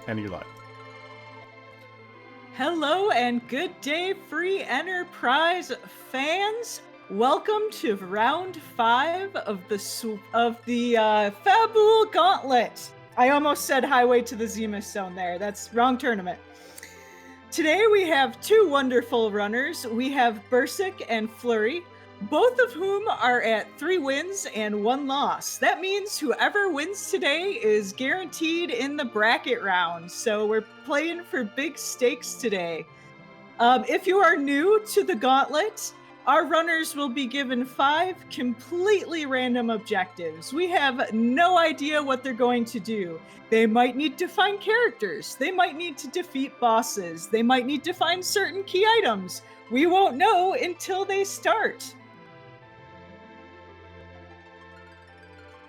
And you're live. Hello and good day, Free Enterprise fans. Welcome to round 5 of the Fabul Gauntlet. I almost said Highway to the Zeromus Zone there. That's wrong tournament. Today we have two wonderful runners. We have Bursik and Fleury, both of whom are at 3 wins and 1 loss. That means whoever wins today is guaranteed in the bracket round. So we're playing for big stakes today. If you are new to the Gauntlet, our runners will be given 5 completely random objectives. We have no idea what they're going to do. They might need to find characters. They might need to defeat bosses. They might need to find certain key items. We won't know until they start.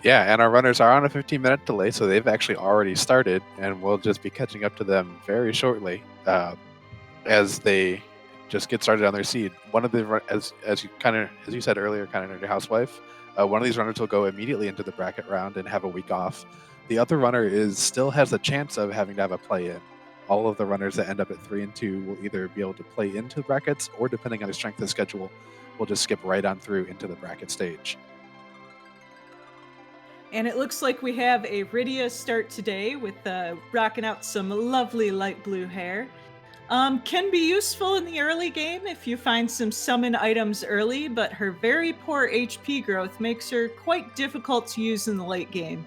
Yeah, and our runners are on a 15-minute delay, so they've actually already started, and we'll just be catching up to them very shortly as they just get started on their seed. One of the, as you said earlier, kind of your housewife, one of these runners will go immediately into the bracket round and have a week off. The other runner still has a chance of having to have a play-in. All of the runners that end up at 3 and 2 will either be able to play into brackets, or depending on the strength of the schedule, will just skip right on through into the bracket stage. And it looks like we have a Rydia start today with rocking out some lovely light blue hair. Can be useful in the early game if you find some summon items early, but her very poor HP growth makes her quite difficult to use in the late game.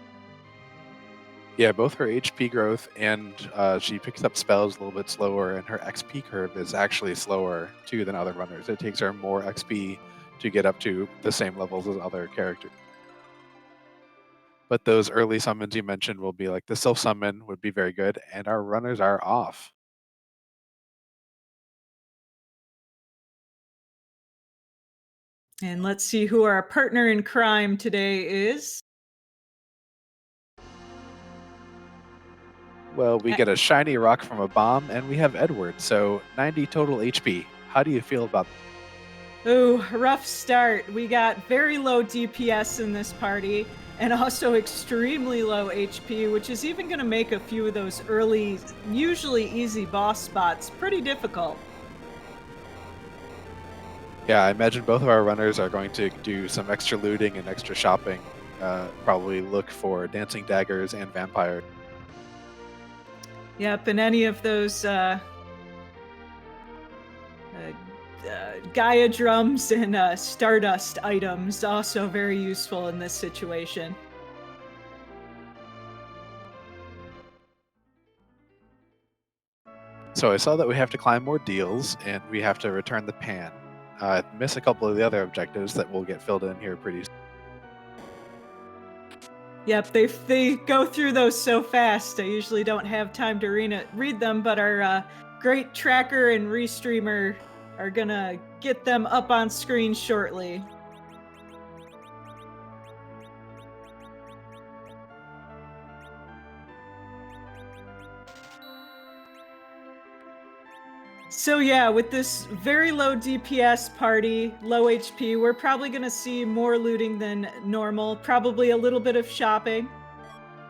Yeah, both her HP growth and she picks up spells a little bit slower, and her XP curve is actually slower too than other runners. It takes her more XP to get up to the same levels as other characters. But those early summons you mentioned will be like the Self Summon would be very good, and our runners are off. And let's see who our partner in crime today is. Well, we get a shiny rock from a bomb, and we have Edward, so 90 total HP. How do you feel about that? Ooh, rough start. We got very low DPS in this party, and also extremely low HP, which is even going to make a few of those early, usually easy boss spots pretty difficult. Yeah, I imagine both of our runners are going to do some extra looting and extra shopping. Probably look for dancing daggers and vampires. Yep, and any of those Gaia drums and Stardust items also very useful in this situation. So I saw that we have to climb more deals, and we have to return the pan. Miss a couple of the other objectives that will get filled in here pretty soon. Yep, they go through those so fast. I usually don't have time to read them, but our great tracker and restreamer are gonna get them up on screen shortly. So yeah, with this very low DPS party, low HP, we're probably going to see more looting than normal, probably a little bit of shopping.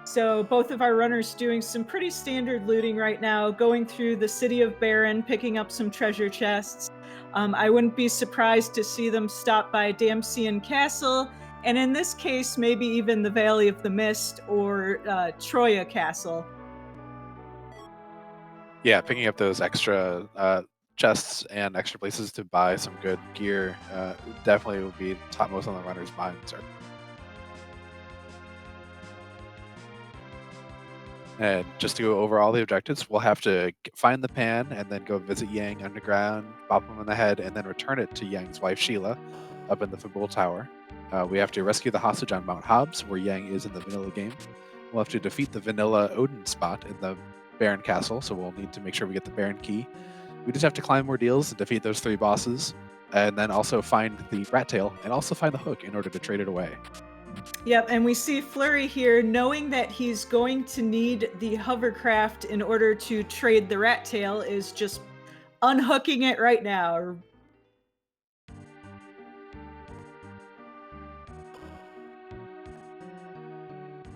So both of our runners doing some pretty standard looting right now, going through the city of Baron, picking up some treasure chests. I wouldn't be surprised to see them stop by Damsian Castle, and in this case, maybe even the Valley of the Mist or Troya Castle. Yeah, picking up those extra chests and extra places to buy some good gear definitely will be topmost on the runner's minds. And just to go over all the objectives, we'll have to find the pan and then go visit Yang underground, bop him in the head, and then return it to Yang's wife Sheila up in the Fabul Tower. We have to rescue the hostage on Mount Hobbs, where Yang is in the vanilla game. We'll have to defeat the vanilla Odin spot in the Baron Castle, so we'll need to make sure we get the Baron key. We just have to climb more deals and defeat those 3 bosses, and then also find the rat tail and also find the hook in order to trade it away. Yep, and we see Fleury here knowing that he's going to need the hovercraft in order to trade the rat tail, is just unhooking it right now.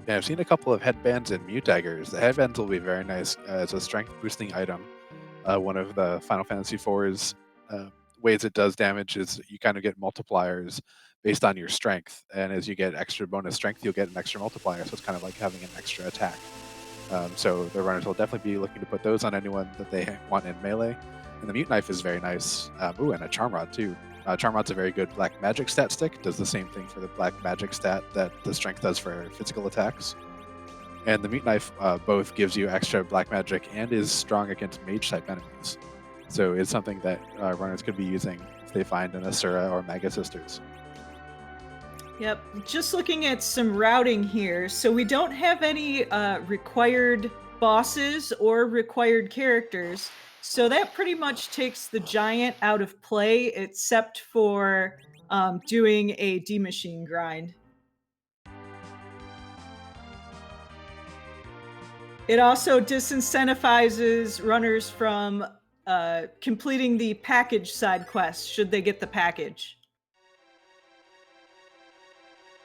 Yeah, I've seen a couple of headbands and mute daggers. The headbands will be very nice as a strength boosting item. One of the Final Fantasy IV's ways it does damage is you kind of get multipliers based on your strength, and as you get extra bonus strength, you'll get an extra multiplier. So it's kind of like having an extra attack. So the runners will definitely be looking to put those on anyone that they want in melee. And the mute knife is very nice. Ooh, and a charm rod too. Charm rod's a very good black magic stat stick. Does the same thing for the black magic stat that the strength does for physical attacks. And the mute knife both gives you extra black magic and is strong against mage type enemies. So it's something that runners could be using if they find an Asura or Maga Sisters. Yep, just looking at some routing here. So we don't have any required bosses or required characters. So that pretty much takes the giant out of play, except for doing a D-Machine grind. It also disincentivizes runners from completing the package side quest, should they get the package.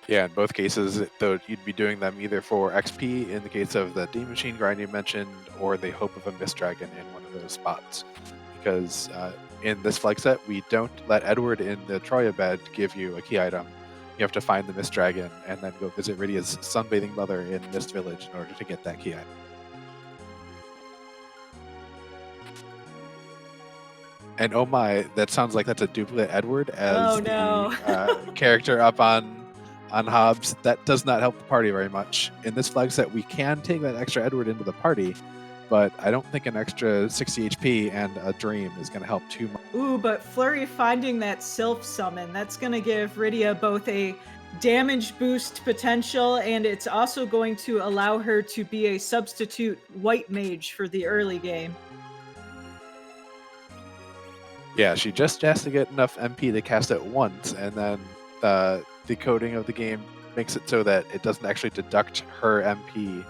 Yeah, in both cases, though, you'd be doing them either for XP in the case of the D-Machine grind you mentioned, or the Hope of a Mist Dragon in one of those spots. Because in this flag set, we don't let Edward in the Troya bed give you a key item. You have to find the Mist Dragon and then go visit Rydia's sunbathing mother in Mist Village in order to get that key item. And oh my, that sounds like that's a duplicate Edward as the character up on Hobbs. That does not help the party very much. In this flag set, we can take that extra Edward into the party, but I don't think an extra 60 HP and a Dream is going to help too much. Ooh, but Fleury finding that self-summon, that's going to give Rydia both a damage boost potential, and it's also going to allow her to be a substitute white mage for the early game. Yeah, she just has to get enough MP to cast it once, and then the coding of the game makes it so that it doesn't actually deduct her MP.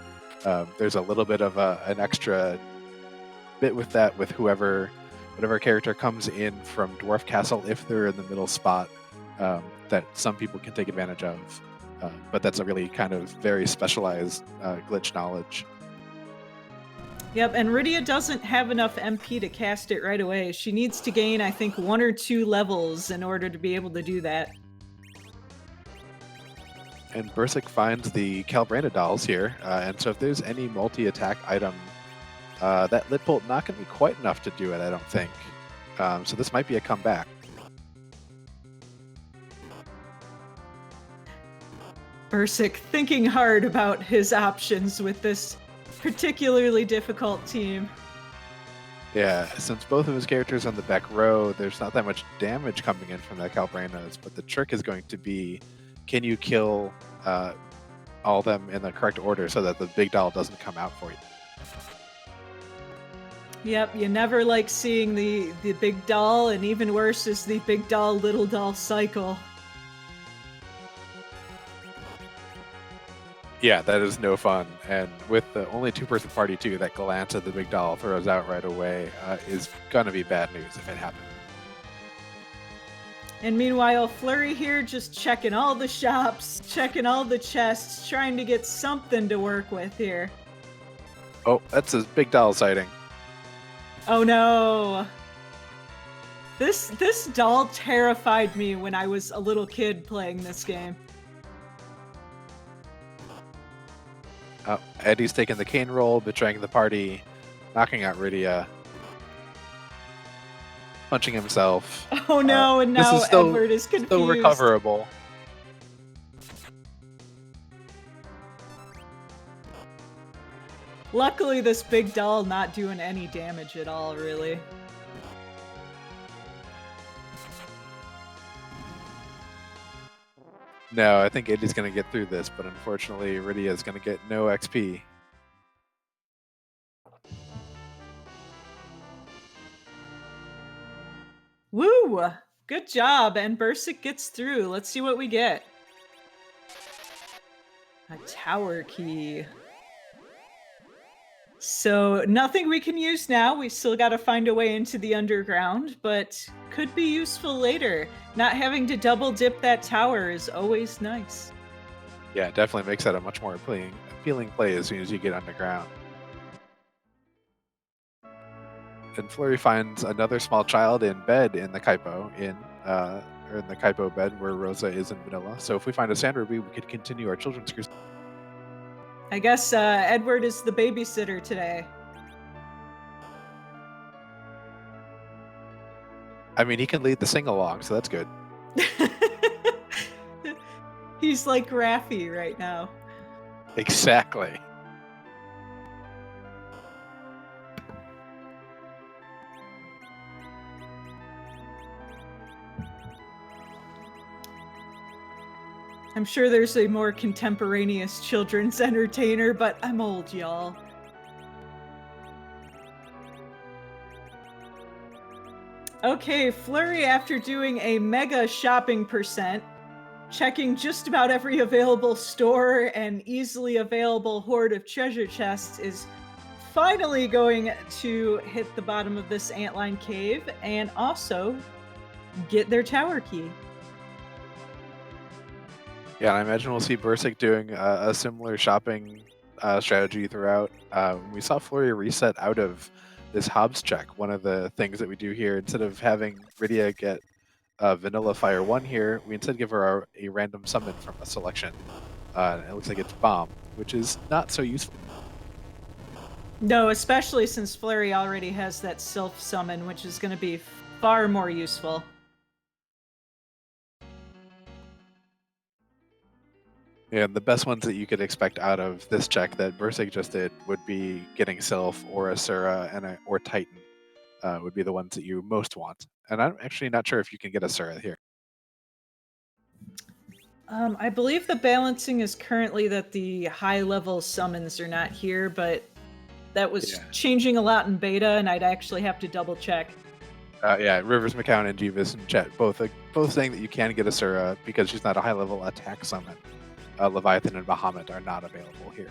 There's a little bit of an extra bit with that with whatever character comes in from Dwarf Castle if they're in the middle spot that some people can take advantage of. But that's a really kind of very specialized glitch knowledge. Yep, and Rydia doesn't have enough MP to cast it right away. She needs to gain, I think, 1 or 2 levels in order to be able to do that. And Bursik finds the Calbrana dolls here, and so if there's any multi-attack item, that Lit Bolt not going to be quite enough to do it, I don't think. So this might be a comeback. Bursik thinking hard about his options with this particularly difficult team. Yeah, since both of his characters on the back row, there's not that much damage coming in from the Calbranas, but the trick is going to be, can you kill all of them in the correct order so that the big doll doesn't come out for you? Yep, you never like seeing the big doll, and even worse is the big doll, little doll cycle. Yeah, that is no fun. And with the only 2-person party too, that glance at the big doll throws out right away is gonna be bad news if it happens. And meanwhile, Fleury here just checking all the shops, checking all the chests, trying to get something to work with here. Oh, that's a big doll sighting. Oh no! This doll terrified me when I was a little kid playing this game. Oh, Eddie's taking the cane roll, betraying the party, knocking out Rydia, punching himself. Oh no, and now Edward is confused. Still recoverable. Luckily, this big doll not doing any damage at all, really. No, I think Eddie's going to get through this, but unfortunately, Rydia is going to get no XP. Woo! Good job, and Bursik gets through. Let's see what we get. A tower key. So nothing we can use now. We still got to find a way into the underground, but could be useful later. Not having to double dip that tower is always nice. Yeah, it definitely makes that a much more appealing play as soon as you get underground. And Flurry finds another small child in bed in the Kaipo or in the Kaipo bed where Rosa is in vanilla. So if we find a Sand Ruby, we could continue our children's crusade. I guess Edward is the babysitter today. I mean, he can lead the sing-along, so that's good. He's like Raffi right now. Exactly. I'm sure there's a more contemporaneous children's entertainer, but I'm old, y'all. Okay, Flurry, after doing a mega shopping percent, checking just about every available store and easily available hoard of treasure chests, is finally going to hit the bottom of this antline cave and also get their tower key. Yeah, I imagine we'll see Bursik doing a similar shopping strategy throughout. We saw Flurry reset out of this Hobbs check, one of the things that we do here. Instead of having Rydia get Vanilla Fire 1 here, we instead give her a random summon from a selection. And it looks like it's Bomb, which is not so useful. No, especially since Flurry already has that Sylph summon, which is going to be far more useful. Yeah, and the best ones that you could expect out of this check that Bursik just did would be getting Sylph or Asura or Titan would be the ones that you most want. And I'm actually not sure if you can get Asura here. I believe the balancing is currently that the high-level summons are not here, but that was changing a lot in beta, and I'd actually have to double-check. Yeah, Rivers, McCown, and Jeeves and Chet both saying that you can get Asura because she's not a high-level attack summon. Leviathan and Bahamut are not available here.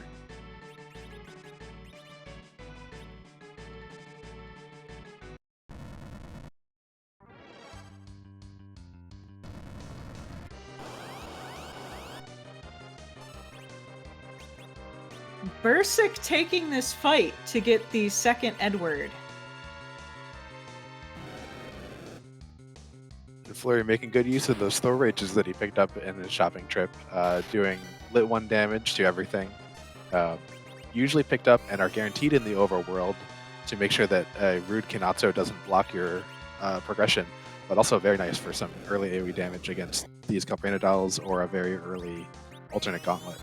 Bursik taking this fight to get the second Edward. And Flurry making good use of those throw rages that he picked up in his shopping trip, doing lit 1 damage to everything. Usually picked up and are guaranteed in the overworld to make sure that Rude Kinatsu doesn't block your progression, but also very nice for some early AoE damage against these Calpranidals or a very early alternate Gauntlet.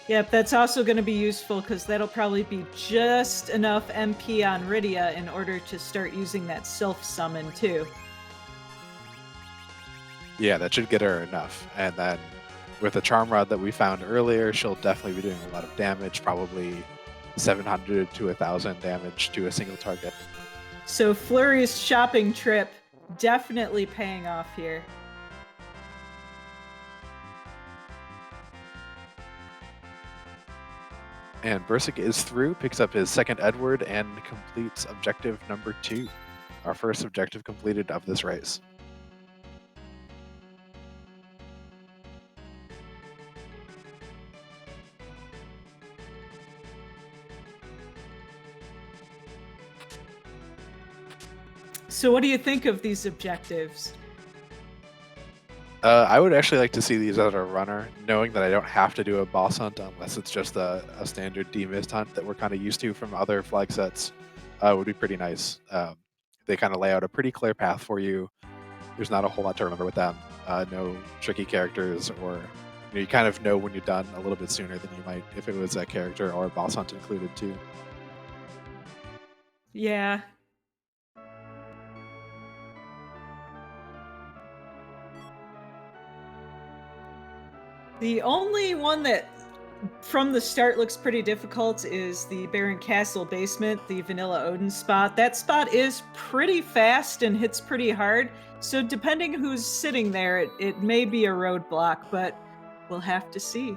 Yep, that's also going to be useful because that'll probably be just enough MP on Rydia in order to start using that Sylph summon too. Yeah, that should get her enough. And then with the Charm Rod that we found earlier, she'll definitely be doing a lot of damage, probably 700 to 1,000 damage to a single target. So Flurry's shopping trip definitely paying off here. And Bursik is through, picks up his second Edward, and completes objective number 2. Our first objective completed of this race. So what do you think of these objectives? I would actually like to see these as a runner, knowing that I don't have to do a boss hunt unless it's just a standard demist hunt that we're kind of used to from other flag sets. Would be pretty nice. They kind of lay out a pretty clear path for you. There's not a whole lot to remember with them. No tricky characters, or you kind of know when you're done a little bit sooner than you might if it was a character or a boss hunt included too. Yeah. The only one that from the start looks pretty difficult is the Baron Castle basement, the Vanilla Odin spot. That spot is pretty fast and hits pretty hard, so depending who's sitting there, it may be a roadblock, but we'll have to see.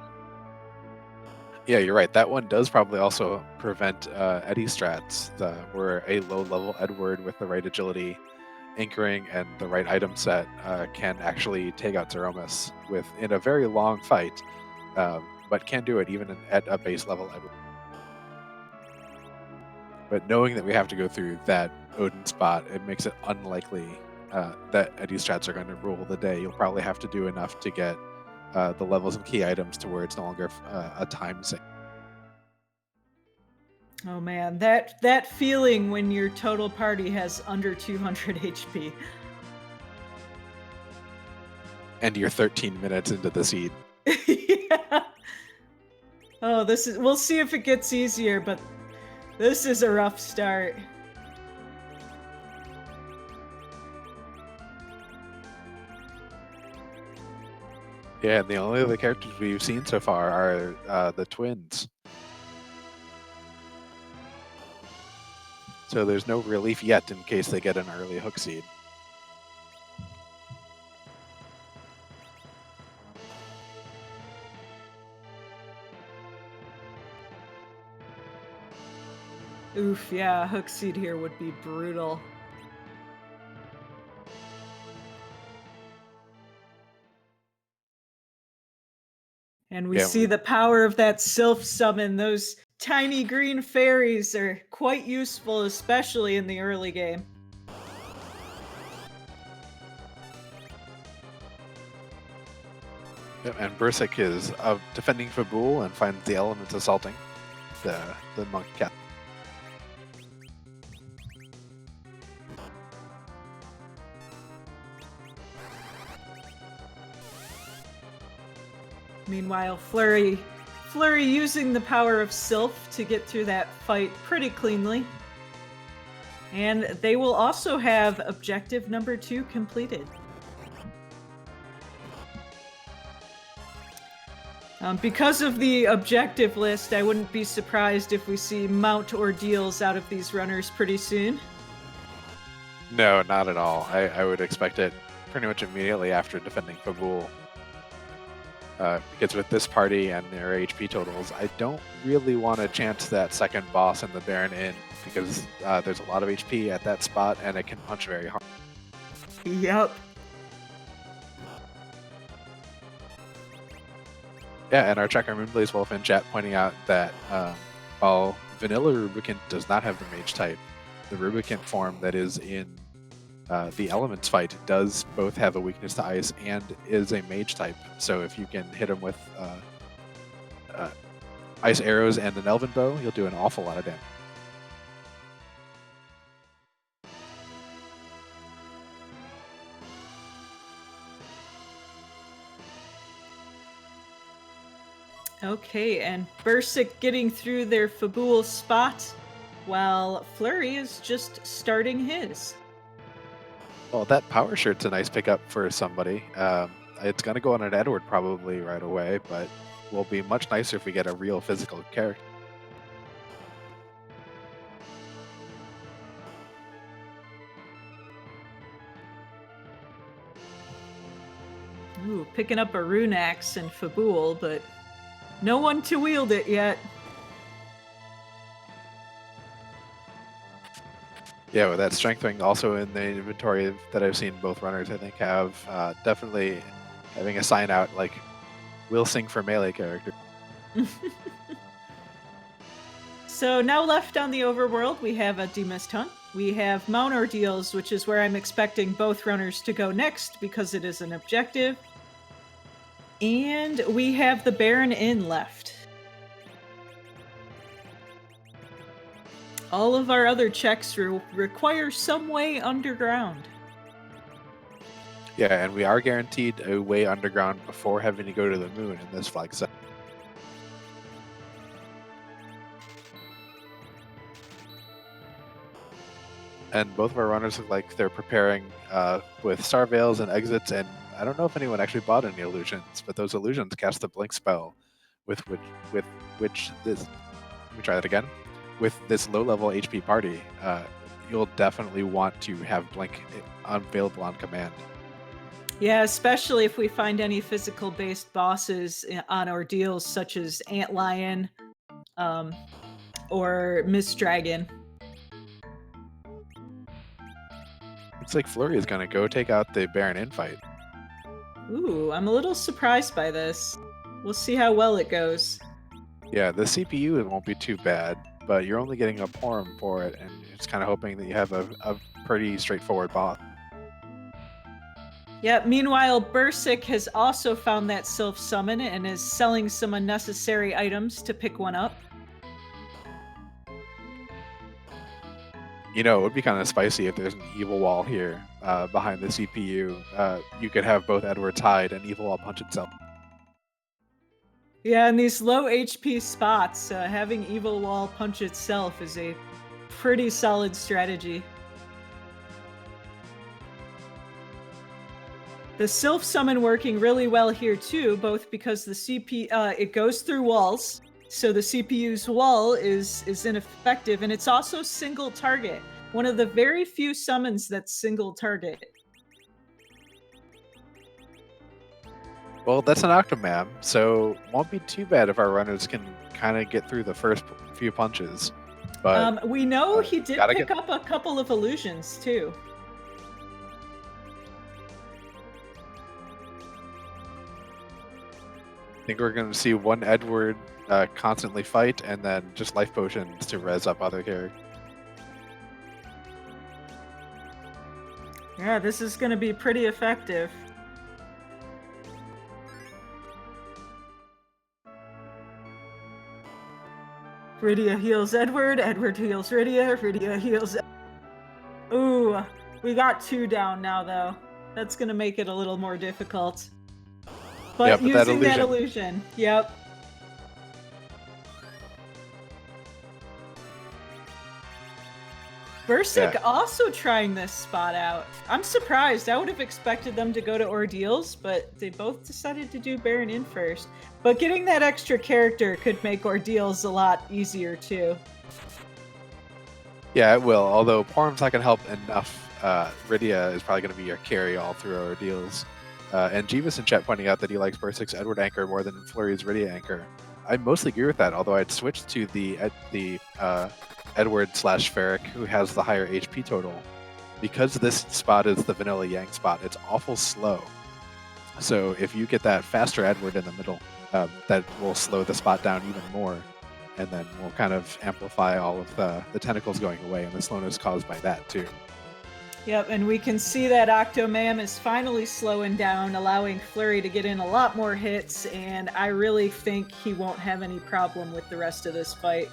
Yeah, you're right. That one does probably also prevent Eddie strats, where a low-level Edward with the right agility, anchoring, and the right item set can actually take out Zeromus in a very long fight. but can do it even at a base level. But knowing that we have to go through that Odin spot, it makes it unlikely that Eddie's strats are going to rule the day. You'll probably have to do enough to get the levels and key items to where it's no longer a time sink. Oh man, that feeling when your total party has under 200 HP. And you're 13 minutes into the seed. Yeah. Oh, we'll see if it gets easier, but this is a rough start. Yeah, and the only other characters we've seen so far are the twins. So there's no relief yet in case they get an early hook seed. Oof, yeah, a hook seed here would be brutal. And we see the power of that Sylph summon. Those tiny green fairies are quite useful, especially in the early game. Yep, and Bursik is defending Fabul and finds the elements assaulting the monkey cat. Meanwhile, Fleury using the power of Sylph to get through that fight pretty cleanly. And they will also have objective number 2 completed. Because of the objective list, I wouldn't be surprised if we see Mount Ordeals out of these runners pretty soon. No, not at all. I would expect it pretty much immediately after defending Fabul. Because with this party and their HP totals, I don't really want to chance that second boss in the Baron Inn, because there's a lot of HP at that spot and it can punch very hard. Yep. Yeah, and our checker Moonblaze Wolf in chat pointing out that while vanilla Rubicant does not have the mage type, the Rubicant form that is in the Elements fight does both have a weakness to ice and is a mage type. So if you can hit him with ice arrows and an elven bow, you'll do an awful lot of damage. Okay, and Bursik getting through their Fabul spot, while Fleury is just starting his. Well, that power shirt's a nice pickup for somebody. It's going to go on an Edward probably right away, but will be much nicer if we get a real physical character. Ooh, picking up a rune axe and Fabul, but no one to wield it yet. Yeah, with that strength ring also in the inventory that I've seen both runners, I think, have definitely having a sign out like, "We'll sing for melee character." So now left on the overworld, we have a Demist Hunt. We have Mount Ordeals, which is where I'm expecting both runners to go next because it is an objective. And we have the Baron Inn left. All of our other checks require some way underground. Yeah, and we are guaranteed a way underground before having to go to the moon in this flag set. And both of our runners look like they're preparing with star veils and exits, and I don't know if anyone actually bought any illusions, but those illusions cast the blink spell, with which this. Let me try that again. With this low-level HP party, you'll definitely want to have blink available on command. Yeah, especially if we find any physical-based bosses on Ordeals, such as Antlion or Miss Dragon. Looks like Fleury is going to go take out the Baron Inn fight. Ooh, I'm a little surprised by this. We'll see how well it goes. Yeah, the CPU it won't be too bad, but you're only getting a Porum for it, and you're just kind of hoping that you have a pretty straightforward boss. Yep, meanwhile, Bursik has also found that self-summon and is selling some unnecessary items to pick one up. You know, it would be kind of spicy if there's an evil wall here behind the CPU. You could have both Edwards hide and evil wall punch itself. Yeah, in these low HP spots, having Evil Wall punch itself is a pretty solid strategy. The self-summon working really well here too, both because the CPU it goes through walls, so the CPU's wall is ineffective, and it's also single target. One of the very few summons that's single target. Well, that's an Octomam, so won't be too bad if our runners can kind of get through the first few punches. But we know he did pick up a couple of illusions too. I think we're going to see one Edward constantly fight, and then just life potions to res up other characters. Yeah, this is going to be pretty effective. Rydia heals Edward, Edward heals Rydia, Rydia heals... Ooh, we got 2 down now, though. That's going to make it a little more difficult. But yeah, using that illusion. Yep. Bursik also trying this spot out. I'm surprised. I would have expected them to go to Ordeals, but they both decided to do Baron in first. But getting that extra character could make Ordeals a lot easier too. Yeah, it will. Although Porum's not going to help enough. Rydia is probably going to be your carry all through Ordeals. And Jeeves in chat pointing out that he likes Bursik's Edward Anchor more than Fleury's Rydia Anchor. I mostly agree with that, although I'd switch to the Edward/Ferric, who has the higher HP total. Because this spot is the vanilla Yang spot, it's awful slow. So if you get that faster Edward in the middle, that will slow the spot down even more, and then will kind of amplify all of the tentacles going away, and the slowness caused by that too. Yep, and we can see that Octomam is finally slowing down, allowing Fleury to get in a lot more hits, and I really think he won't have any problem with the rest of this fight.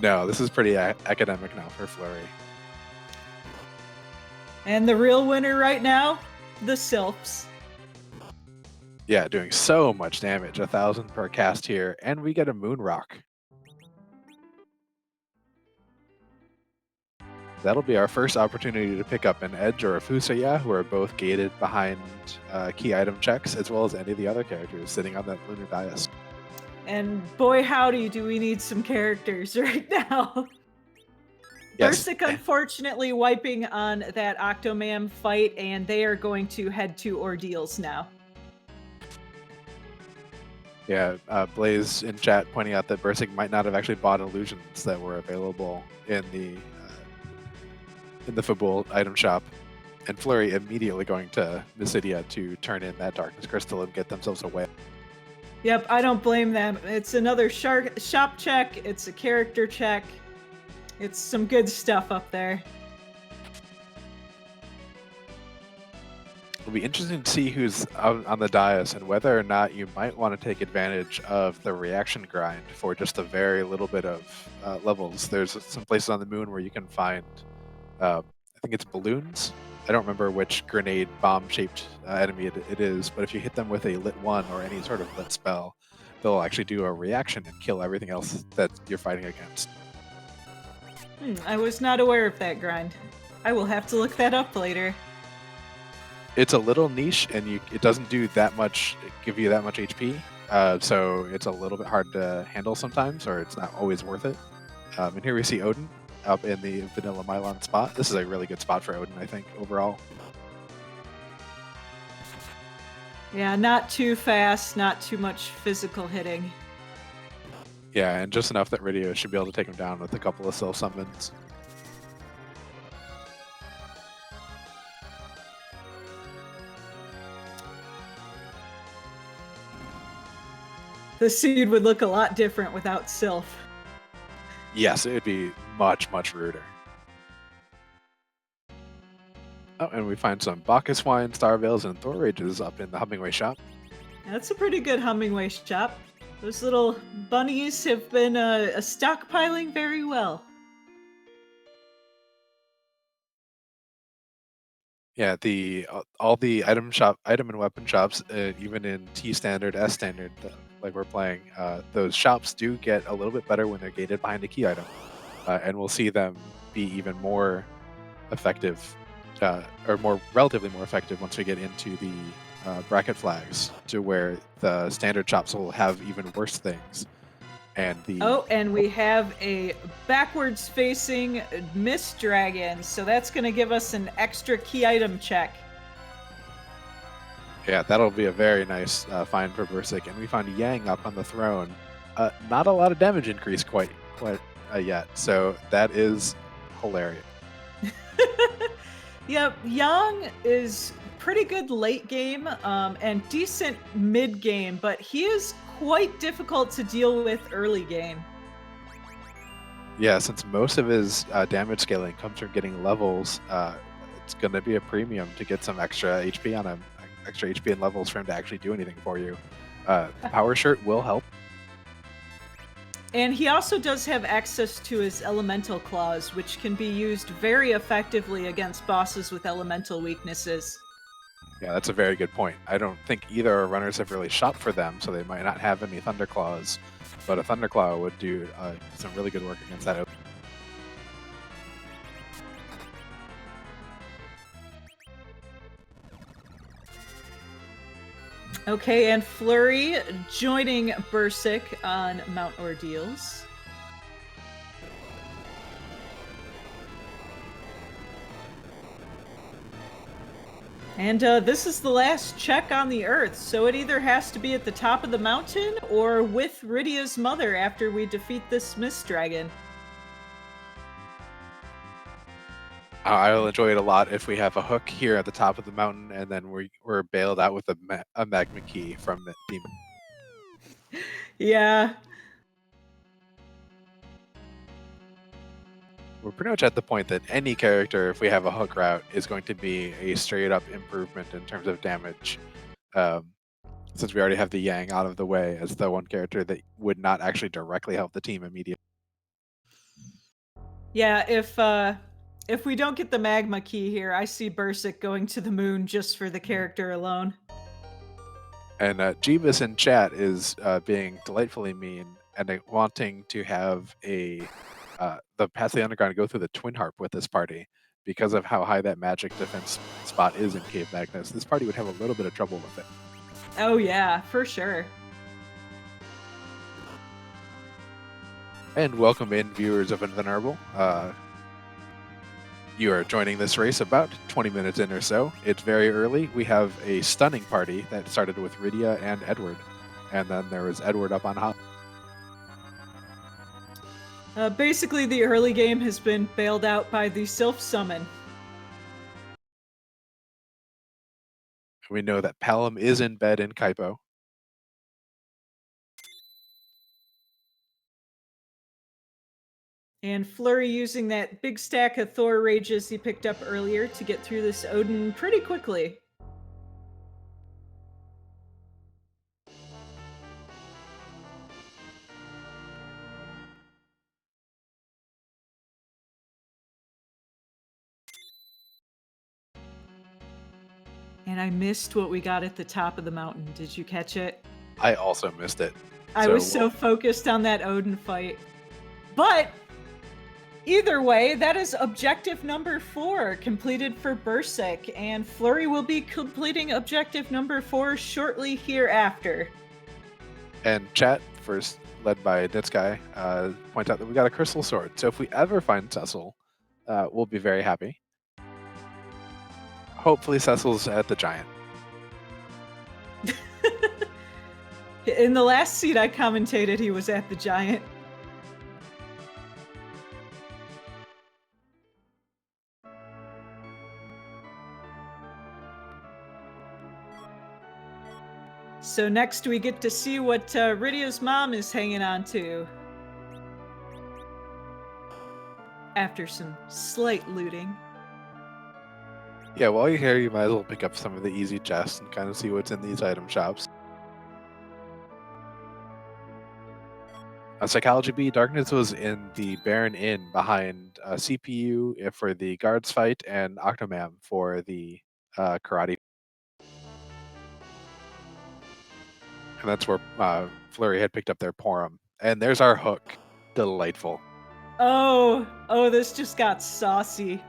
No, this is pretty academic now for Fleury. And the real winner right now, the Sylphs. Yeah, doing so much damage, 1,000 per cast here, and we get a Moon Rock. That'll be our first opportunity to pick up an Edge or a Fusaya, who are both gated behind key item checks, as well as any of the other characters sitting on that Lunar dais. And boy howdy, do we need some characters right now. Yes. Bursik unfortunately wiping on that Octomam fight, and they are going to head to Ordeals now. Yeah, Blaze in chat pointing out that Bursik might not have actually bought illusions that were available in the Fabul item shop, and Fleury immediately going to Mysidia to turn in that Darkness Crystal and get themselves a whale. Yep, I don't blame them. It's another shop check, it's a character check. It's some good stuff up there. It'll be interesting to see who's out on the dais and whether or not you might want to take advantage of the reaction grind for just a very little bit of levels. There's some places on the moon where you can find, I think it's balloons. I don't remember which grenade bomb-shaped enemy it is, but if you hit them with a lit 1 or any sort of lit spell, they'll actually do a reaction and kill everything else that you're fighting against. I was not aware of that grind. I will have to look that up later. It's a little niche, and it doesn't do that much, give you that much HP, so it's a little bit hard to handle sometimes, or it's not always worth it. And here we see Odin up in the Vanilla Mylon spot. This is a really good spot for Odin, I think, overall. Yeah, not too fast, not too much physical hitting. Yeah, and just enough that Rydia should be able to take him down with a couple of self-summons. The seed would look a lot different without Sylph. Yes, it would be much, much ruder. Oh, and we find some Bacchus wine, Starveils, and Thor Rages up in the Hummingway shop. That's a pretty good Hummingway shop. Those little bunnies have been stockpiling very well. Yeah, all the item and weapon shops, even in T standard, S standard, like we're playing, those shops do get a little bit better when they're gated behind a key item, and we'll see them be even more effective, or relatively more effective once we get into the bracket flags, to where the standard shops will have even worse things. And and we have a backwards facing Mist Dragon, so that's going to give us an extra key item check. Yeah, that'll be a very nice find for Bursik. And we found Yang up on the throne. Not a lot of damage increase quite yet, so that is hilarious. Yep, Yang is pretty good late game and decent mid game, but he is quite difficult to deal with early game. Yeah, since most of his damage scaling comes from getting levels, it's going to be a premium to get some extra HP on him, extra HP and levels for him to actually do anything for you. Power Shirt will help. And he also does have access to his elemental claws, which can be used very effectively against bosses with elemental weaknesses. Yeah, that's a very good point. I don't think either our runners have really shot for them, so they might not have any Thunderclaws, but a Thunderclaw would do some really good work against that. Okay, and Fleury joining Bursik on Mount Ordeals. And this is the last check on the Earth, so it either has to be at the top of the mountain or with Rydia's mother after we defeat this Mist Dragon. I'll enjoy it a lot if we have a hook here at the top of the mountain, and then we're bailed out with a magma key from Demon. Yeah. We're pretty much at the point that any character, if we have a hook route, is going to be a straight up improvement in terms of damage. Since we already have the Yang out of the way as the one character that would not actually directly help the team immediately. Yeah, if we don't get the magma key here, I see Bursik going to the moon just for the character alone. And Jeebus in chat is being delightfully mean and wanting to have the Path of the Underground go through the Twin Harp with this party. Because of how high that magic defense spot is in Cave Magnus, this party would have a little bit of trouble with it. Oh yeah, for sure. And welcome in, viewers of Invulnerable. You are joining this race about 20 minutes in or so. It's very early. We have a stunning party that started with Rydia and Edward. And then there was Edward up on hop. Basically, the early game has been bailed out by the Sylph Summon. We know that Palom is in bed in Kaipo. And Fleury using that big stack of Thor Rages he picked up earlier to get through this Odin pretty quickly. And I missed what we got at the top of the mountain. Did you catch it? I also missed it. I was so focused on that Odin fight. But either way, that is objective number 4 completed for Bursik, and Fleury will be completing objective number 4 shortly hereafter. And chat, first led by Nitsky, point out that we got a crystal sword. So if we ever find Cecil, we'll be very happy. Hopefully Cecil's at the Giant. In the last seat I commentated, he was at the Giant. So next we get to see what Rydia's mom is hanging on to. After some slight looting. Yeah, while you're here, you might as well pick up some of the easy chests and kind of see what's in these item shops. Psychology B, Darkness was in the Baron Inn behind CPU for the guards fight and Octomam for the karate. And that's where Fleury had picked up their Porum. And there's our hook. Delightful. Oh, this just got saucy.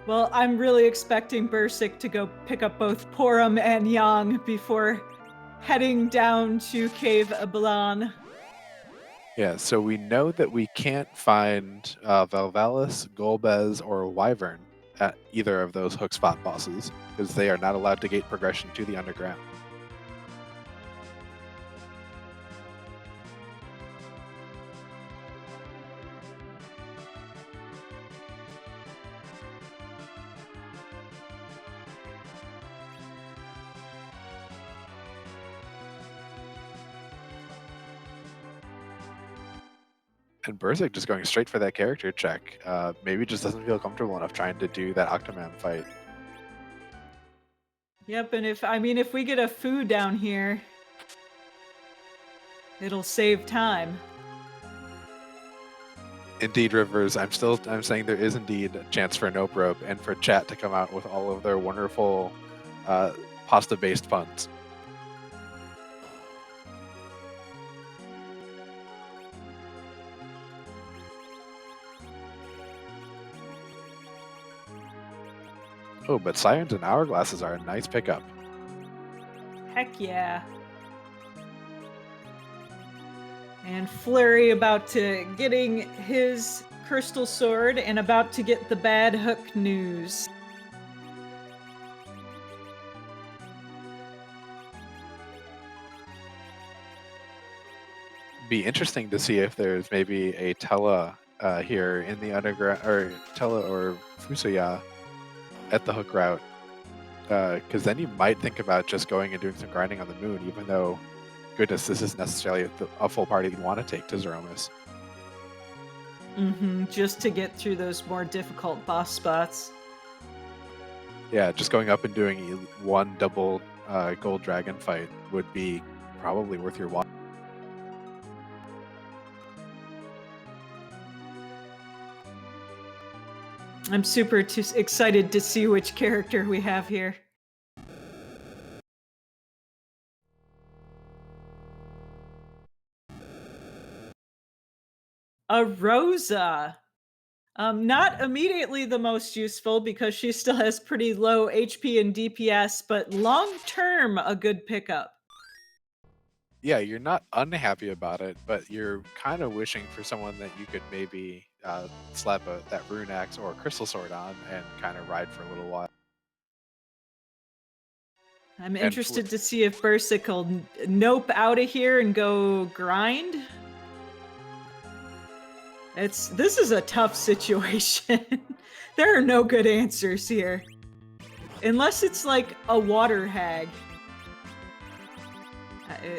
Well, I'm really expecting Bursik to go pick up both Porum and Yang before heading down to Cave Abalan. Yeah, so we know that we can't find Valvalis, Golbez, or Wyvern at either of those hook spot bosses because they are not allowed to gate progression to the underground. And Bursik just going straight for that character check. Maybe just doesn't feel comfortable enough trying to do that Octomam fight. Yep, and if we get a foo down here, it'll save time. Indeed, Rivers. I'm saying there is indeed a chance for Nope Rope and for chat to come out with all of their wonderful pasta-based puns. Oh, but Sirens and Hourglasses are a nice pickup. Heck yeah. And Fleury about to getting his crystal sword and about to get the bad hook news. Be interesting to see if there's maybe a Tella here in the underground, or Tella or Fusoya at the hook route, because then you might think about just going and doing some grinding on the moon, even though, goodness, this isn't necessarily a full party you'd want to take to Zeromus. Just to get through those more difficult boss spots. Yeah, just going up and doing one double gold dragon fight would be probably worth your while. I'm super excited to see which character we have here. A Rosa. Not immediately the most useful because she still has pretty low HP and DPS, but long term a good pickup. Yeah, you're not unhappy about it, but you're kind of wishing for someone that you could maybe slap that rune axe or a crystal sword on and kind of ride for a little while. I'm interested to see if Bursik will nope out of here and go grind. This is a tough situation. There are no good answers here. Unless it's like a water hag.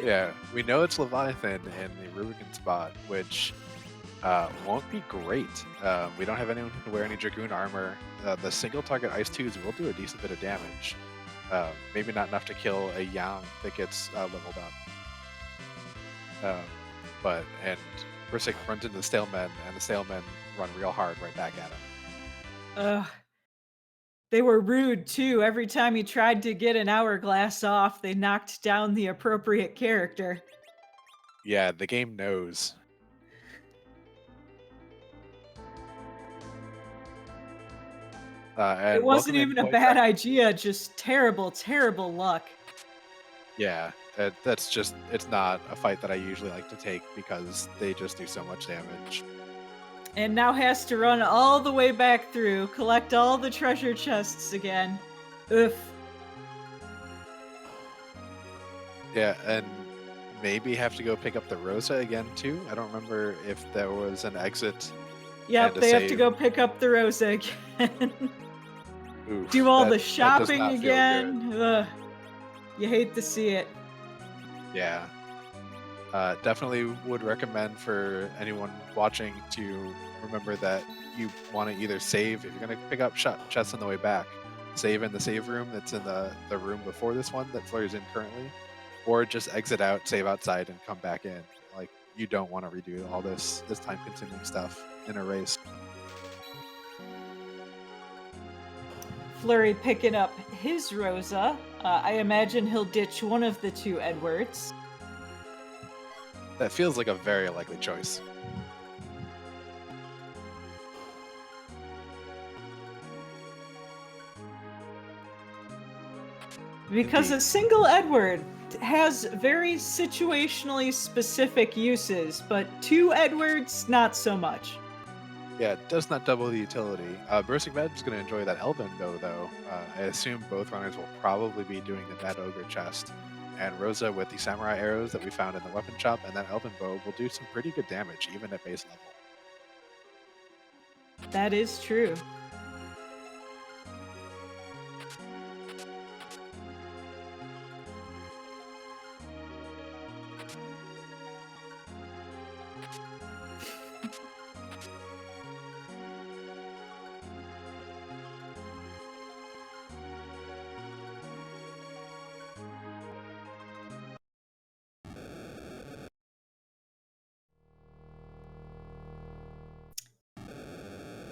Yeah, we know it's Leviathan in the Rubicon spot, which won't be great. We don't have anyone who can wear any Dragoon armor. The single target Ice 2s will do a decent bit of damage. Maybe not enough to kill a Yang that gets leveled up. And Bursik runs into the Stalemen, and the Stalemen run real hard right back at him. They were rude too. Every time he tried to get an hourglass off, they knocked down the appropriate character. Yeah, the game knows. It wasn't even a bad idea, just terrible, terrible luck. Yeah, it's not a fight that I usually like to take because they just do so much damage. And now has to run all the way back through, collect all the treasure chests again. Oof. Yeah, and maybe have to go pick up the Rosa again too. I don't remember if there was an exit. Yep, they have to go pick up the Rosa again. Oof, do all the shopping again. You hate to see it. Yeah. Definitely would recommend for anyone watching to remember that you want to either save, if you're going to pick up chests on the way back, save in the save room that's in the room before this one that Flurry's in currently, or just exit out, save outside, and come back in. Like, you don't want to redo all this time-consuming stuff in a race. Flurry picking up his Rosa. I imagine he'll ditch one of the two Edwards. That feels like a very likely choice. Because Indeed. a single Edward has very situationally specific uses, but two Edwards, not so much. Yeah, it does not double the utility. BursikBadger is going to enjoy that Elven bow, though. I assume both runners will probably be doing the Mad Ogre chest. And Rosa with the Samurai arrows that we found in the weapon shop, and that Elven bow will do some pretty good damage, even at base level. That is true.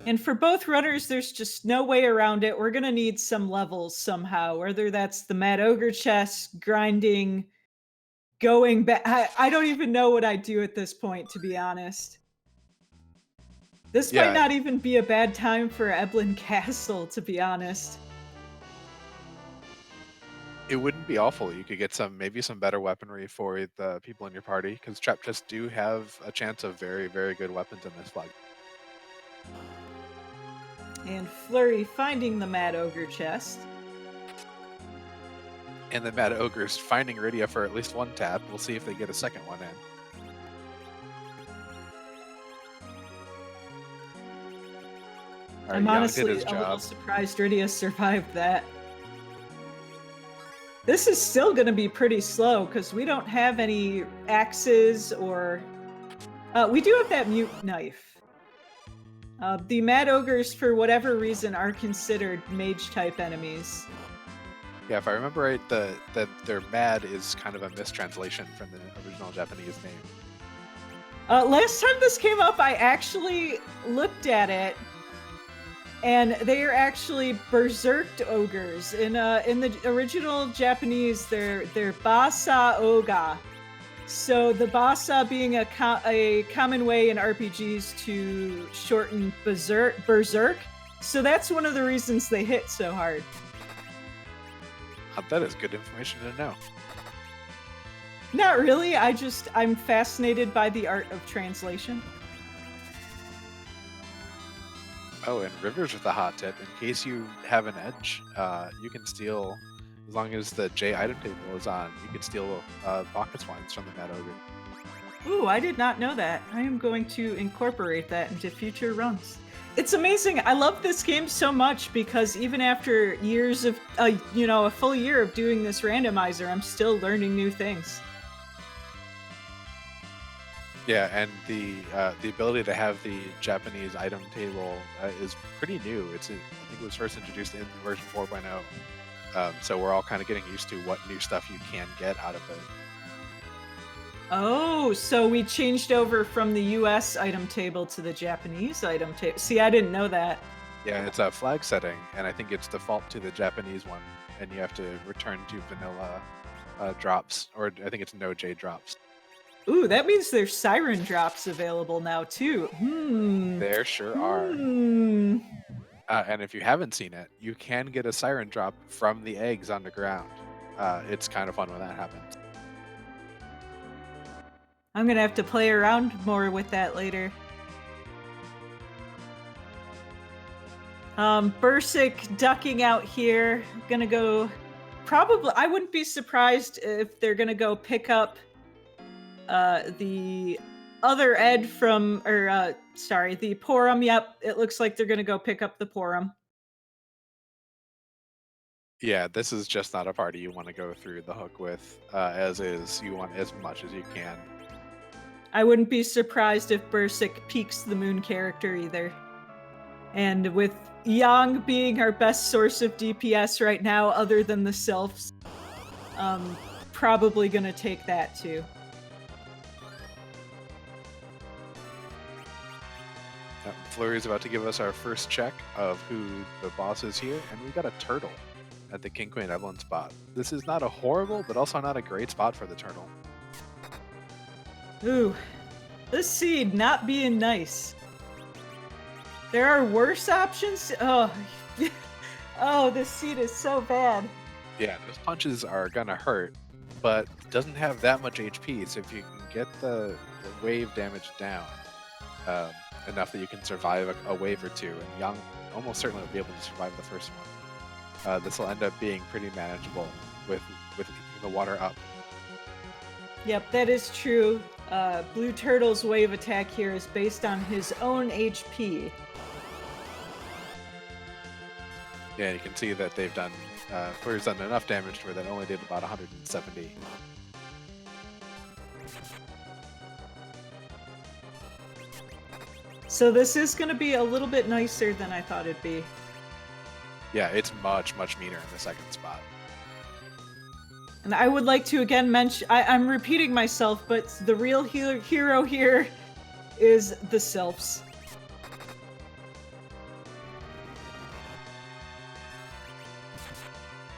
And for both runners, there's just no way around it. We're going to need some levels somehow, whether that's the Mad Ogre chest, grinding, going back. I don't even know what I'd do at this point, to be honest. This might Yeah, not even be a bad time for Eblin Castle, to be honest. it wouldn't be awful. You could get maybe some better weaponry for the people in your party, because trap chests do have a chance of very, very good weapons in this flag. And Flurry finding the Mad Ogre chest. And the Mad Ogre's finding Iridia for at least one tap. We'll see if they get a second one in. I'm honestly a little surprised Rydia survived that. This is still going to be pretty slow because we don't have any axes or... we do have that mute knife. The Mad Ogres, for whatever reason, are considered mage-type enemies. Yeah, if I remember right, that their Mad is kind of a mistranslation from the original Japanese name. Last time this came up, I actually looked at it, and they are actually berserked ogres. In the original Japanese, they're basa oga. So the basa being a common way in RPGs to shorten berserk. So that's one of the reasons they hit so hard. That is good information to know. Not really. I'm fascinated by the art of translation. Oh, and Rivers with a hot tip. In case you have an edge, you can steal, as long as the J item table is on, you can steal pocket swines from the Mad Ogre. Ooh, I did not know that. I am going to incorporate that into future runs. It's amazing. I love this game so much because even after years of, a full year of doing this randomizer, I'm still learning new things. Yeah, and the ability to have the Japanese item table is pretty new. I think it was first introduced in version 4.0. So we're all kind of getting used to what new stuff you can get out of it. Oh, so we changed over from the US item table to the Japanese item table. See, I didn't know that. Yeah, it's a flag setting, and I think it's default to the Japanese one, and you have to return to vanilla drops, or I think it's no J drops. Ooh, that means there's siren drops available now too. There sure are. And if you haven't seen it, you can get a siren drop from the eggs on the ground. It's kind of fun when that happens. I'm gonna have to play around more with that later. Bursik ducking out here. Gonna go... Probably... I wouldn't be surprised if they're gonna go pick up the other Ed from... sorry, the Porum. Yep, it looks like they're gonna go pick up the Porum. Yeah, this is just not a party you want to go through the hook with, as is. You want as much as you can. I wouldn't be surprised if Bursik peaks the moon character either. And with Yang being our best source of DPS right now, other than the Sylphs, probably gonna take that too. Fleury's about to give us our first check of who the boss is here, and we got a turtle at the King Queen Evelyn spot. This is not a horrible, but also not a great spot for the turtle. Ooh, this seed not being nice. There are worse options? Oh, oh, this seed is so bad. Yeah, those punches are gonna hurt, but doesn't have that much HP, so if you can get the wave damage down enough that you can survive a wave or two, and Young almost certainly will be able to survive the first one. This will end up being pretty manageable with keeping the water up. Yep, that is true. Blue Turtle's wave attack here is based on his own HP. Yeah, you can see that they've done, Fleury's done enough damage to where that only did about 170. So this is going to be a little bit nicer than I thought it'd be. Yeah, it's much, much meaner in the second spot. And I would like to again mention, I'm repeating myself, but the real hero here is the Sylphs.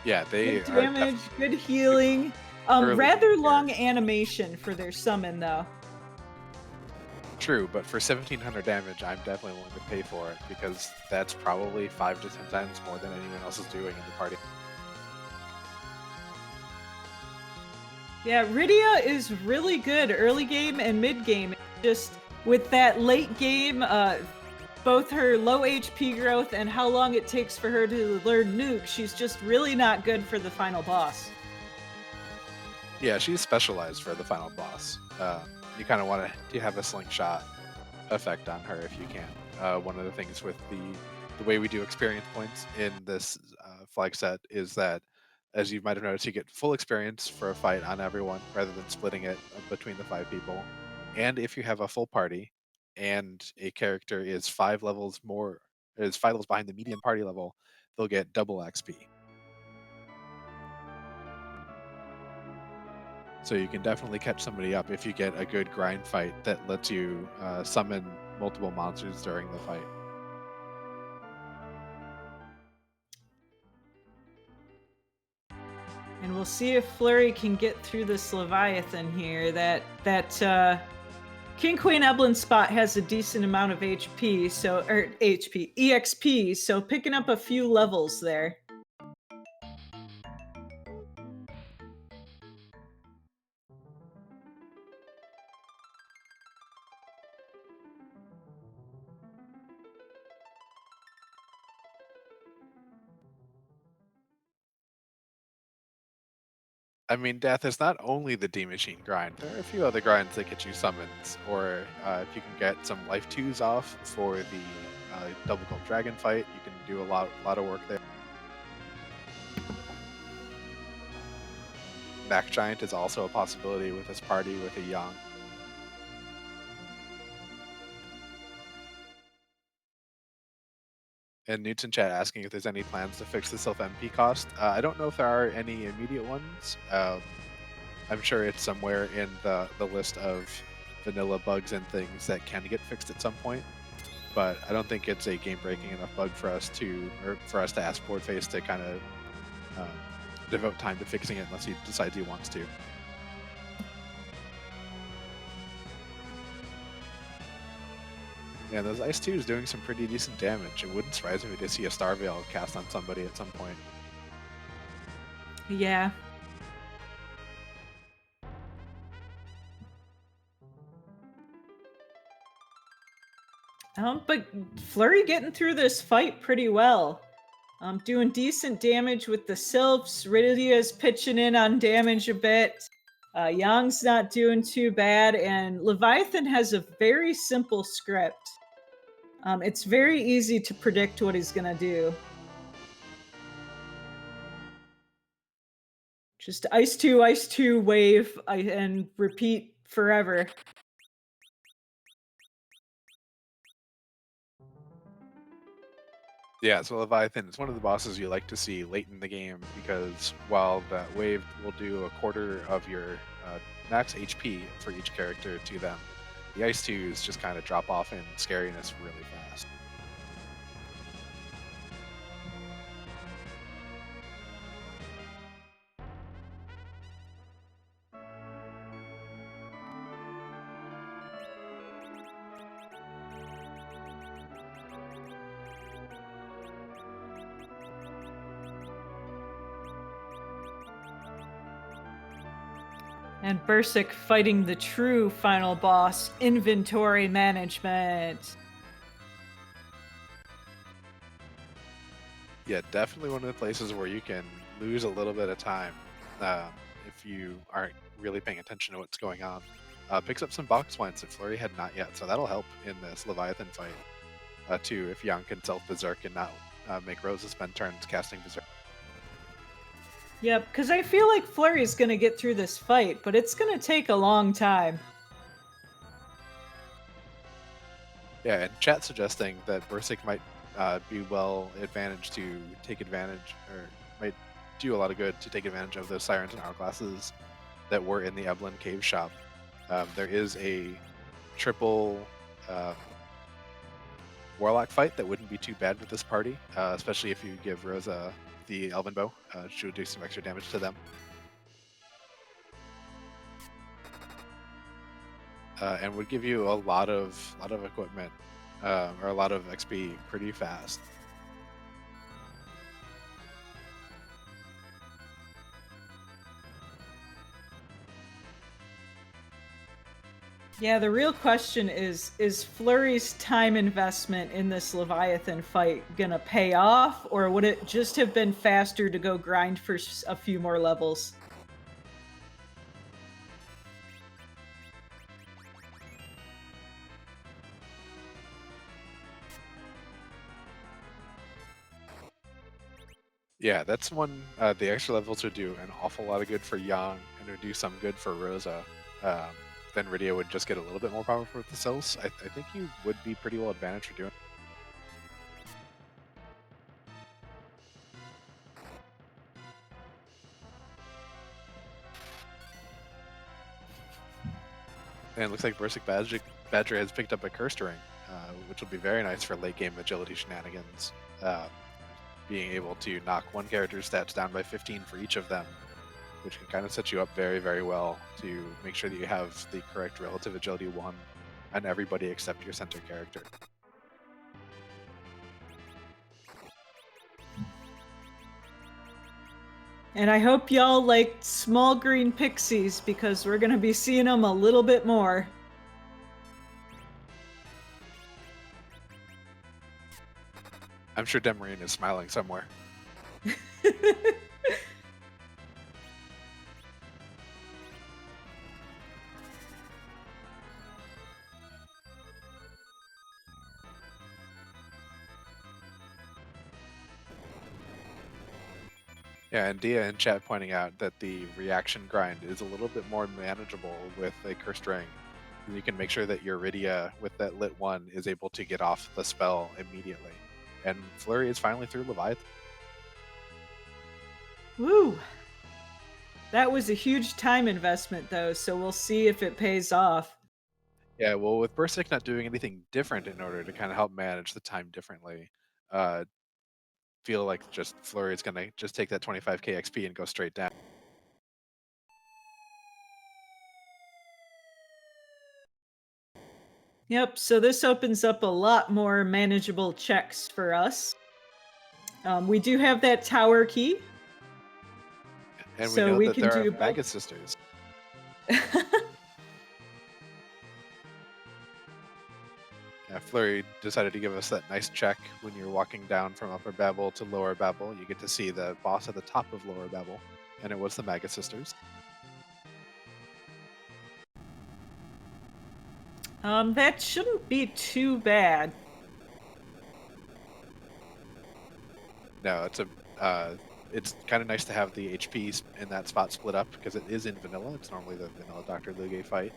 Yeah, they good damage, good healing. Rather long animation for their summon, though. True, but for 1700 damage, I'm definitely willing to pay for it because that's probably 5 to 10 times more than anyone else is doing in the party. Yeah, Rydia is really good early game and mid game. Just with that late game, both her low HP growth and how long it takes for her to learn nuke, she's just really not good for the final boss. Yeah, she's specialized for the final boss. You kind of want to have a slingshot effect on her if you can. One of the things with the way we do experience points in this flag set is that, as you might have noticed, you get full experience for a fight on everyone rather than splitting it between the 5 people. And if you have a full party and a character is 5 levels behind the median party level, they'll get double XP. So you can definitely catch somebody up if you get a good grind fight that lets you summon multiple monsters during the fight. And we'll see if Fleury can get through this Leviathan here. That King Queen Evelyn spot has a decent amount of HP, EXP, so picking up a few levels there. I mean, Death is not only the D Machine grind. There are a few other grinds that get you summons, or if you can get some life 2s off for the double gold dragon fight, you can do a lot of work there. Back Giant is also a possibility with this party with a Yang. And Newt's in chat asking if there's any plans to fix the self-MP cost. I don't know if there are any immediate ones. I'm sure it's somewhere in the list of vanilla bugs and things that can get fixed at some point. But I don't think it's a game-breaking enough bug for us to ask Boardface to kind of devote time to fixing it unless he decides he wants to. Yeah, those Ice 2 is doing some pretty decent damage. It wouldn't surprise me to see a Star Veil cast on somebody at some point. Yeah. But Fleury getting through this fight pretty well. Doing decent damage with the Sylphs. Rydia's pitching in on damage a bit. Yang's not doing too bad, and Leviathan has a very simple script. It's very easy to predict what he's gonna do. Just ice 2, wave, and repeat forever. Yeah, so Leviathan is one of the bosses you like to see late in the game because while that wave will do a quarter of your max HP for each character to them, the Ice 2s just kind of drop off in scariness really fast. And Bursik fighting the true final boss, inventory management. Yeah, definitely one of the places where you can lose a little bit of time if you aren't really paying attention to what's going on. Picks up some box points that Fleury had not yet, so that'll help in this Leviathan fight too, if Yang can self-berserk and not make Rosa spend turns casting berserk. Yep, because I feel like Fleury's going to get through this fight, but it's going to take a long time. Yeah, and chat suggesting that Bursik might be well advantaged to take advantage, or might do a lot of good to take advantage of those Sirens and Hourglasses that were in the Eblin Cave Shop. There is a triple Warlock fight that wouldn't be too bad with this party, especially if you give Rosa the Elven Bow. She would do some extra damage to them. And would give you a lot of equipment or a lot of XP pretty fast. Yeah, the real question is Fleury's time investment in this Leviathan fight gonna pay off, or would it just have been faster to go grind for a few more levels? Yeah, that's one. The extra levels would do an awful lot of good for Yang, and would do some good for Rosa. Then Rydia would just get a little bit more powerful with the cells. I think you would be pretty well advantaged for doing. And it looks like BursikBadger has picked up a Cursed Ring, which will be very nice for late game agility shenanigans. Being able to knock one character's stats down by 15 for each of them, which can kind of set you up very, very well to make sure that you have the correct relative agility 1 on everybody except your center character. And I hope y'all liked small green pixies, because we're gonna be seeing them a little bit more. I'm sure Demarine is smiling somewhere. Yeah, and Dia in chat pointing out that the reaction grind is a little bit more manageable with a Cursed Ring. You can make sure that your Rydia with that lit 1 is able to get off the spell immediately. And Fleury is finally through Leviathan. Woo! That was a huge time investment, though, so we'll see if it pays off. Yeah, well, with Bursik not doing anything different in order to kind of help manage the time differently, feel like just Fleury is going to just take that 25k XP and go straight down. Yep, so this opens up a lot more manageable checks for us. We do have that tower key. And so we know we that can there are do Maggot Sisters. Yeah, Fleury decided to give us that nice check when you're walking down from Upper Babel to Lower Babel. You get to see the boss at the top of Lower Babel, and it was the Maggot Sisters. That shouldn't be too bad. No, it's a it's kind of nice to have the HP in that spot split up because it is in vanilla. It's normally the vanilla Dr. Luge fight.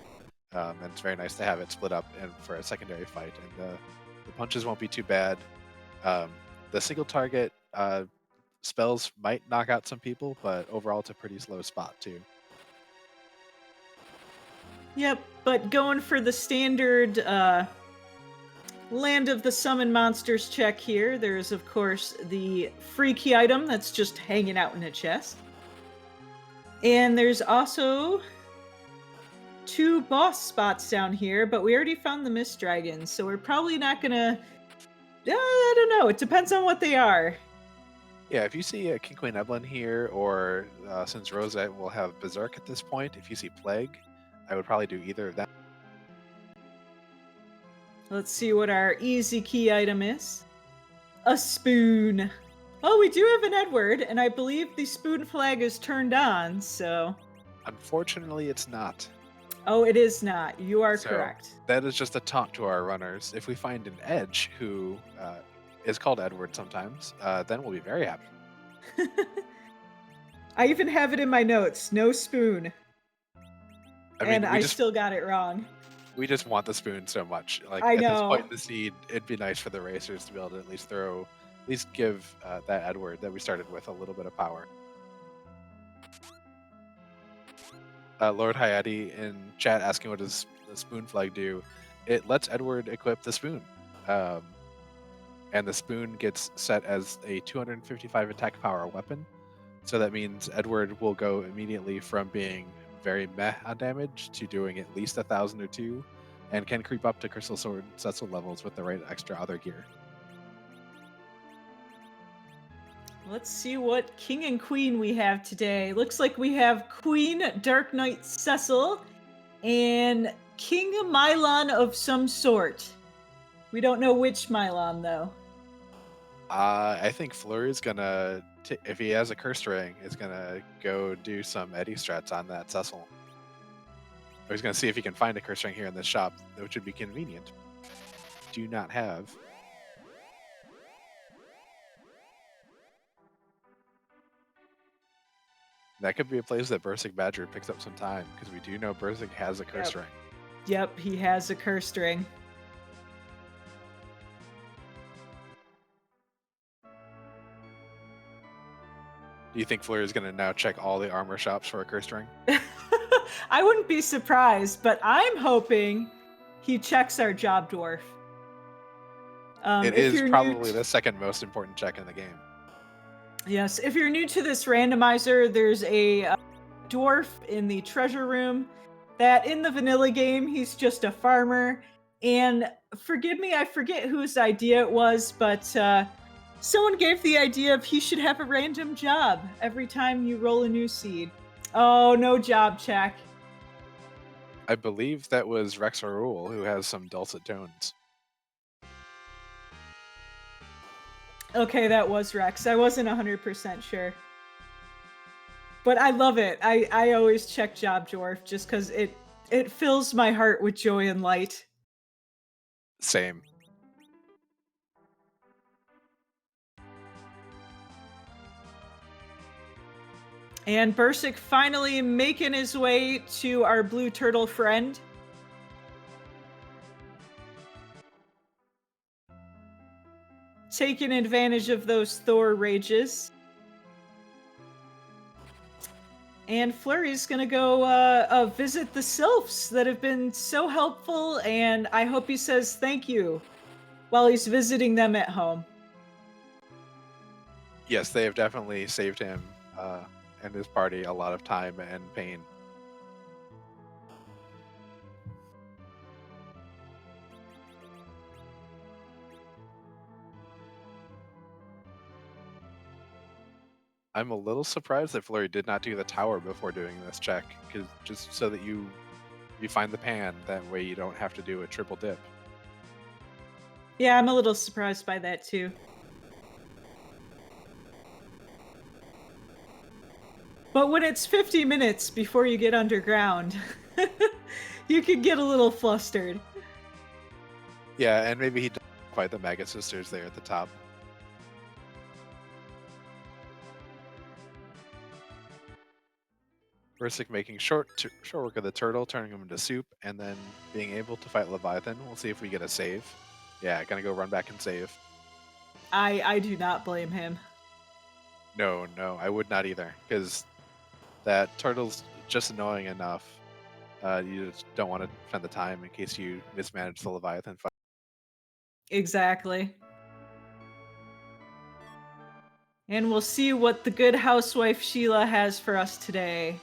And it's very nice to have it split up and for a secondary fight. And the punches won't be too bad. The single target spells might knock out some people, but overall it's a pretty slow spot too. Yep, but going for the standard Land of the Summon Monsters check here, there's of course the free key item that's just hanging out in a chest. And there's also 2 boss spots down here, but we already found the Mist Dragons, so we're probably not gonna... I don't know, it depends on what they are. Yeah, if you see a King Queen Evelyn here, or since Rosa will have Berserk at this point, if you see Plague, I would probably do either of them. Let's see what our easy key item is. A spoon. Oh, we do have an Edward, and I believe the spoon flag is turned on, so... Unfortunately, it's not. Oh, it is not. You are correct. That is just a taunt to our runners. If we find an Edge who is called Edward sometimes, then we'll be very happy. I even have it in my notes. No spoon. I still got it wrong. We just want the spoon so much. Like I at know. this point in the seed, it'd be nice for the racers to be able to at least give that Edward that we started with a little bit of power. Lord Hayati in chat asking what does the spoon flag do? It lets Edward equip the spoon. And the spoon gets set as a 255 attack power weapon. So that means Edward will go immediately from being very meh on damage to doing at least 1,000 or 2, and can creep up to Crystal Sword Cecil levels with the right extra other gear. Let's see what King and Queen we have today. Looks like we have Queen Dark Knight Cecil and King Mylon of some sort. We don't know which Mylon though. I think Fleury's gonna, if he has a Cursed Ring, is gonna go do some Eddie strats on that Cecil. Or he's gonna see if he can find a Cursed Ring here in this shop, which would be convenient. Do not have. That could be a place that BursikBadger picks up some time, because we do know Bursik has a Cursed Ring. Yep, he has a Cursed Ring. Do you think Fleury's going to now check all the armor shops for a Cursed Ring? I wouldn't be surprised, but I'm hoping he checks our Job Dwarf. It is probably the second most important check in the game. Yes, if you're new to this randomizer, there's a dwarf in the treasure room that in the vanilla game, he's just a farmer. And forgive me, I forget whose idea it was, but someone gave the idea of he should have a random job every time you roll a new seed. Oh, no job check. I believe that was Rex Rule, who has some dulcet tones. Okay, that was Rex. I wasn't 100% sure. But I love it. I always check Job Dwarf just because it fills my heart with joy and light. Same. And Bursik finally making his way to our blue turtle friend. Taking advantage of those Thor rages. And Fleury's gonna go visit the sylphs that have been so helpful, and I hope he says thank you while he's visiting them at home. Yes, they have definitely saved him and his party a lot of time and pain. I'm a little surprised that Fleury did not do the tower before doing this check, because just so that you find the pan, that way you don't have to do a triple dip. Yeah, I'm a little surprised by that too. But when it's 50 minutes before you get underground, you can get a little flustered. Yeah, and maybe he doesn't fight the Mega Sisters there at the top. Bursik making short work of the turtle, turning him into soup, and then being able to fight Leviathan. We'll see if we get a save. Yeah, gonna go run back and save. I do not blame him. No, I would not either, because that turtle's just annoying enough. You just don't want to spend the time in case you mismanage the Leviathan fight. Exactly. And we'll see what the good housewife Sheila has for us today.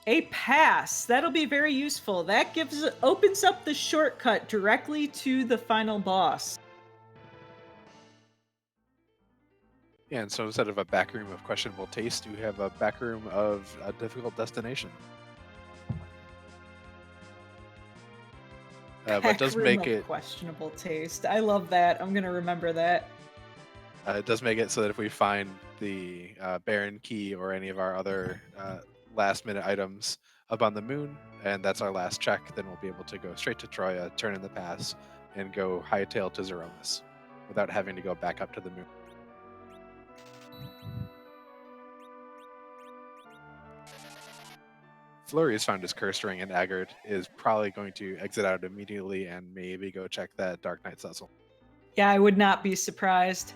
A pass. That'll be very useful. That opens up the shortcut directly to the final boss. Yeah, and so instead of a back room of questionable taste, we have a back room of a difficult destination. But it does make it questionable taste. I love that. I'm gonna remember that. It does make it so that if we find the Baron key or any of our other last-minute items up on the moon, and that's our last check, then we'll be able to go straight to Troya, turn in the pass, and go hightail to Zeromus without having to go back up to the moon. Fleury has found his curse ring, and Aggard is probably going to exit out immediately and maybe go check that Dark Knight Cecil. Yeah, I would not be surprised.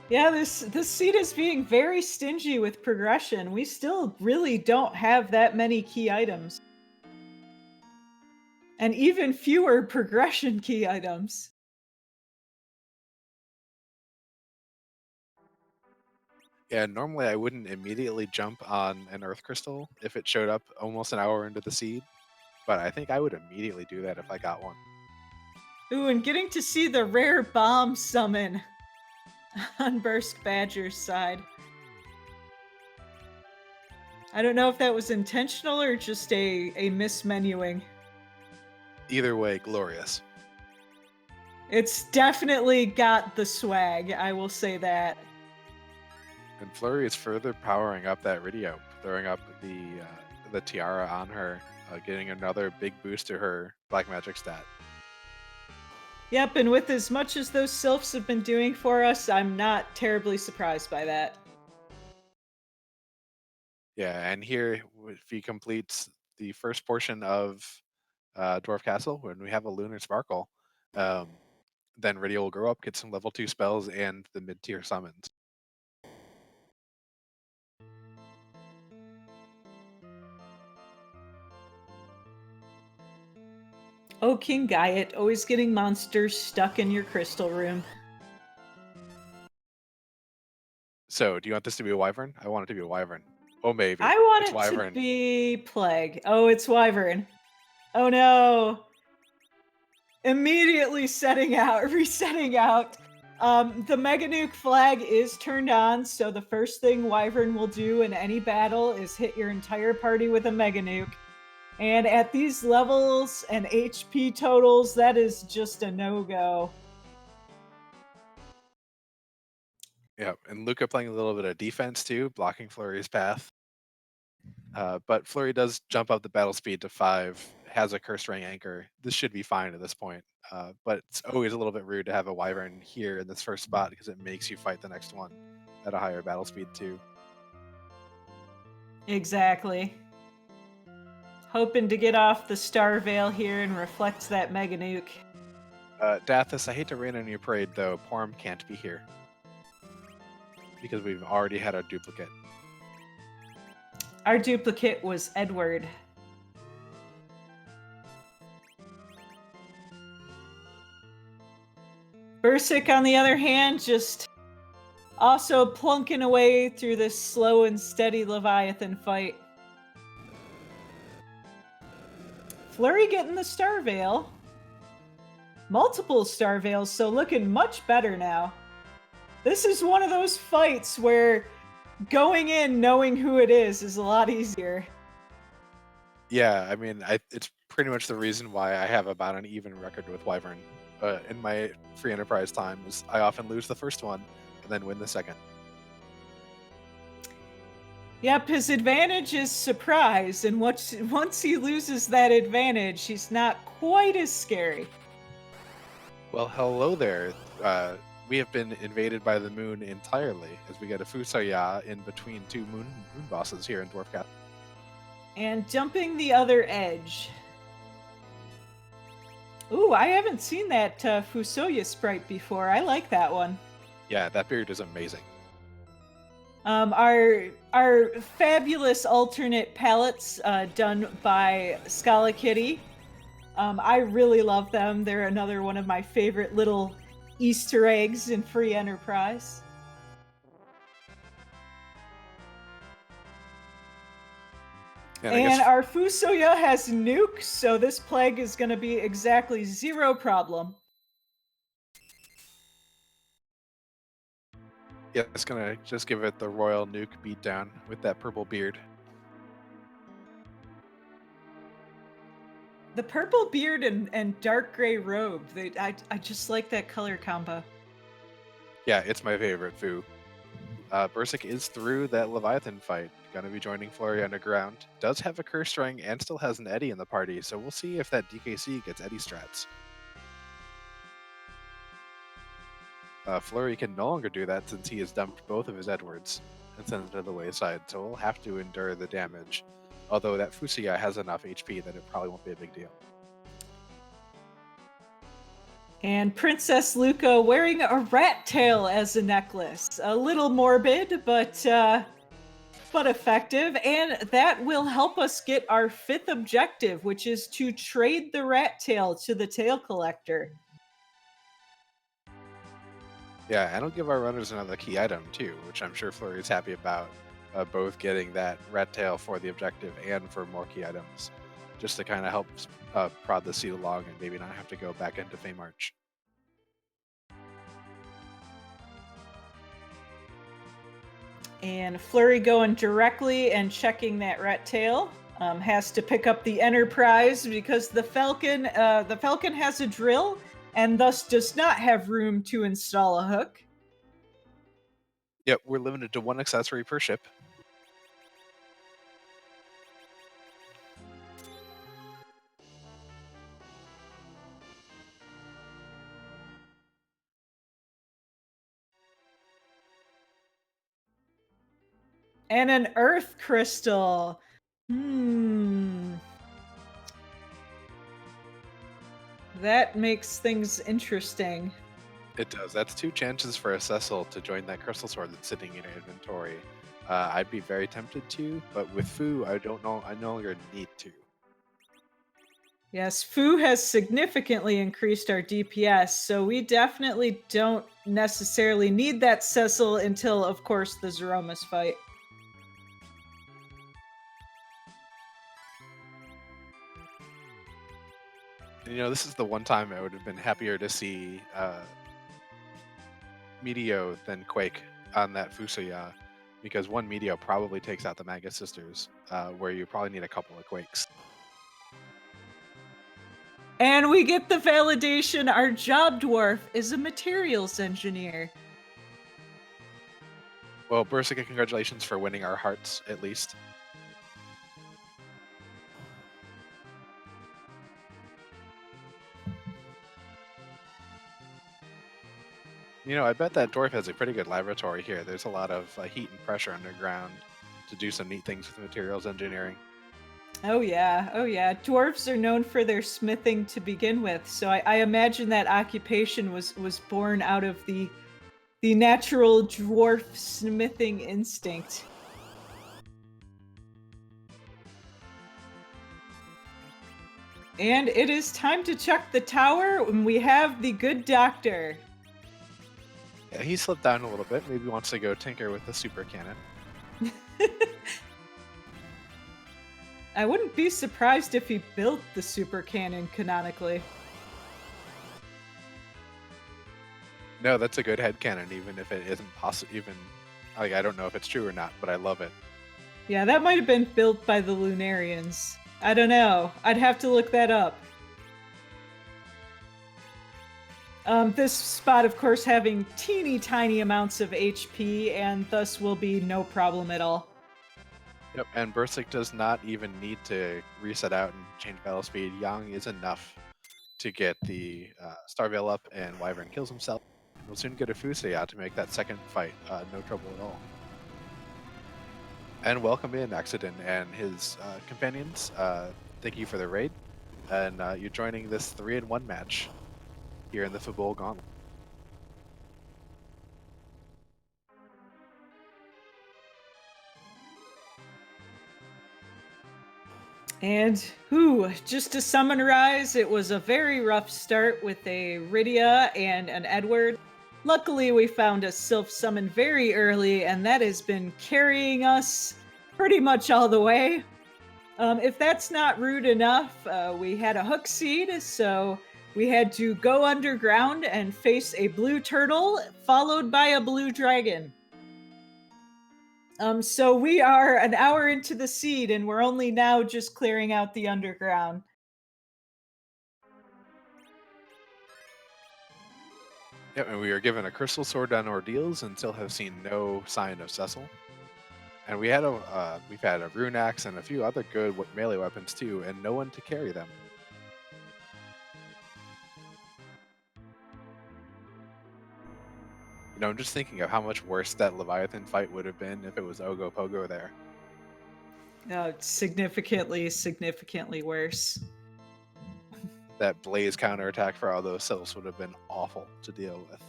Yeah, this seed is being very stingy with progression. We still really don't have that many key items. And even fewer progression key items. Yeah, normally I wouldn't immediately jump on an Earth Crystal if it showed up almost an hour into the seed, but I think I would immediately do that if I got one. Ooh, and getting to see the rare bomb summon on BursikBadger's side. I don't know if that was intentional or just a mismenuing. Either way, glorious. It's definitely got the swag, I will say that. And Fleury is further powering up that Ridiope, throwing up the tiara on her, getting another big boost to her black magic stat. Yep, and with as much as those sylphs have been doing for us, I'm not terribly surprised by that. Yeah, and here, if he completes the first portion of Dwarf Castle, when we have a Lunar Sparkle, then Ridiope will grow up, get some level 2 spells, and the mid-tier summons. Oh, King Gaiet, always getting monsters stuck in your crystal room. So, do you want this to be a Wyvern? I want it to be a Wyvern. Oh, maybe. I want it's it Wyvern. to be Plague. Oh, it's Wyvern. Oh no. Immediately resetting out. The Mega Nuke flag is turned on, so the first thing Wyvern will do in any battle is hit your entire party with a Mega Nuke. And at these levels and HP totals, that is just a no-go. Yeah, and Luca playing a little bit of defense too, blocking Fleury's path. But Fleury does jump up the battle speed to 5, has a Curse Ring Anchor. This should be fine at this point. But it's always a little bit rude to have a Wyvern here in this first spot because it makes you fight the next one at a higher battle speed too. Exactly. Hoping to get off the Star Veil here and reflect that Mega Nuke. Dathis, I hate to rain on your parade though. Porm can't be here because we've already had our duplicate. Our duplicate was Edward. Bursik, on the other hand, just also plunking away through this slow and steady Leviathan fight. Fleury getting the Star Veil. Multiple Star Veils, so looking much better now. This is one of those fights where going in knowing who it is a lot easier. Yeah, I mean, it's pretty much the reason why I have about an even record with Wyvern. In my free enterprise time, is I often lose the first one and then win the second. Yep, his advantage is surprise, and once he loses that advantage, he's not quite as scary. Well, hello there. We have been invaded by the moon entirely, as we get a Fusoya in between two moon bosses here in Dwarf Castle. And jumping the other edge. Ooh, I haven't seen that Fusoya sprite before. I like that one. Yeah, that beard is amazing. Our fabulous alternate palettes done by Scala Kitty. I really love them. They're another one of my favorite little Easter eggs in Free Enterprise. And our Fusoya has nuke, so this plague is going to be exactly 0 problem. Yeah, it's going to just give it the royal nuke beatdown with that purple beard. The purple beard and dark gray robe, I just like that color combo. Yeah, it's my favorite Fu. Bursik is through that Leviathan fight. Gonna be joining Fleury underground. Does have a curse ring and still has an Eddie in the party, so we'll see if that DKC gets Eddie strats. Fleury can no longer do that since he has dumped both of his Edwards and sent it to the wayside, so we'll have to endure the damage. Although that Fusoya has enough HP that it probably won't be a big deal. And Princess Luca wearing a rat tail as a necklace. A little morbid, but effective. And that will help us get our 5th objective, which is to trade the rat tail to the tail collector. Yeah, and it'll give our runners another key item too, which I'm sure Fleury is happy about. Both getting that rat tail for the objective and for more key items, just to kind of help prod the seed along and maybe not have to go back into Fame Arch. And Fleury going directly and checking that rat tail. Has to pick up the Enterprise because the Falcon has a drill and thus does not have room to install a hook. Yep, we're limited to 1 accessory per ship. And an Earth Crystal. That makes things interesting. It does. That's 2 chances for a Cecil to join that crystal sword that's sitting in your inventory. I'd be very tempted to, but with Fu, I don't know. I no longer need to. Yes, Fu has significantly increased our DPS, so we definitely don't necessarily need that Cecil until, of course, the Zeromus fight. You know, this is the one time I would have been happier to see Meteo than Quake on that Fusoya, because 1 Meteo probably takes out the Magus Sisters, where you probably need a couple of Quakes. And we get the validation our job dwarf is a materials engineer. Well, Bursik, congratulations for winning our hearts, at least. You know, I bet that dwarf has a pretty good laboratory here. There's a lot of heat and pressure underground to do some neat things with materials engineering. Oh yeah, oh yeah. Dwarves are known for their smithing to begin with, so I imagine that occupation was born out of the natural dwarf smithing instinct. And it is time to check the tower when we have the good doctor. Yeah, he slipped down a little bit. Maybe wants to go tinker with the super cannon. I wouldn't be surprised if he built the super cannon canonically. No, that's a good headcanon, even if it isn't possible. Like, I don't know if it's true or not, but I love it. Yeah, that might have been built by the Lunarians. I don't know. I'd have to look that up. This spot, of course, having teeny tiny amounts of HP, and thus will be no problem at all. Yep, and Bursik does not even need to reset out and change battle speed. Yang is enough to get the Star Veil up, and Wyvern kills himself. We'll soon get a Fusei out to make that second fight no trouble at all. And welcome in Accident and his companions. Thank you for the raid, and you're joining this 3-in-1 match here in the Fabul Gauntlet. And just to summarize, it was a very rough start with a Rydia and an Edward. Luckily, we found a Sylph summon very early, and that has been carrying us pretty much all the way. If that's not rude enough, we had a hook seed, so we had to go underground and face a blue turtle, followed by a blue dragon. So we are an hour into the seed, and we're only now just clearing out the underground. Yep, and we are given a Crystal Sword on Ordeals and still have seen no sign of Cecil. And we've had a Rune Axe and a few other good melee weapons too, and no one to carry them. You know, I'm just thinking of how much worse that Leviathan fight would have been if it was Ogo Pogo there. Significantly worse. That Blaze counterattack for all those Sylphs would have been awful to deal with.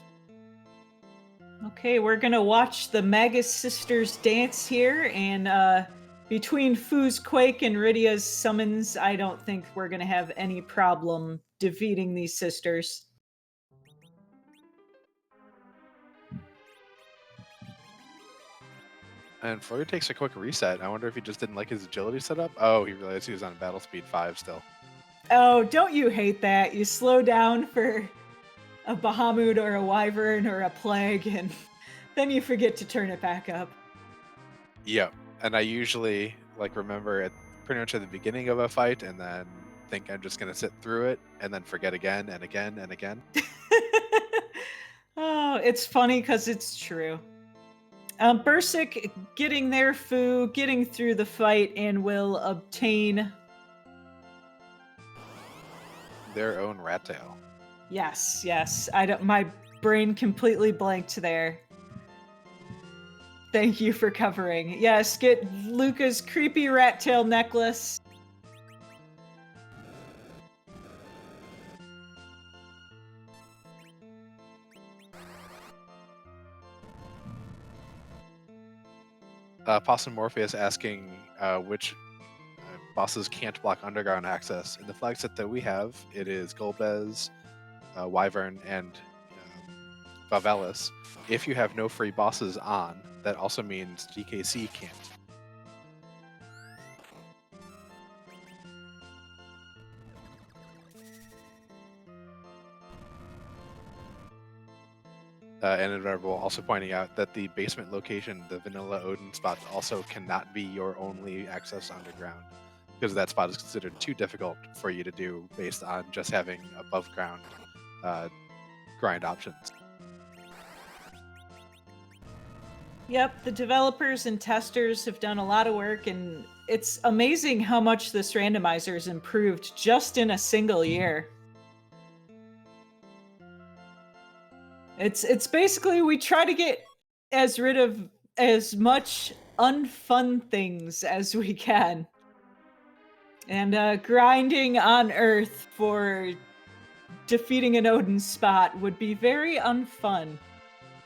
Okay, we're gonna watch the Magus sisters dance here, and between Fu's Quake and Rydia's summons, I don't think we're gonna have any problem defeating these sisters. And Fleury takes a quick reset. I wonder if he just didn't like his agility setup. Oh, he realized he was on battle speed 5 still. Oh, don't you hate that? You slow down for a Bahamut or a Wyvern or a Plague, and then you forget to turn it back up. Yep, and I usually remember at pretty much at the beginning of a fight, and then think I'm just gonna sit through it, and then forget again and again and again. Oh, it's funny because it's true. Bursik getting their Fu, getting through the fight, and will obtain their own rat tail. Yes. My brain completely blanked there. Thank you for covering. Yes, get Luca's creepy rat tail necklace. Possum Morpheus asking which bosses can't block underground access. In the flag set that we have, it is Golbez, Wyvern, and Vavelis. If you have no free bosses on, that also means DKC can't. And Inevitable also pointing out that the basement location, the Vanilla Odin spot, also cannot be your only access underground, because that spot is considered too difficult for you to do based on just having above ground grind options. Yep, the developers and testers have done a lot of work, and it's amazing how much this randomizer has improved just in a single year. It's basically, we try to get rid of as much unfun things as we can. And grinding on Earth for defeating an Odin spot would be very unfun.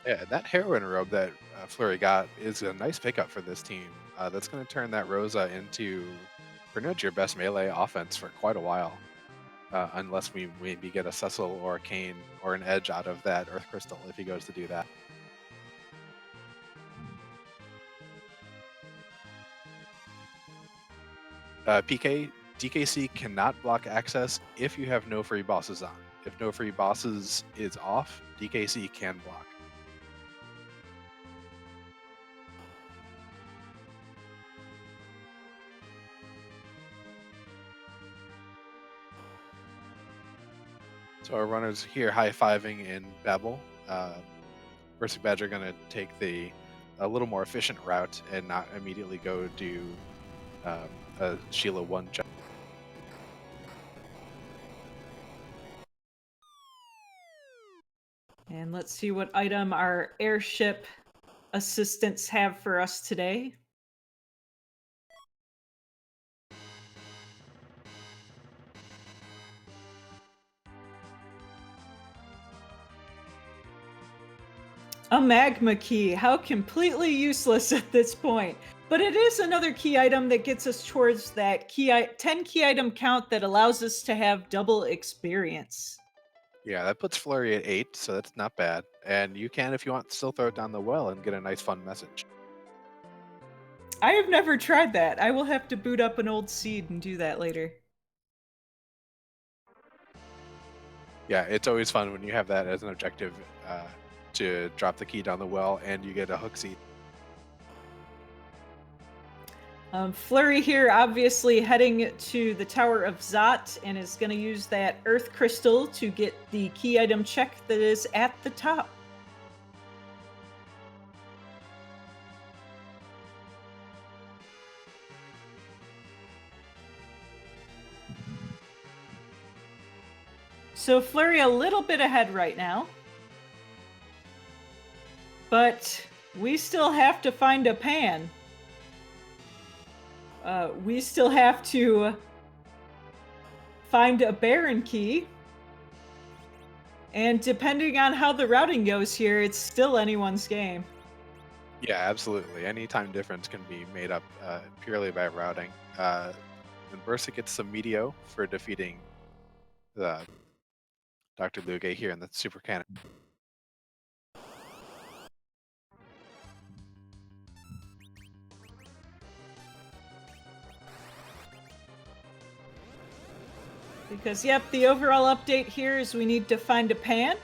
Yeah, that heroin robe that Fleury got is a nice pickup for this team. That's going to turn that Rosa into pretty much your best melee offense for quite a while. Unless we maybe get a Cecil or a Kane or an Edge out of that Earth Crystal if he goes to do that. PK, DKC cannot block access if you have no free bosses on. If no free bosses is off, DKC can block. So our runners here high-fiving in Babel. BursikBadger going to take a little more efficient route and not immediately go do a Sheila 1 check. And let's see what item our airship assistants have for us today. A magma key. How completely useless at this point. But it is another key item that gets us towards that 10 key item count that allows us to have double experience. Yeah, that puts Flurry at 8, so that's not bad. And you can, if you want, still throw it down the well and get a nice fun message. I have never tried that. I will have to boot up an old seed and do that later. Yeah, it's always fun when you have that as an objective to drop the key down the well and you get a hook seed. Flurry here obviously heading to the Tower of Zot and is going to use that Earth Crystal to get the key item check that is at the top. So Flurry a little bit ahead right now. But we still have to find a pan. We still have to find a Baron key. And depending on how the routing goes here, it's still anyone's game. Yeah, absolutely. Any time difference can be made up purely by routing. And Bursa gets some Meteo for defeating the Dr. Luge here in the Super Cannon. Because, yep, the overall update here is we need to find a pan,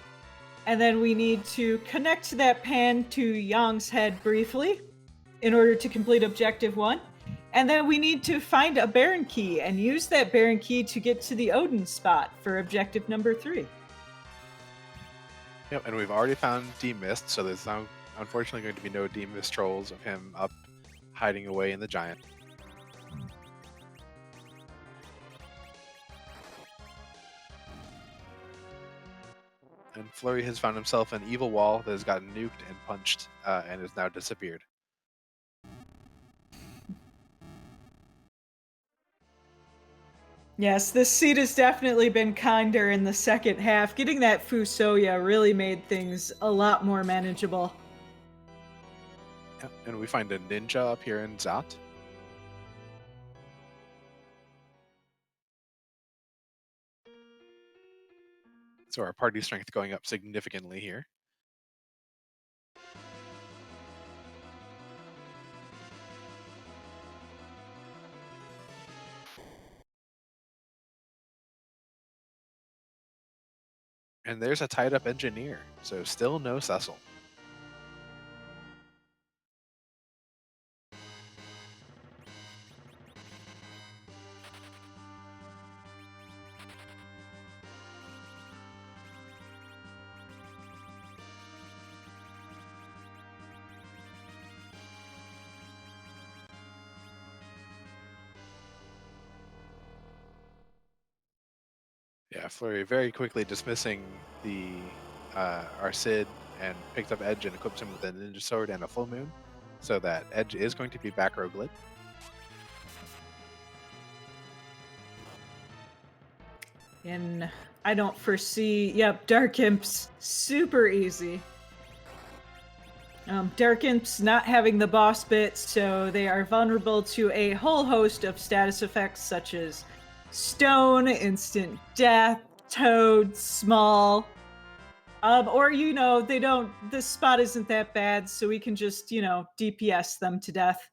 and then we need to connect that pan to Yang's head briefly in order to complete Objective 1. And then we need to find a Baron key and use that Baron key to get to the Odin spot for Objective number 3. Yep, and we've already found D-Mist, so there's now unfortunately going to be no D-Mist trolls of him up hiding away in the giant. And Flurry has found himself an evil wall that has gotten nuked and punched and has now disappeared. Yes, this seed has definitely been kinder in the second half. Getting that Fusoya really made things a lot more manageable. Yep, and we find a ninja up here in Zot. So our party strength going up significantly here. And there's a tied up engineer, so still no Cecil. Yeah, Flurry very quickly dismissing the our Sid and picked up Edge and equipped him with a Ninja Sword and a Full Moon, so that Edge is going to be back roguelit. And I don't foresee, yep, Dark Imp's super easy. Dark Imps not having the boss bit, so they are vulnerable to a whole host of status effects such as stone, instant death, toad, small. Or, this spot isn't that bad, so we can just, DPS them to death.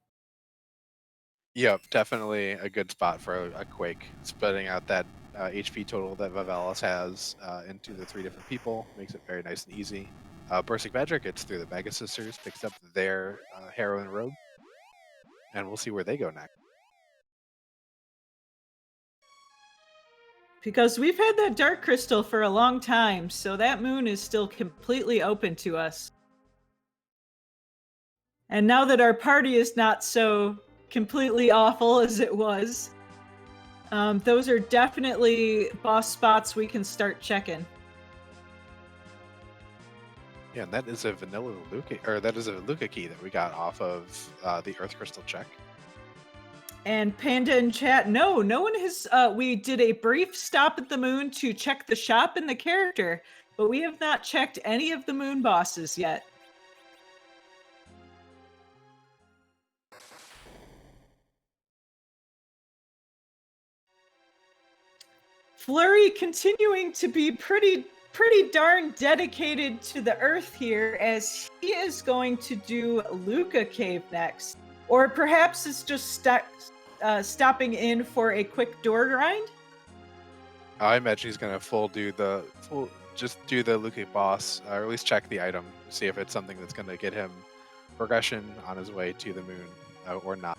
Yep, definitely a good spot for a Quake. Spreading out that HP total that Vavelis has into the 3 different people makes it very nice and easy. BursikBadger gets through the Mega Sisters, picks up their Heroine Rogue, and we'll see where they go next. Because we've had that Dark Crystal for a long time, so that moon is still completely open to us. And now that our party is not so completely awful as it was. Those are definitely boss spots we can start checking. Yeah, and that is a vanilla Luca, or that is a Luca key that we got off of the Earth Crystal check. And Panda in chat, no one has. We did a brief stop at the moon to check the shop and the character, but we have not checked any of the moon bosses yet. Fleury continuing to be pretty darn dedicated to the Earth here, as he is going to do Luca Cave next, or perhaps it's just stopping in for a quick door grind. I imagine he's gonna just do the Luca boss, or at least check the item, see if it's something that's gonna get him progression on his way to the moon, or not.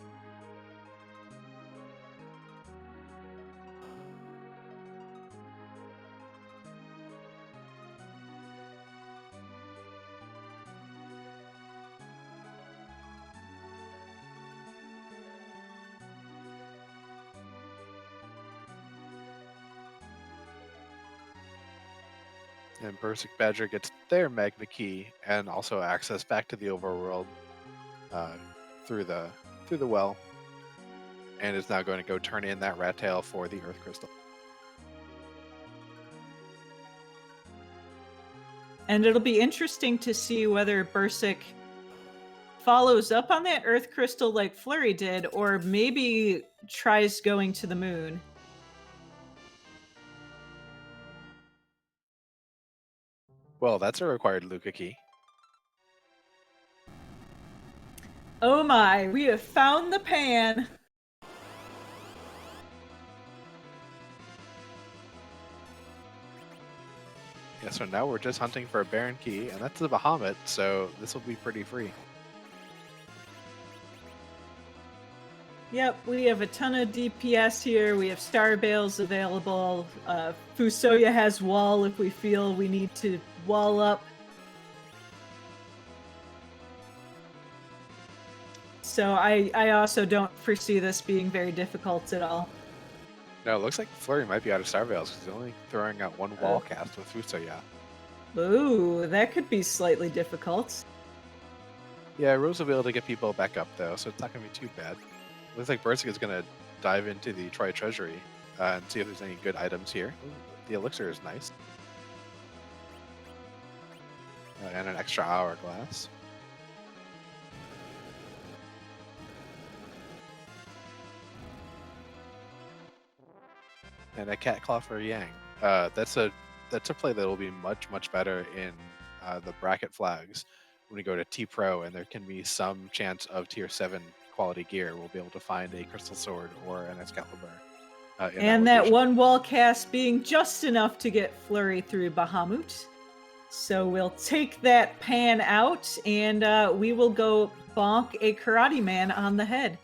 And BursikBadger gets their magma key and also access back to the overworld through the well, and is now going to go turn in that rat tail for the Earth Crystal. And it'll be interesting to see whether Bursik follows up on that Earth Crystal like Fleury did, or maybe tries going to the moon. Well, that's a required Luca key. Oh my, we have found the pan. Yeah, so now we're just hunting for a Baron key, and that's the Bahamut, so this will be pretty free. Yep, we have a ton of DPS here. We have Star Bales available. Fusoya has wall if we feel we need to wall up. So I also don't foresee this being very difficult at all. No, it looks like Fleury might be out of Star Veils because he's only throwing out one wall cast with Fusoya. Ooh, that could be slightly difficult. Yeah, Rose will be able to get people back up though, so it's not going to be too bad. Looks like Bursik is going to dive into the Troy Treasury and see if there's any good items here. Ooh, the elixir is nice. And an extra hourglass. And a cat claw for Yang. That's a play that will be much better in the bracket flags when we go to T Pro, and there can be some chance of tier 7 quality gear. We'll be able to find a crystal sword or an Excalibur. And that one wall cast being just enough to get Fleury through Bahamut. So we'll take that pan out, and we will go bonk a Karate Man on the head.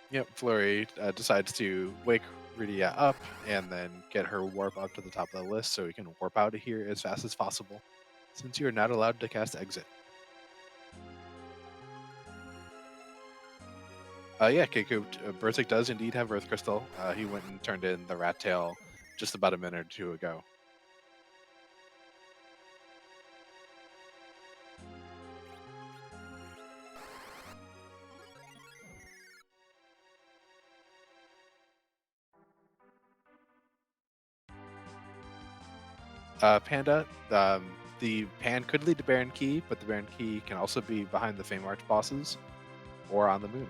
Yep, Fleury decides to wake Rydia up and then get her warp up to the top of the list so we can warp out of here as fast as possible, since you're not allowed to cast exit. Yeah, Keiko, Bursik does indeed have Earth Crystal. He went and turned in the rat tail just about a minute or two ago. Panda, the pan could lead to Baron Key, but the Baron Key can also be behind the Fame Arch bosses or on the moon.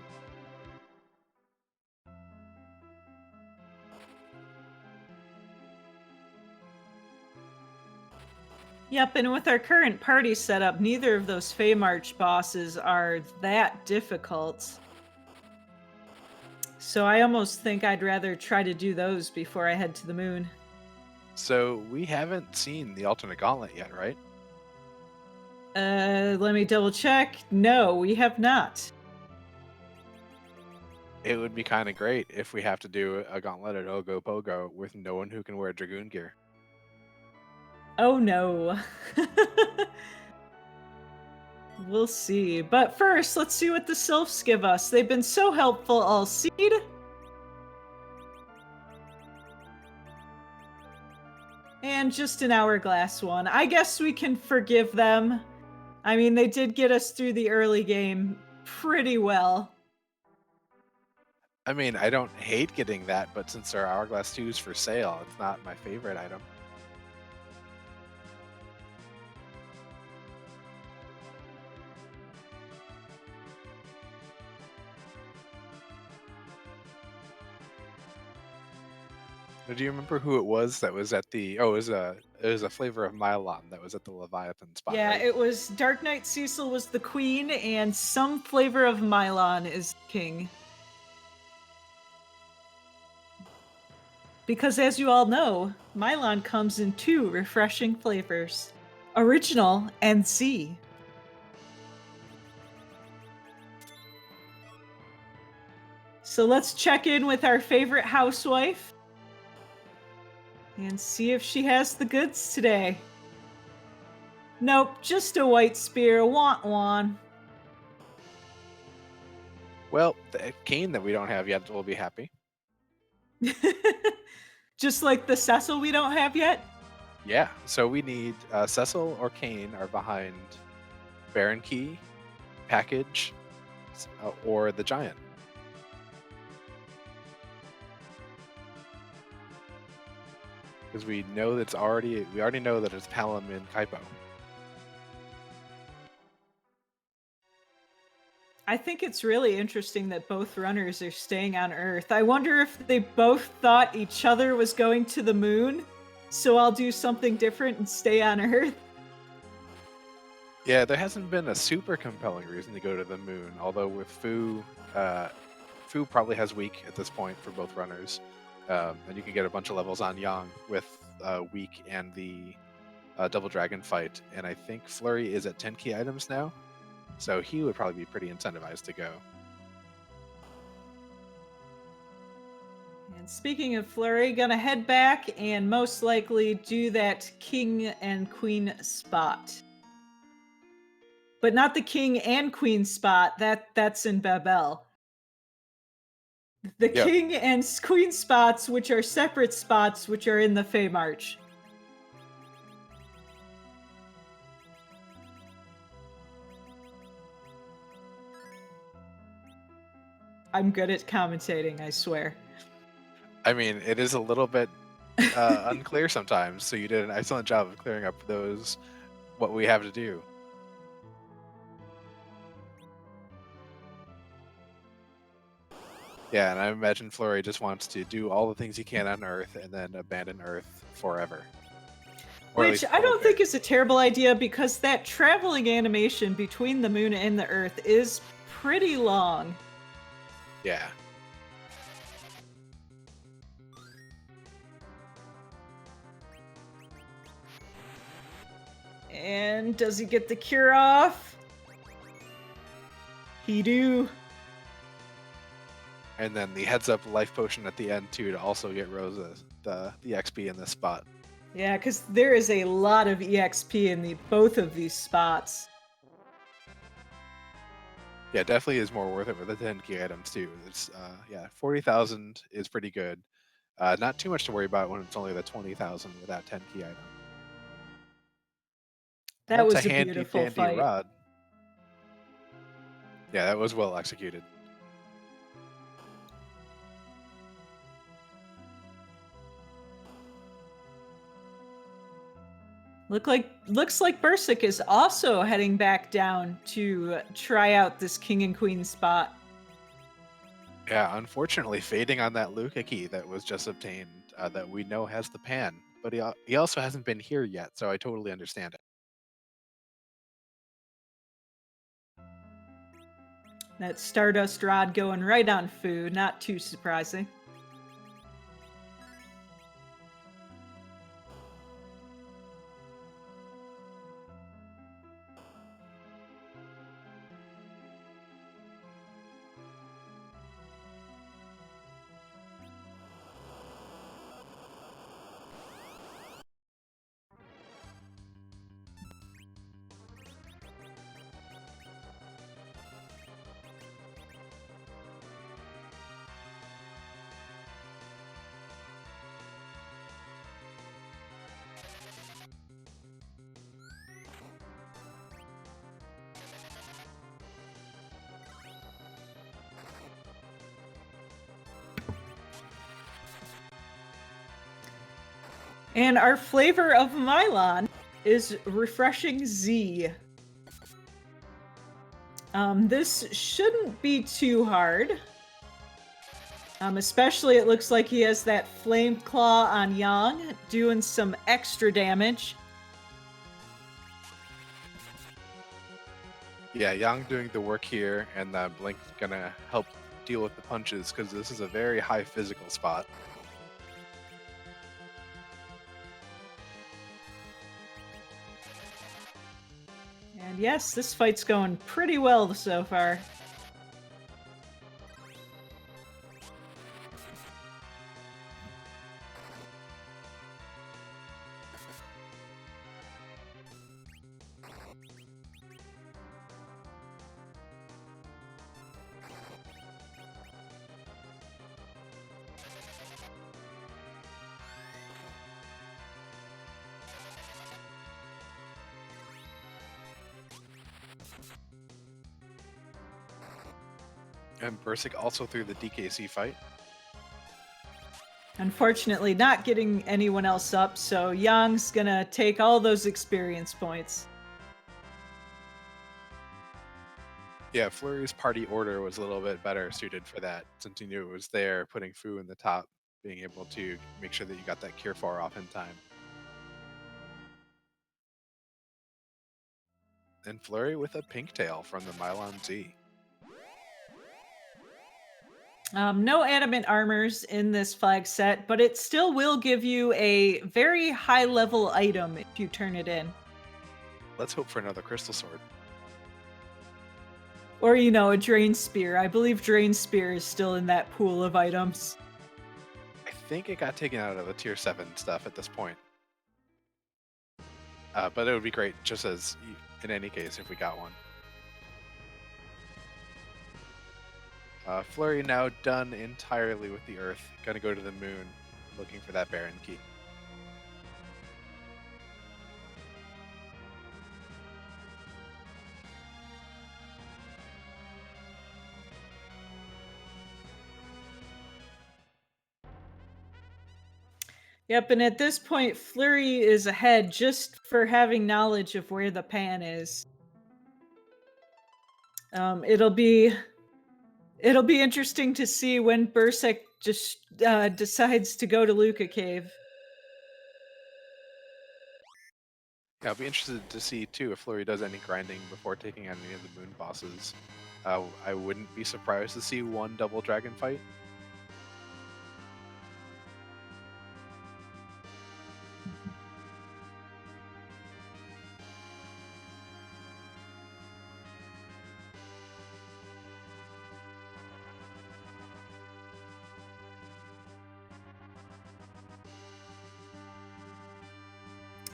Yep, and with our current party setup, neither of those Feymarch bosses are that difficult. So I almost think I'd rather try to do those before I head to the moon. So we haven't seen the alternate gauntlet yet, right? Let me double check. No, we have not. It would be kind of great if we have to do a gauntlet at Ogopogo with no one who can wear Dragoon gear. Oh no. We'll see. But first, let's see what the sylphs give us. They've been so helpful all seed. And just an hourglass one. I guess we can forgive them. I mean, they did get us through the early game pretty well. I mean, I don't hate getting that, but since our Hourglass 2 is for sale, it's not my favorite item. Do you remember who it was that was at the? Oh, it was a flavor of Mylon that was at the Leviathan spot. Yeah, right? it was Dark Knight Cecil was the queen, and some flavor of Mylon is king. Because as you all know, Mylon comes in 2 refreshing flavors, original and Z. So let's check in with our favorite housewife and see if she has the goods today. Nope, just a white spear, want. Well, the Kane that we don't have yet will be happy. Just like the Cecil we don't have yet? Yeah, so we need Cecil or Kane are behind Baron Key, Package, or the Giant. Because we already know that it's Palom and Kaipo. I think it's really interesting that both runners are staying on Earth. I wonder if they both thought each other was going to the moon, so I'll do something different and stay on Earth. Yeah, there hasn't been a super compelling reason to go to the moon, although with Fu probably has weak at this point for both runners. And you can get a bunch of levels on Yang with weak and the Double Dragon fight. And I think Fleury is at 10 key items now, so he would probably be pretty incentivized to go. And speaking of Fleury, gonna head back and most likely do that king and queen spot. But not the king and queen spot, that's in Babel. The Yep. king and queen spots, which are separate spots, which are in the Fey March. I'm good at commentating, I swear. I mean, it is a little bit unclear sometimes, so you did an excellent job of clearing up what we have to do. Yeah, and I imagine Fleury just wants to do all the things he can on Earth and then abandon Earth forever. Which I don't think is a terrible idea, because that traveling animation between the moon and the Earth is pretty long. Yeah. And does he get the cure off? He do. And then the heads up life potion at the end too, to also get Rosa the XP in this spot. Yeah, because there is a lot of EXP in both of these spots. Yeah, definitely is more worth it with the 10 key items too. It's 40,000 is pretty good. Not too much to worry about when it's only the 20,000 without 10 key item. That was a handy beautiful dandy fight. rod. Yeah, that was well executed. Looks like Bursik is also heading back down to try out this king and queen spot. Yeah, unfortunately, fading on that Luca key that was just obtained, that we know has the pan, but he also hasn't been here yet, so I totally understand it. That Stardust Rod going right on food, not too surprising. And our flavor of Mylon is Refreshing Z. This shouldn't be too hard. Especially it looks like he has that Flame Claw on Yang, doing some extra damage. Yeah, Yang doing the work here, and Blink's gonna help deal with the punches, because this is a very high physical spot. And yes, this fight's going pretty well so far. And Bursik also threw the DKC fight. Unfortunately, not getting anyone else up, so Yang's gonna take all those experience points. Yeah, Fleury's party order was a little bit better suited for that, since he knew it was there, putting Fu in the top, being able to make sure that you got that Cure 4 off in time. And Fleury with a pink tail from the Mylon Z. No adamant armors in this flag set, but it still will give you a very high level item if you turn it in. Let's hope for another Crystal Sword. Or, you know, a Drain Spear. I believe Drain Spear is still in that pool of items. I think it got taken out of the tier 7 stuff at this point. But it would be great, just as in any case, if we got one. Fleury now done entirely with the Earth. Gonna go to the moon, looking for that Baron Key. Yep, and at this point, Fleury is ahead just for having knowledge of where the pan is. It'll be interesting to see when Bursik just decides to go to Luca Cave. Yeah, I'll be interested to see too if Fleury does any grinding before taking on any of the moon bosses. I wouldn't be surprised to see one double dragon fight.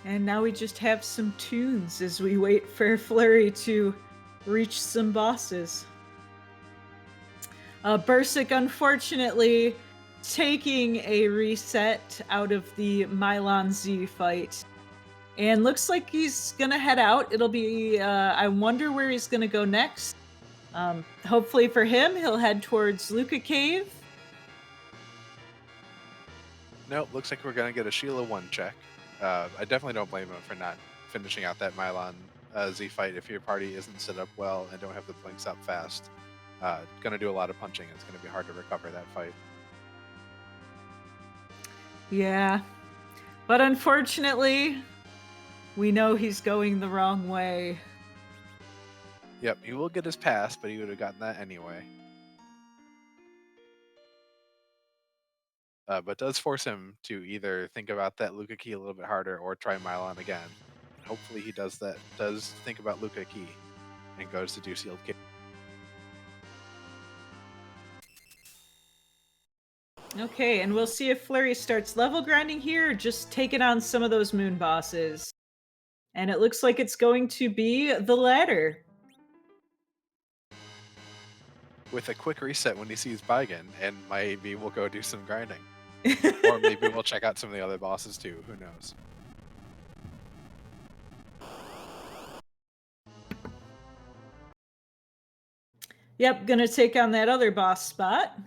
And now we just have some tunes as we wait for Fleury to reach some bosses. Bursik, unfortunately, taking a reset out of the Mylon Z fight. And looks like he's gonna head out. It'll be, I wonder where he's gonna go next. Hopefully for him, he'll head towards Luca Cave. Nope, looks like we're gonna get a Sheila 1 check. I definitely don't blame him for not finishing out that Mylon Z fight if your party isn't set up well and don't have the blinks up fast. Gonna do a lot of punching. It's gonna be hard to recover that fight. Yeah. But unfortunately, we know he's going the wrong way. Yep, he will get his pass, but he would have gotten that anyway. But does force him to either think about that Luca key a little bit harder or try Mylon again. And hopefully he does that. Does think about Luca key and goes to do sealed key. Okay, and we'll see if Fleury starts level grinding here or just taking on some of those moon bosses. And it looks like it's going to be the latter. With a quick reset when he sees Baigen, and maybe we'll go do some grinding. Or maybe we'll check out some of the other bosses too, who knows. Yep, gonna take on that other boss spot.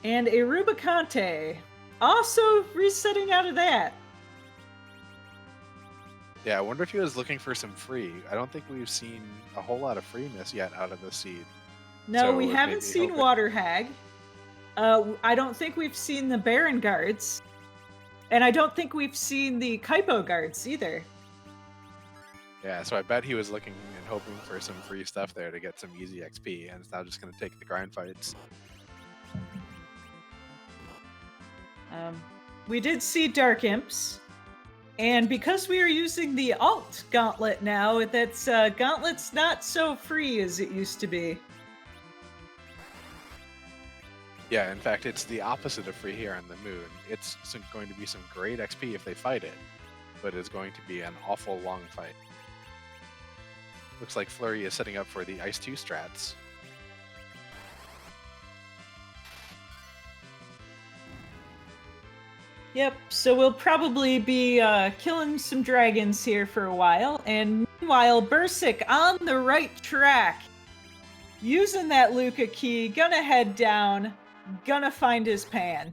And a Rubicante. Also resetting out of that. Yeah, I wonder if he was looking for some free. I don't think we've seen a whole lot of freeness yet out of the seed. No, So we it haven't maybe seen help it- Water Hag. I don't think we've seen the Baron Guards. And I don't think we've seen the Kaipo Guards either. Yeah, so I bet he was looking and hoping for some free stuff there to get some easy XP, and it's now just going to take the grind fights. We did see Dark Imps. And because we are using the alt Gauntlet now, that's Gauntlet's not so free as it used to be. Yeah, in fact, it's the opposite of free here on the moon. It's going to be some great XP if they fight it, but it's going to be an awful long fight. Looks like Fleury is setting up for the Ice 2 strats. Yep, so we'll probably be killing some dragons here for a while, and meanwhile, Bursik on the right track. Using that Luca key, gonna head down, gonna find his pan.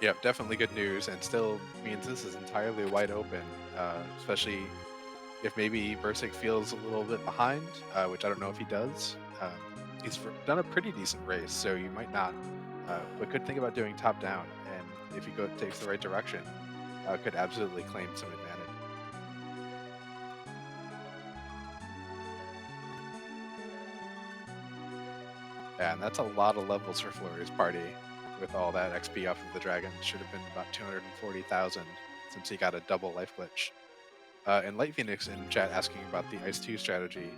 Yep, definitely good news, and still means this is entirely wide open, especially if maybe Bursik feels a little bit behind, which I don't know if he does. He's done a pretty decent race, so you might not, but could think about doing top down, and if he takes the right direction, could absolutely claim some advantage. Yeah, and that's a lot of levels for Fleury's party. With all that XP off of the dragon, should have been about 240,000 since he got a double life glitch. And Light Phoenix in chat asking about the Ice 2 strategy.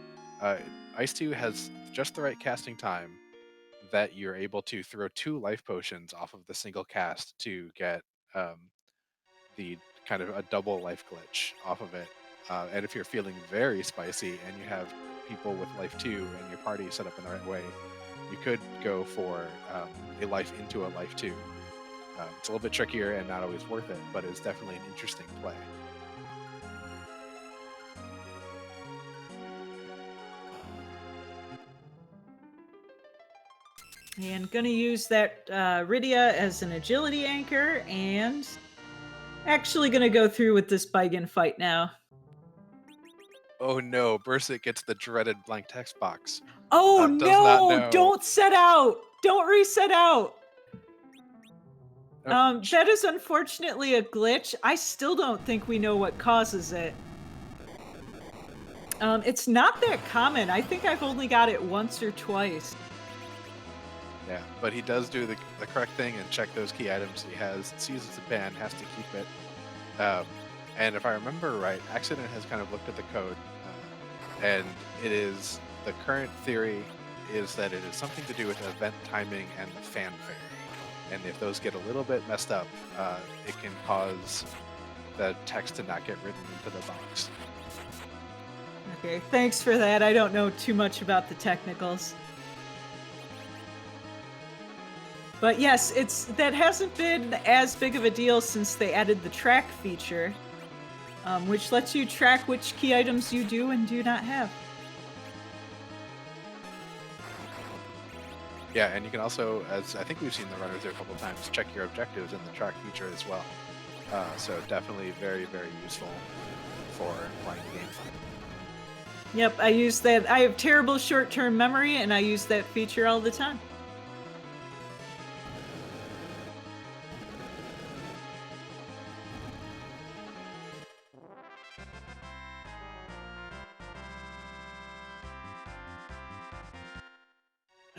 Ice 2 has just the right casting time that you're able to throw 2 life potions off of the single cast to get the kind of a double life glitch off of it. And if you're feeling very spicy and you have people with life 2 and your party set up in the right way, you could go for a life into a life 2. It's a little bit trickier and not always worth it, but it's definitely an interesting play. And gonna use that Rydia as an agility anchor, and actually gonna go through with this Bigan fight now. Oh no, Bursik gets the dreaded blank text box. Oh Does not no! know. Don't set out! Don't reset out! That is unfortunately a glitch. I still don't think we know what causes it. It's not that common. I think I've only got it once or twice. Yeah, but he does do the correct thing and check those key items he has, sees it's a ban, has to keep it. And if I remember right, Accident has kind of looked at the code, and it is, the current theory is that it is something to do with event timing and the fanfare. And if those get a little bit messed up, it can cause the text to not get written into the box. Okay, thanks for that. I don't know too much about the technicals. But yes, that hasn't been as big of a deal since they added the track feature, which lets you track which key items you do and do not have. Yeah, and you can also, as I think we've seen the runners there a couple of times, check your objectives in the track feature as well. So definitely very, very useful for playing the game. Yep, I use that. I have terrible short-term memory, and I use that feature all the time.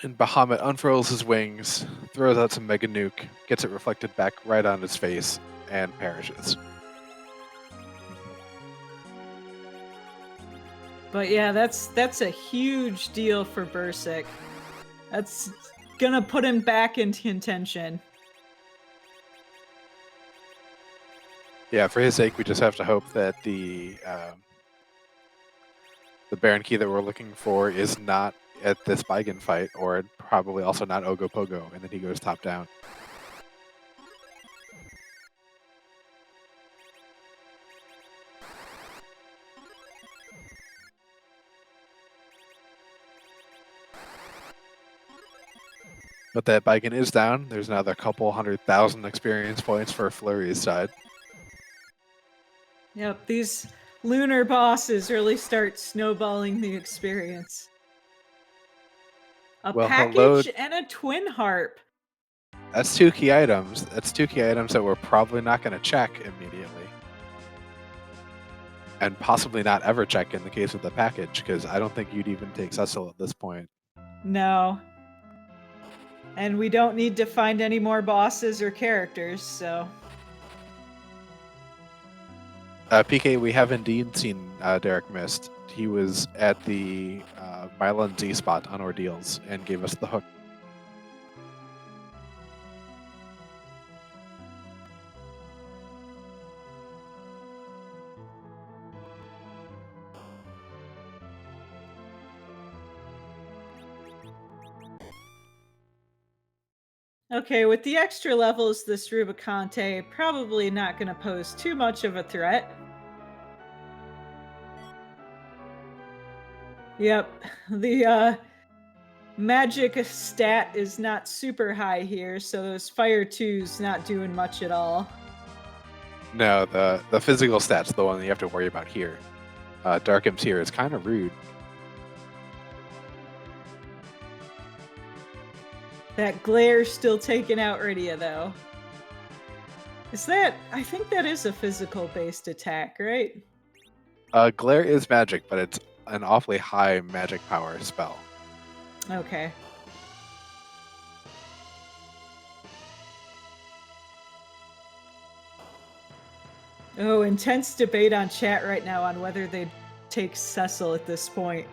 And Bahamut unfurls his wings, throws out some Mega Nuke, gets it reflected back right on his face, and perishes. But yeah, that's a huge deal for Bursik. That's gonna put him back into contention. Yeah, for his sake, we just have to hope that the Baron key that we're looking for is not at this Bigan fight, or probably also not Ogopogo, and then he goes top down. But that beacon is down. There's another couple 100,000 experience points for Fleury's side. Yep, these lunar bosses really start snowballing the experience. A package and a twin harp. That's 2 key items. That's 2 key items that we're probably not going to check immediately. And possibly not ever check in the case of the package, because I don't think you'd even take Cecil at this point. No. And we don't need to find any more bosses or characters, so... PK, we have indeed seen Derek Mist. He was at the Mylan Z spot on Ordeals and gave us the hook. Okay, with the extra levels, this Rubicante probably not going to pose too much of a threat. Yep, the magic stat is not super high here, so those Fire 2's not doing much at all. No, the physical stat's the one that you have to worry about here. Darkham's here is kind of rude. That glare's still taking out Rydia, though. Is that... I think that is a physical-based attack, right? Glare is magic, but it's an awfully high magic power spell. Okay. Oh, intense debate on chat right now on whether they'd take Cecil at this point.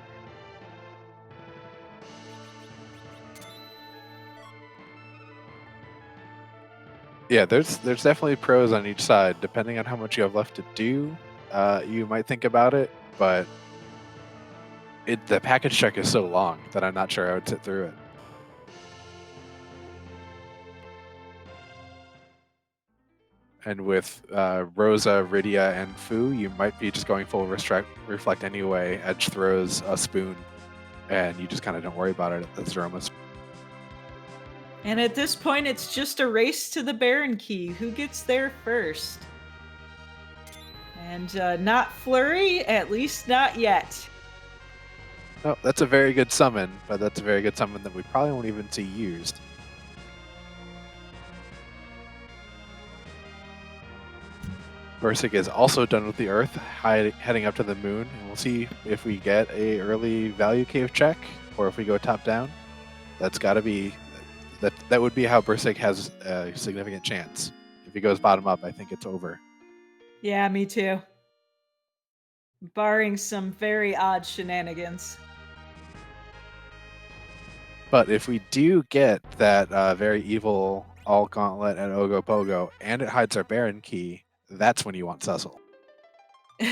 Yeah, there's definitely pros on each side. Depending on how much you have left to do, you might think about it, but the package check is so long that I'm not sure I would sit through it. And with Rosa, Rydia, and Fu, you might be just going full reflect anyway. Edge throws a spoon, and you just kind of don't worry about it at the Zeromus. And at this point, it's just a race to the Baron key. Who gets there first? And not Fleury, at least not yet. No, that's a very good summon, but that's a very good summon that we probably won't even see used. Bursik is also done with the Earth, heading up to the Moon, and we'll see if we get a early value cave check, or if we go top down. That's got to be... That would be how Bursik has a significant chance. If he goes bottom up, I think it's over. Yeah, me too. Barring some very odd shenanigans. But if we do get that very evil All Gauntlet and Ogopogo, and it hides our Baron key, that's when you want Cecil.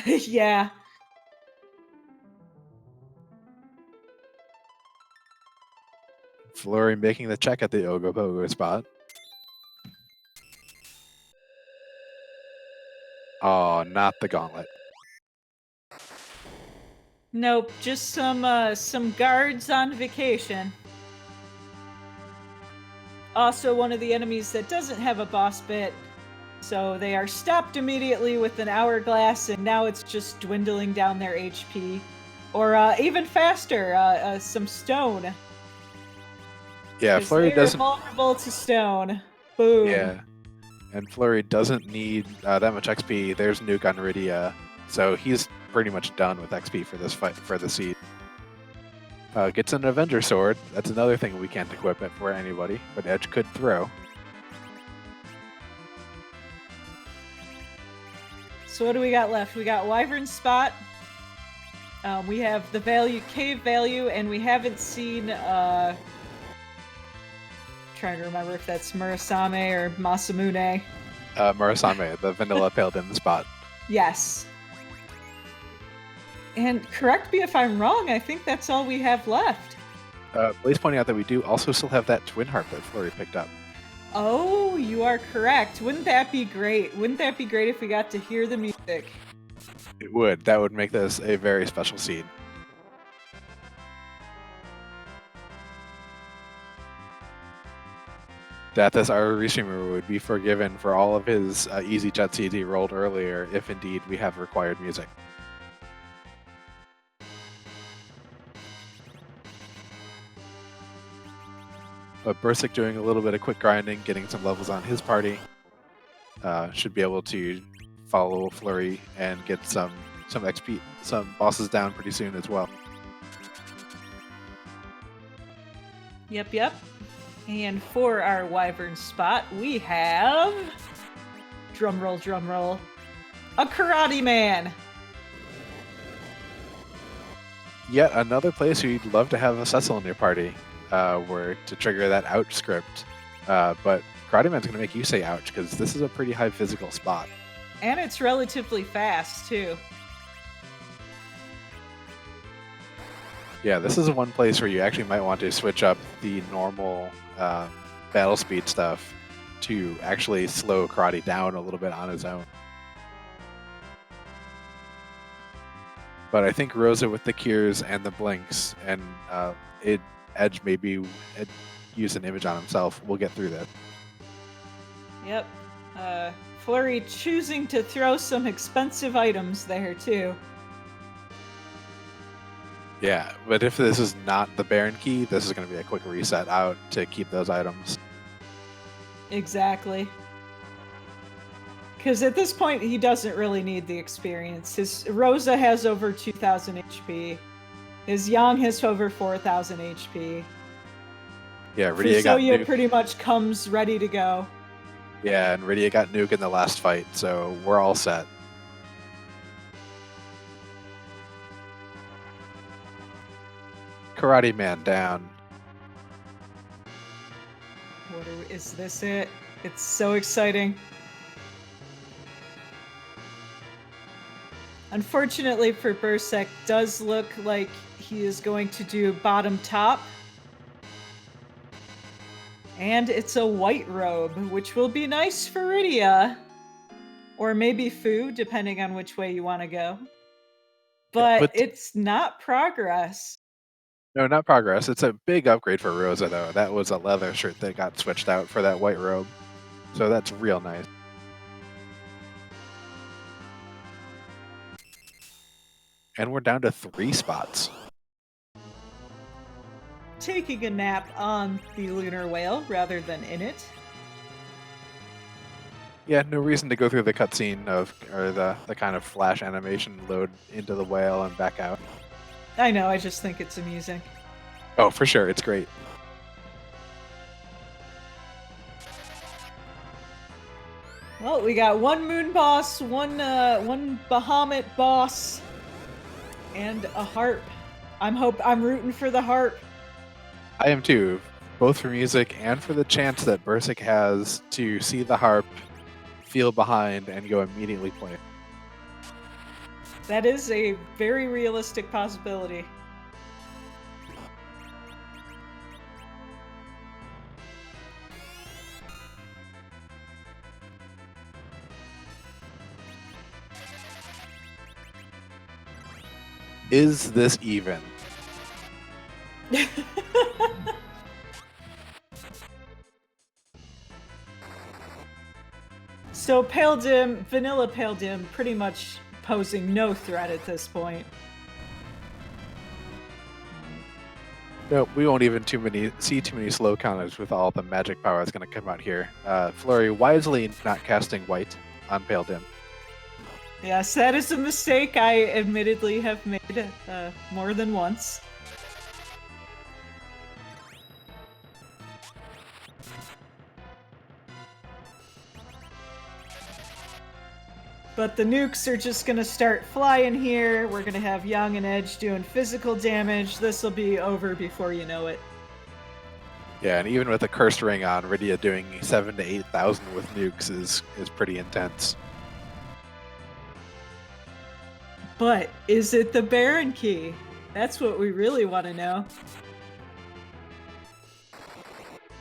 Yeah. Fleury making the check at the Ogopogo spot. Oh, not the Gauntlet. Nope, just some guards on vacation. Also, one of the enemies that doesn't have a boss bit, so they are stopped immediately with an hourglass, and now it's just dwindling down their HP. Or even faster, some stone. Yeah, Fleury doesn't... vulnerable to stone. Boom. Yeah, and Fleury doesn't need that much XP. There's Nuke on Rydia, so he's pretty much done with XP for this fight, for the seed. Gets an Avenger Sword. That's another thing we can't equip it for anybody, but Edge could throw. So what do we got left? We got Wyvern Spot. We have the value, cave value, and we haven't seen... trying to remember if that's Murasame or Masamune. Murasame, the vanilla pale dim spot. Yes. And correct me if I'm wrong, I think that's all we have left. Blaze pointing out that we do also still have that twin harp that Fleury picked up. Oh, you are correct. Wouldn't that be great? Wouldn't that be great if we got to hear the music? It would. That would make this a very special seed. Deathus, our restreamer, would be forgiven for all of his easy jet seeds he rolled earlier if indeed we have required music. But Bursik doing a little bit of quick grinding, getting some levels on his party. Should be able to follow Fleury and get some XP, some bosses down pretty soon as well. Yep. And for our Wyvern spot, we have... Drumroll. A Karate Man! Yet another place where you'd love to have a Cecil in your party, where to trigger that ouch script. But Karate Man's going to make you say ouch, because this is a pretty high physical spot. And it's relatively fast, too. Yeah, this is one place where you actually might want to switch up the normal battle speed stuff to actually slow Karate down a little bit on his own. But I think Rosa with the cures and the blinks and Edge maybe use an image on himself. We'll get through that. Yep. Fleury choosing to throw some expensive items there, too. Yeah, but if this is not the Baron key, this is going to be a quick reset out to keep those items. Exactly. Because at this point, he doesn't really need the experience. His Rosa has over 2,000 HP. His Yang has over 4,000 HP. Yeah, Rydia got Fusoya pretty much comes ready to go. Yeah, and Rydia got nuke in the last fight, so we're all set. Karate Man down. Is this it? It's so exciting. Unfortunately for Bursik, does look like he is going to do bottom top. And it's a white robe, which will be nice for Rydia. Or maybe Fu, depending on which way you want to go. But it's not progress. No, not progress. It's a big upgrade for Rosa, though. That was a leather shirt that got switched out for that white robe. So that's real nice. And we're down to 3 spots. Taking a nap on the lunar whale rather than in it. Yeah, no reason to go through the cutscene or the kind of flash animation load into the whale and back out. I know, I just think it's amusing. Oh, for sure, it's great. Well, we got one moon boss, one Bahamut boss, and a harp. I'm rooting for the harp. I am too, both for music and for the chance that Bursik has to see the harp, feel behind, and go immediately play. That is a very realistic possibility. Is this even? So vanilla Pale Dim, pretty much posing no threat at this point. No, we won't even see too many slow counters with all the magic power that's going to come out here. Fleury wisely not casting white on Pale Dim. Yes, that is a mistake I admittedly have made more than once. But the nukes are just going to start flying here. We're going to have Yang and Edge doing physical damage. This will be over before you know it. Yeah, and even with a cursed ring on, Rydia doing 7,000 to 8,000 with nukes is pretty intense. But is it the Baron key? That's what we really want to know.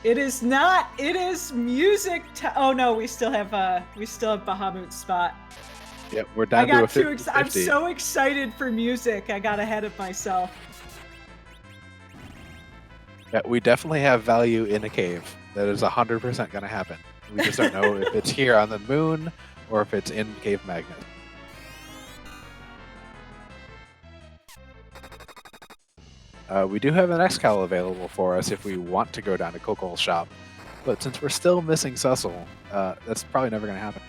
It is not. It is music. Oh no, we still have Bahamut's spot. Yep, we're down to a 50-50. I'm so excited for music. I got ahead of myself. Yeah, we definitely have value in a cave. That is 100% going to happen. We just don't know if it's here on the moon or if it's in Cave Magnet. We do have an Excal available for us if we want to go down to Kokol's shop, but since we're still missing Cecil, that's probably never going to happen.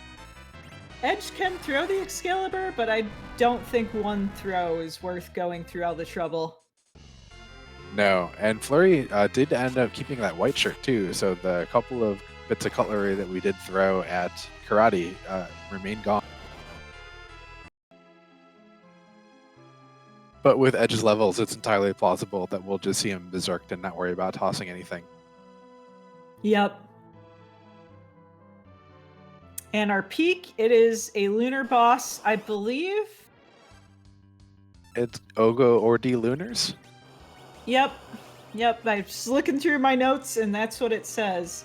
Edge can throw the Excalibur, but I don't think one throw is worth going through all the trouble. No, and Fleury did end up keeping that white shirt too, so the couple of bits of cutlery that we did throw at Karate remain gone. But with Edge's levels, it's entirely plausible that we'll just see him berserked and not worry about tossing anything. Yep. And our peak, it is a Lunar boss, I believe. It's Ogo or D Lunars? Yep. I'm just looking through my notes, and that's what it says.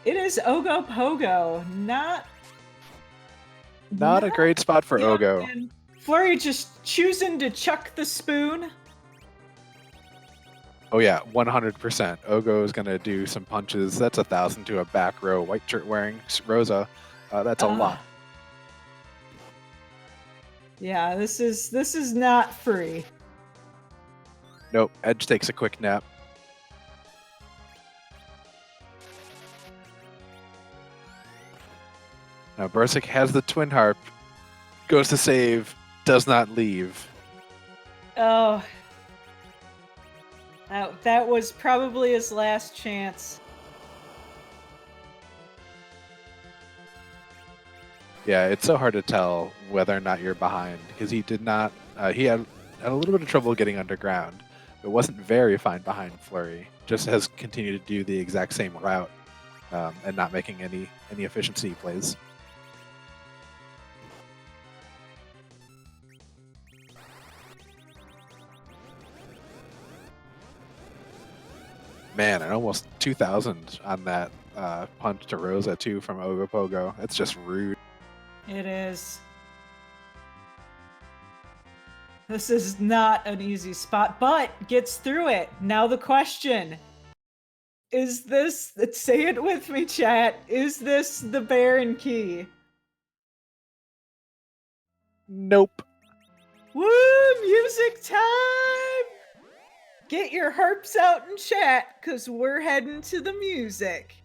It is Ogo Pogo, not a great spot for Ogo. And Fleury just choosing to chuck the spoon. Oh yeah, 100%. Ogo is going to do some punches. That's 1,000 to a back row white shirt wearing Rosa. That's a lot. Yeah, this is not free. Nope, Edge takes a quick nap. Now Bursik has the Twin Harp, goes to save, does not leave. Oh. That was probably his last chance. Yeah, it's so hard to tell whether or not you're behind, because he did not, he had a little bit of trouble getting underground. It wasn't very fine behind Fleury, just has continued to do the exact same route and not making any efficiency plays. Man, and almost 2,000 on that punch to Rosa too from Ogo Pogo. That's just rude. It is. This is not an easy spot, but gets through it. Now the question, is this, say it with me, chat, is this the Baron Key? Nope. Woo, music time! Get your harps out in chat, because we're heading to the music.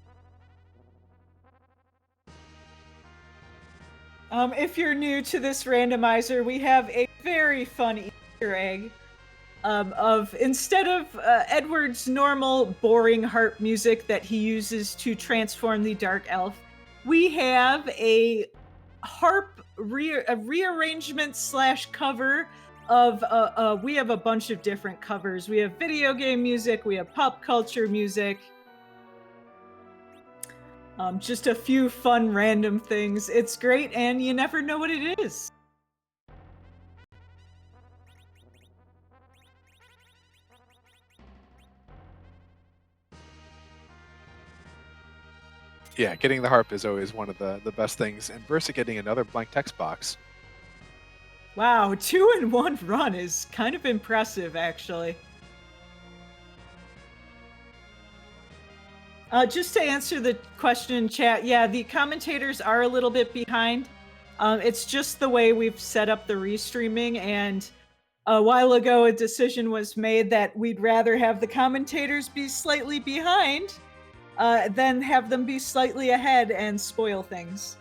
If you're new to this randomizer, we have a very fun Easter egg of instead of Edward's normal boring harp music that he uses to transform the Dark Elf, we have a harp rearrangement / cover of we have a bunch of different covers. We have video game music, we have pop culture music. Just a few fun random things. It's great, and you never know what it is. Yeah, getting the harp is always one of the best things, and Bursik getting another blank text box. Wow, 2-in-1 run is kind of impressive, actually. Just to answer the question in chat, yeah, the commentators are a little bit behind. It's just the way we've set up the restreaming, and a while ago a decision was made that we'd rather have the commentators be slightly behind than have them be slightly ahead and spoil things.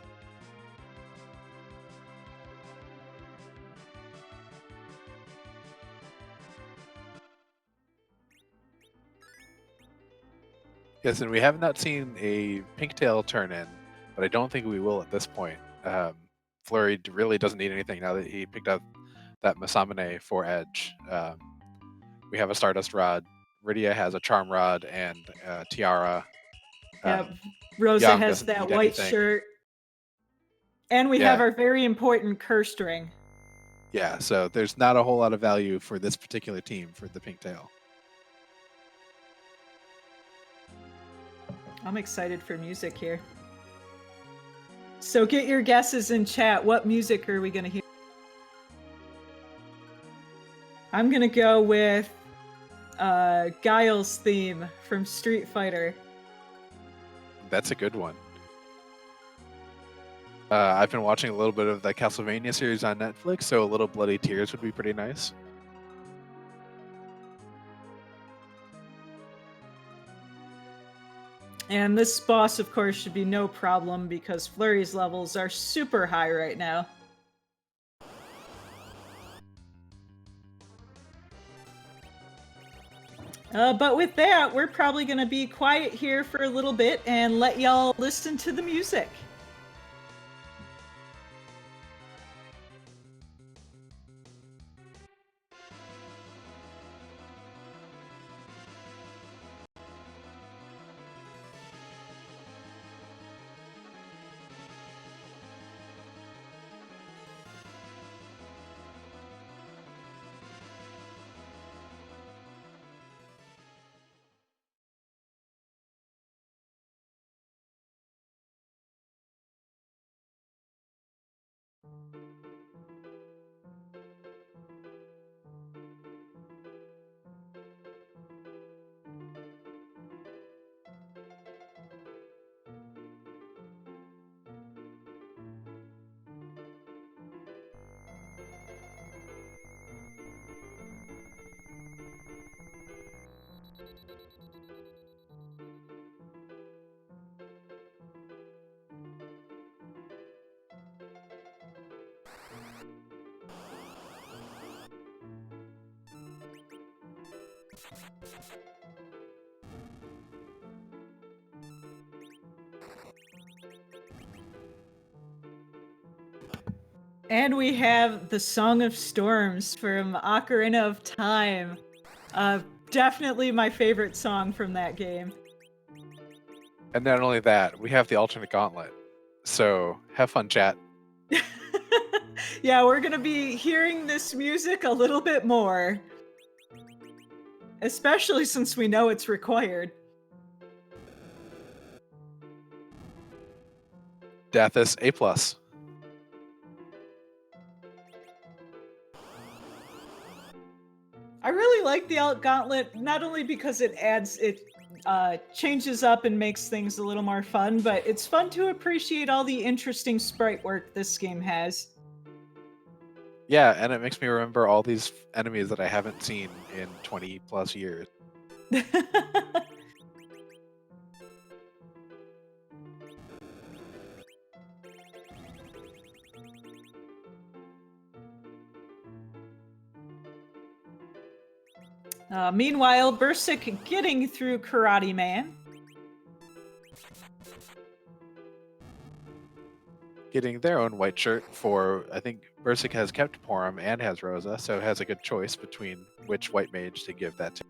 Yes, and we have not seen a Pinktail turn in, but I don't think we will at this point. Fleury really doesn't need anything now that he picked up that Masamune for Edge. We have a Stardust Rod. Rydia has a Charm Rod and Tiara. Yep. Rosa has that white shirt. And we have our very important Cursed Ring. Yeah, so there's not a whole lot of value for this particular team for the Pinktail. I'm excited for music here. So get your guesses in chat. What music are we going to hear? I'm going to go with Guile's theme from Street Fighter. That's a good one. I've been watching a little bit of the Castlevania series on Netflix, so a little Bloody Tears would be pretty nice. And this boss, of course, should be no problem because Fleury's levels are super high right now. But with that, we're probably going to be quiet here for a little bit and let y'all listen to the music. And we have the Song of Storms from Ocarina of Time. Definitely my favorite song from that game. And not only that, we have the alternate Gauntlet. So have fun, chat. Yeah, we're going to be hearing this music a little bit more. Especially since we know it's required. Deathus A+. I really like the Gauntlet, not only because it changes up and makes things a little more fun, but it's fun to appreciate all the interesting sprite work this game has. Yeah, and it makes me remember all these enemies that I haven't seen in 20 plus years. Meanwhile, Bursik getting through Karate Man. Getting their own white shirt for, I think Bursik has kept Porum and has Rosa, so has a good choice between which white mage to give that to.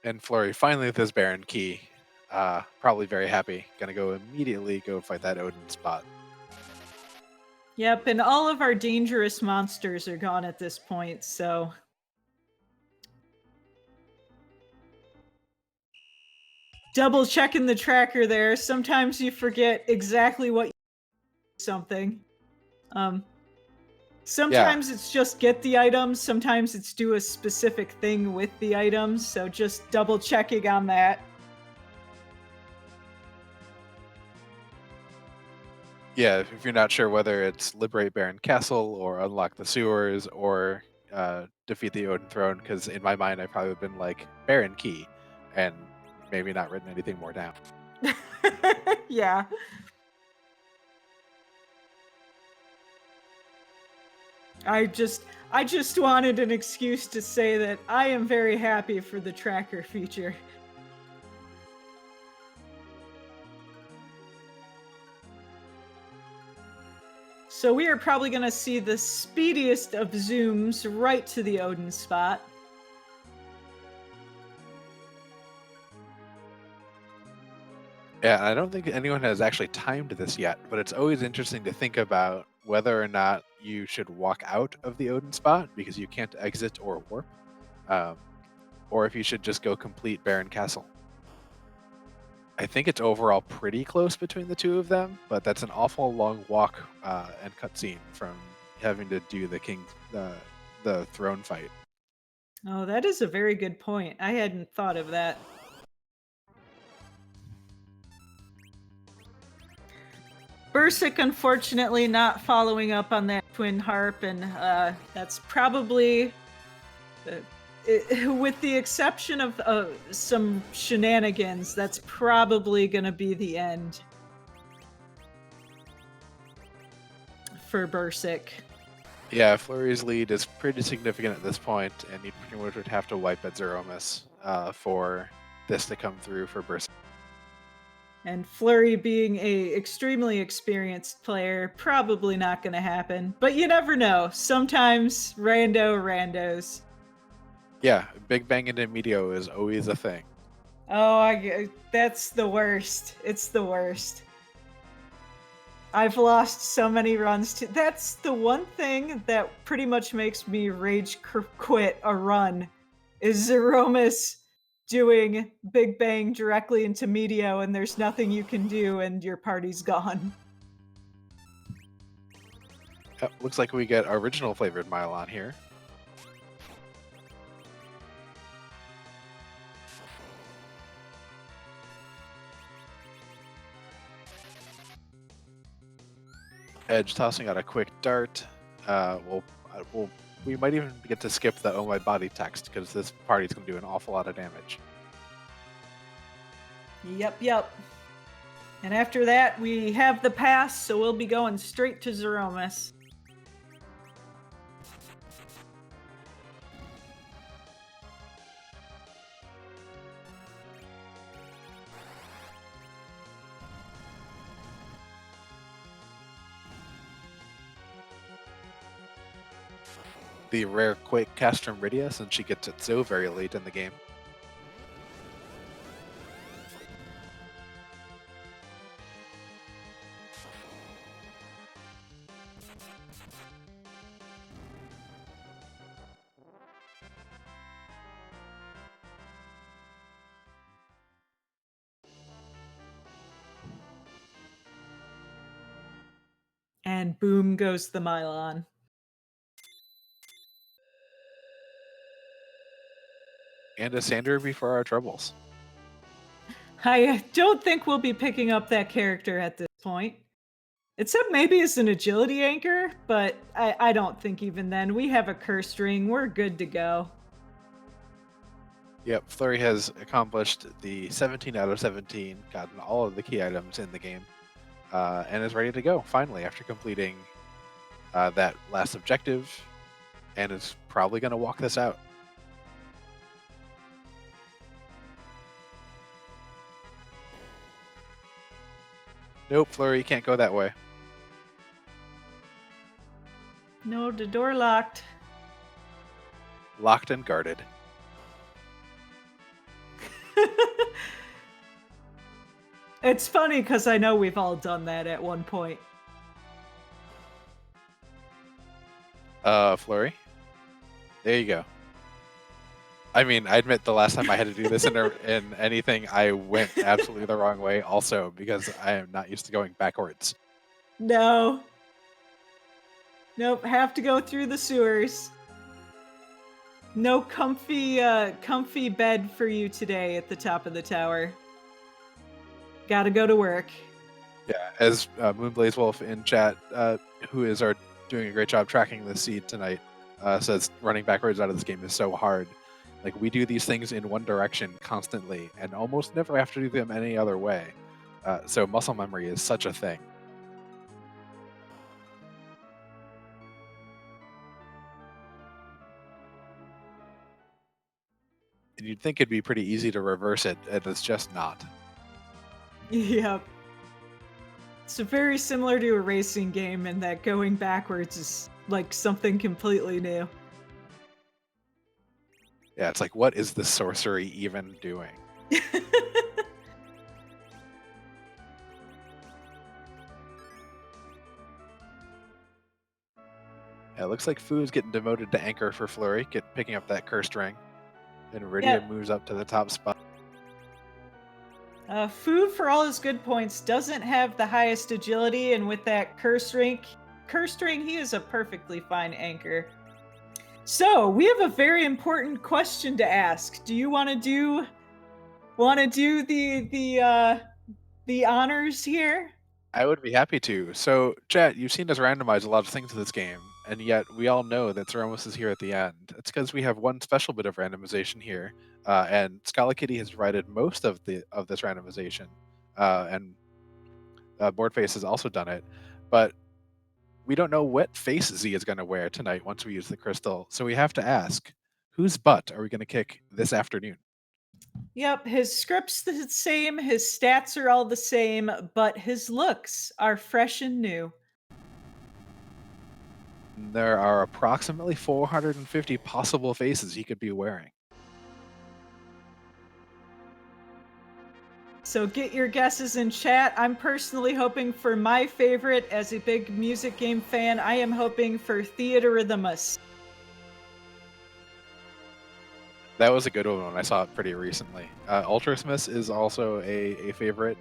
And Fleury finally with his Baron key. Probably very happy. Gonna go immediately go fight that Odin spot. Yep, and all of our dangerous monsters are gone at this point, so... Double checking the tracker there. Sometimes you forget exactly what something. Sometimes it's just get the items, sometimes it's do a specific thing with the items, so just double checking on that. Yeah, if you're not sure whether it's liberate Baron Castle or unlock the sewers or defeat the Odin throne, because in my mind I've probably been like Baron key and maybe not written anything more down. Yeah. I just wanted an excuse to say that I am very happy for the tracker feature. So we are probably going to see the speediest of zooms right to the Odin spot. Yeah, I don't think anyone has actually timed this yet, but it's always interesting to think about whether or not you should walk out of the Odin spot because you can't exit or warp, um, or if you should just go complete Barren Castle. I think it's overall pretty close between the two of them, but that's an awful long walk and cutscene from having to do the throne fight. Oh, that is a very good point. I hadn't thought of that. Bursik, unfortunately, not following up on that twin harp, and that's probably, with the exception of some shenanigans, that's probably going to be the end for Bursik. Yeah, Flurry's lead is pretty significant at this point, and he pretty much would have to wipe at Zeromus for this to come through for Burst. And Flurry being a extremely experienced player, probably not going to happen. But you never know. Sometimes randos. Yeah, Big Bang into Meteor is always a thing. Oh, that's the worst. It's the worst. I've lost so many runs to. That's the one thing that pretty much makes me rage quit a run, is Zeromus doing Big Bang directly into Medio, and there's nothing you can do, and your party's gone. Looks like we get original flavored Mylon here. Edge tossing out a quick dart. We might even get to skip the "Oh my body" text because this party's going to do an awful lot of damage. Yep. And after that, we have the pass, so we'll be going straight to Zeromus. The rare quick cast from Rydia since she gets it so very late in the game. And boom goes the Mylon. And a Sander before our troubles. I don't think we'll be picking up that character at this point. Except maybe as an agility anchor, but I don't think even then. We have a curse ring. We're good to go. Yep, Flurry has accomplished the 17 out of 17, gotten all of the key items in the game, and is ready to go, finally, after completing that last objective, and is probably going to walk this out. Nope, Flurry, you can't go that way. No, the door locked. Locked and guarded. It's funny because I know we've all done that at one point. Flurry? There you go. I mean, I admit the last time I had to do this in anything, I went absolutely the wrong way also because I am not used to going backwards. No. Nope, have to go through the sewers. No comfy bed for you today at the top of the tower. Gotta go to work. Yeah, as Moonblaze Wolf in chat, who is doing a great job tracking the seed tonight, says running backwards out of this game is so hard. Like, we do these things in one direction constantly and almost never have to do them any other way. So muscle memory is such a thing. And you'd think it'd be pretty easy to reverse it, and it's just not. Yep. It's very similar to a racing game in that going backwards is like something completely new. Yeah, it's like, what is the sorcery even doing? It looks like Fu is getting demoted to anchor for Fleury, picking up that cursed ring. And Iridia Yep. moves up to the top spot. Fu, for all his good points, doesn't have the highest agility, and with that cursed ring, he is a perfectly fine anchor. So we have a very important question to ask. Do you want to do the honors here? I would be happy to. So, chat, you've seen us randomize a lot of things in this game, and yet we all know that Zeromus is here at the end. It's because we have one special bit of randomization here, and Scala Kitty has provided most of this randomization, and Boardface has also done it. But we don't know what face Z is going to wear tonight once we use the crystal, so we have to ask, whose butt are we going to kick this afternoon? Yep, his script's the same, his stats are all the same, but his looks are fresh and new. There are approximately 450 possible faces he could be wearing. So get your guesses in chat. I'm personally hoping for my favorite. As a big music game fan, I am hoping for Theaterhythmus. That was a good one. I saw it pretty recently. Ultrasmith is also a favorite.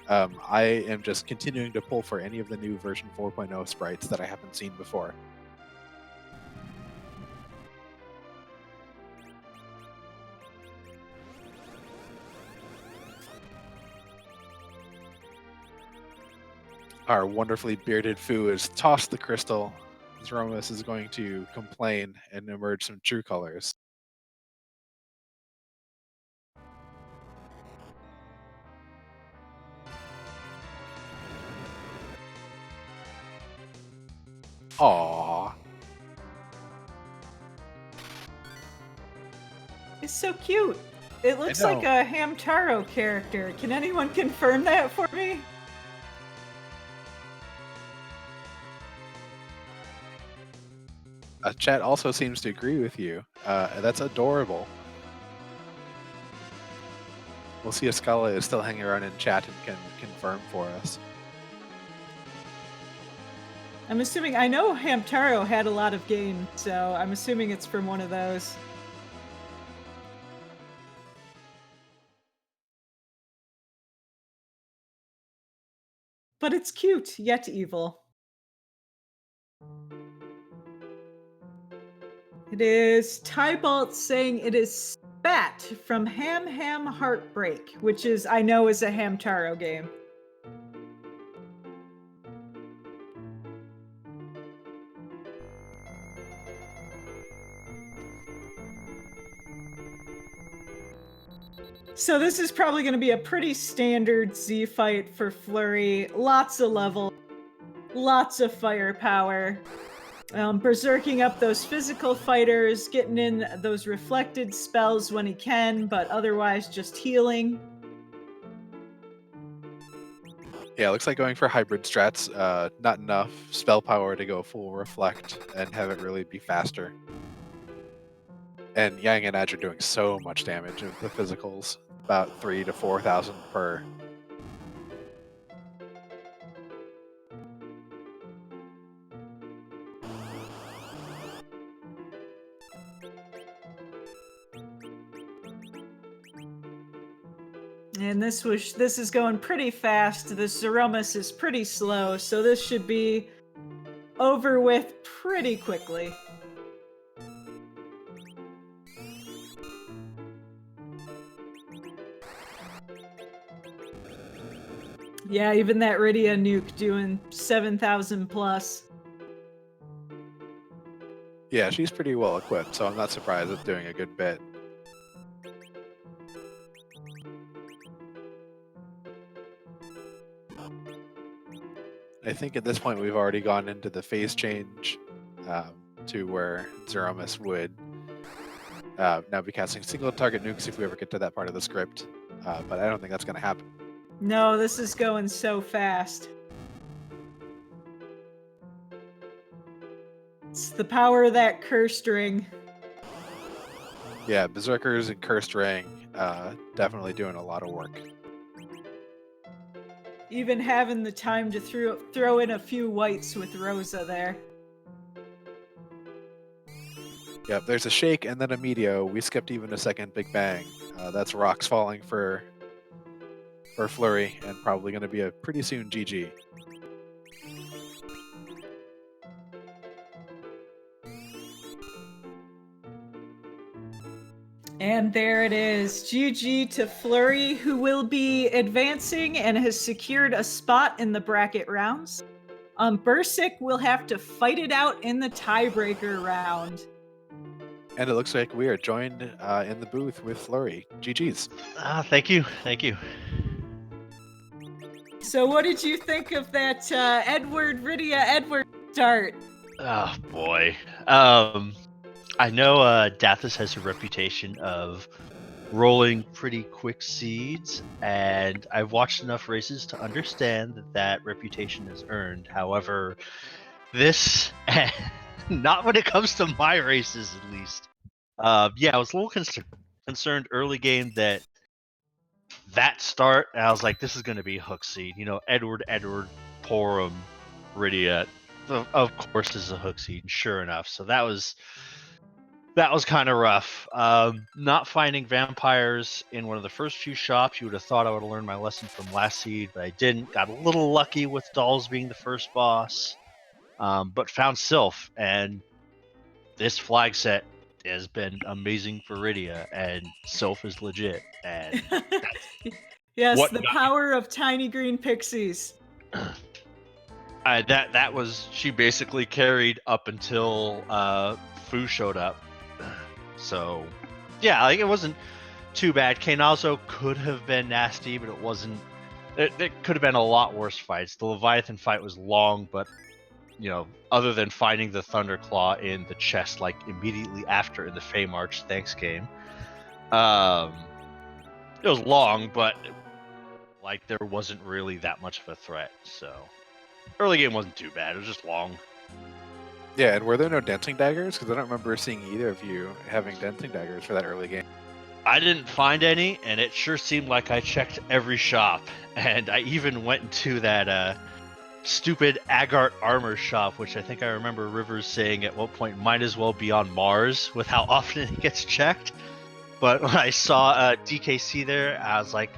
I am just continuing to pull for any of the new version 4.0 sprites that I haven't seen before. Our wonderfully bearded Fu has tossed the crystal. Zeromus is going to complain and emerge some true colors. Aww. It's so cute. It looks like a Hamtaro character. Can anyone confirm that for me? Chat also seems to agree with you. That's adorable. We'll see if Scala is still hanging around in chat and can confirm for us. I'm assuming, I know Hamtaro had a lot of games, so I'm assuming it's from one of those. But it's cute, yet evil. It is Tybalt saying it is Spat from Ham Ham Heartbreak, which is, I know, is a Hamtaro game. So this is probably going to be a pretty standard Z fight for Fleury. Lots of level, lots of firepower. Berserking up those physical fighters, getting in those reflected spells when he can, but otherwise just healing. Yeah, it looks like going for hybrid strats. Not enough spell power to go full reflect and have it really be faster. And Yang and Edge are doing so much damage with the physicals, about 3,000 to 4,000 per. And this is going pretty fast. This Zeromus is pretty slow, so this should be over with pretty quickly. Yeah, even that Rydia nuke doing 7,000 plus. Yeah, she's pretty well equipped, so I'm not surprised it's doing a good bit. I think at this point we've already gone into the phase change to where Zeromus would now be casting single target nukes if we ever get to that part of the script, but I don't think that's going to happen. No, this is going so fast. It's the power of that cursed ring. Yeah, Berserkers and Cursed Ring definitely doing a lot of work. Even having the time to throw in a few whites with Rosa there. Yep, there's a shake and then a meteor. We skipped even a second Big Bang. That's rocks falling for Fleury, and probably going to be a pretty soon GG. And there it is, GG to Fleury, who will be advancing and has secured a spot in the bracket rounds. Bursik will have to fight it out in the tiebreaker round. And it looks like we are joined in the booth with Fleury. GG's. Thank you. Thank you. So what did you think of that Edward start? Oh, boy. I know Dathis has a reputation of rolling pretty quick seeds, and I've watched enough races to understand that that reputation is earned. However, this, not when it comes to my races, at least. Yeah, I was a little concerned early game that start, and I was like, this is going to be hook seed. You know, Edward, Porum, Rydia, of course, is a hook seed, and sure enough. So that was kind of rough. Not finding vampires in one of the first few shops. You would have thought I would have learned my lesson from last seed, but I didn't. Got a little lucky with dolls being the first boss, but found Sylph, and this flag set has been amazing for Rydia, and Sylph is legit. And yes, the power of tiny green pixies. That was, she basically carried up until Fu showed up. So yeah, like, it wasn't too bad. Kane also could have been nasty, but it wasn't. It could have been a lot worse fights. The Leviathan fight was long, but you know, other than finding the Thunderclaw in the chest like immediately after in the Fey March thanks game, it was long, but like there wasn't really that much of a threat. So early game wasn't too bad. It was just long. Yeah, and were there no dancing daggers? Because I don't remember seeing either of you having dancing daggers for that early game. I didn't find any, and it sure seemed like I checked every shop. And I even went into that stupid Agart armor shop, which I think I remember Rivers saying at one point might as well be on Mars with how often it gets checked. But when I saw DKC there, I was like,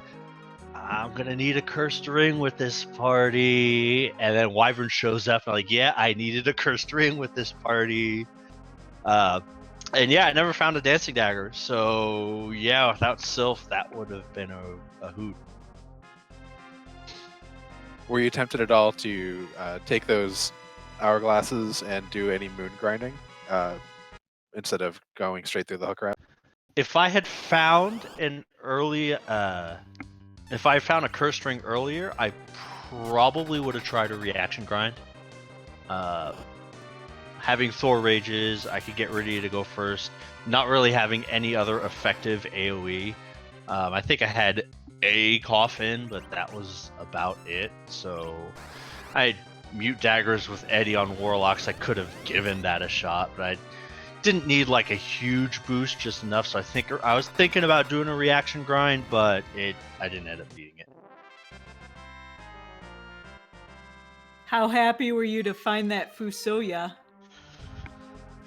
I'm gonna need a cursed ring with this party. And then Wyvern shows up, and I'm like, yeah, I needed a cursed ring with this party. And yeah, I never found a dancing dagger. So yeah, without Sylph, that would have been a hoot. Were you tempted at all to take those hourglasses and do any moon grinding instead of going straight through the hook route? If I had found an early, if I found a cursed ring earlier, I probably would have tried a reaction grind. Having Thor rages, I could get ready to go first. Not really having any other effective AoE. I think I had a coffin, but that was about it. So I had mute daggers with Eddie on warlocks. I could have given that a shot, but I didn't need like a huge boost, just enough. So I was thinking about doing a reaction grind, but I didn't end up needing it. How happy were you to find that Fusoya?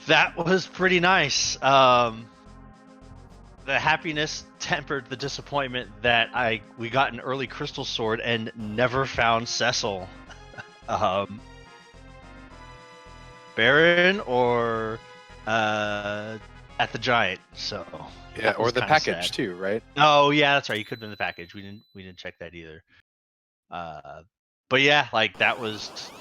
That was pretty nice. The happiness tempered the disappointment that we got an early crystal sword and never found Cecil. Baron or at the Giant. So yeah, or the package too, right? Oh yeah, that's right. You could have been the package. We didn't check that either. But yeah, like that was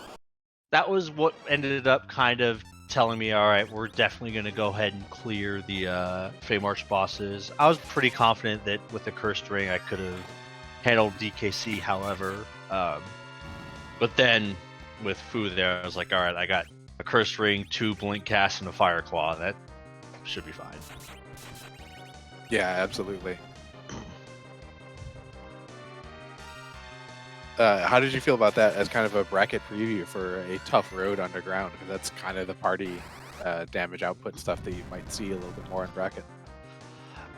what ended up kind of telling me, all right, we're definitely going to go ahead and clear the Fey March bosses. I was pretty confident that with the Cursed Ring, I could have handled DKC, however. But then with Fu there, I was like, all right, I got a Cursed Ring, 2 Blink Casts, and a Fire Claw. That should be fine. Yeah, absolutely. How did you feel about that as kind of a bracket preview for a tough road underground? Because that's kind of the party damage output stuff that you might see a little bit more in bracket.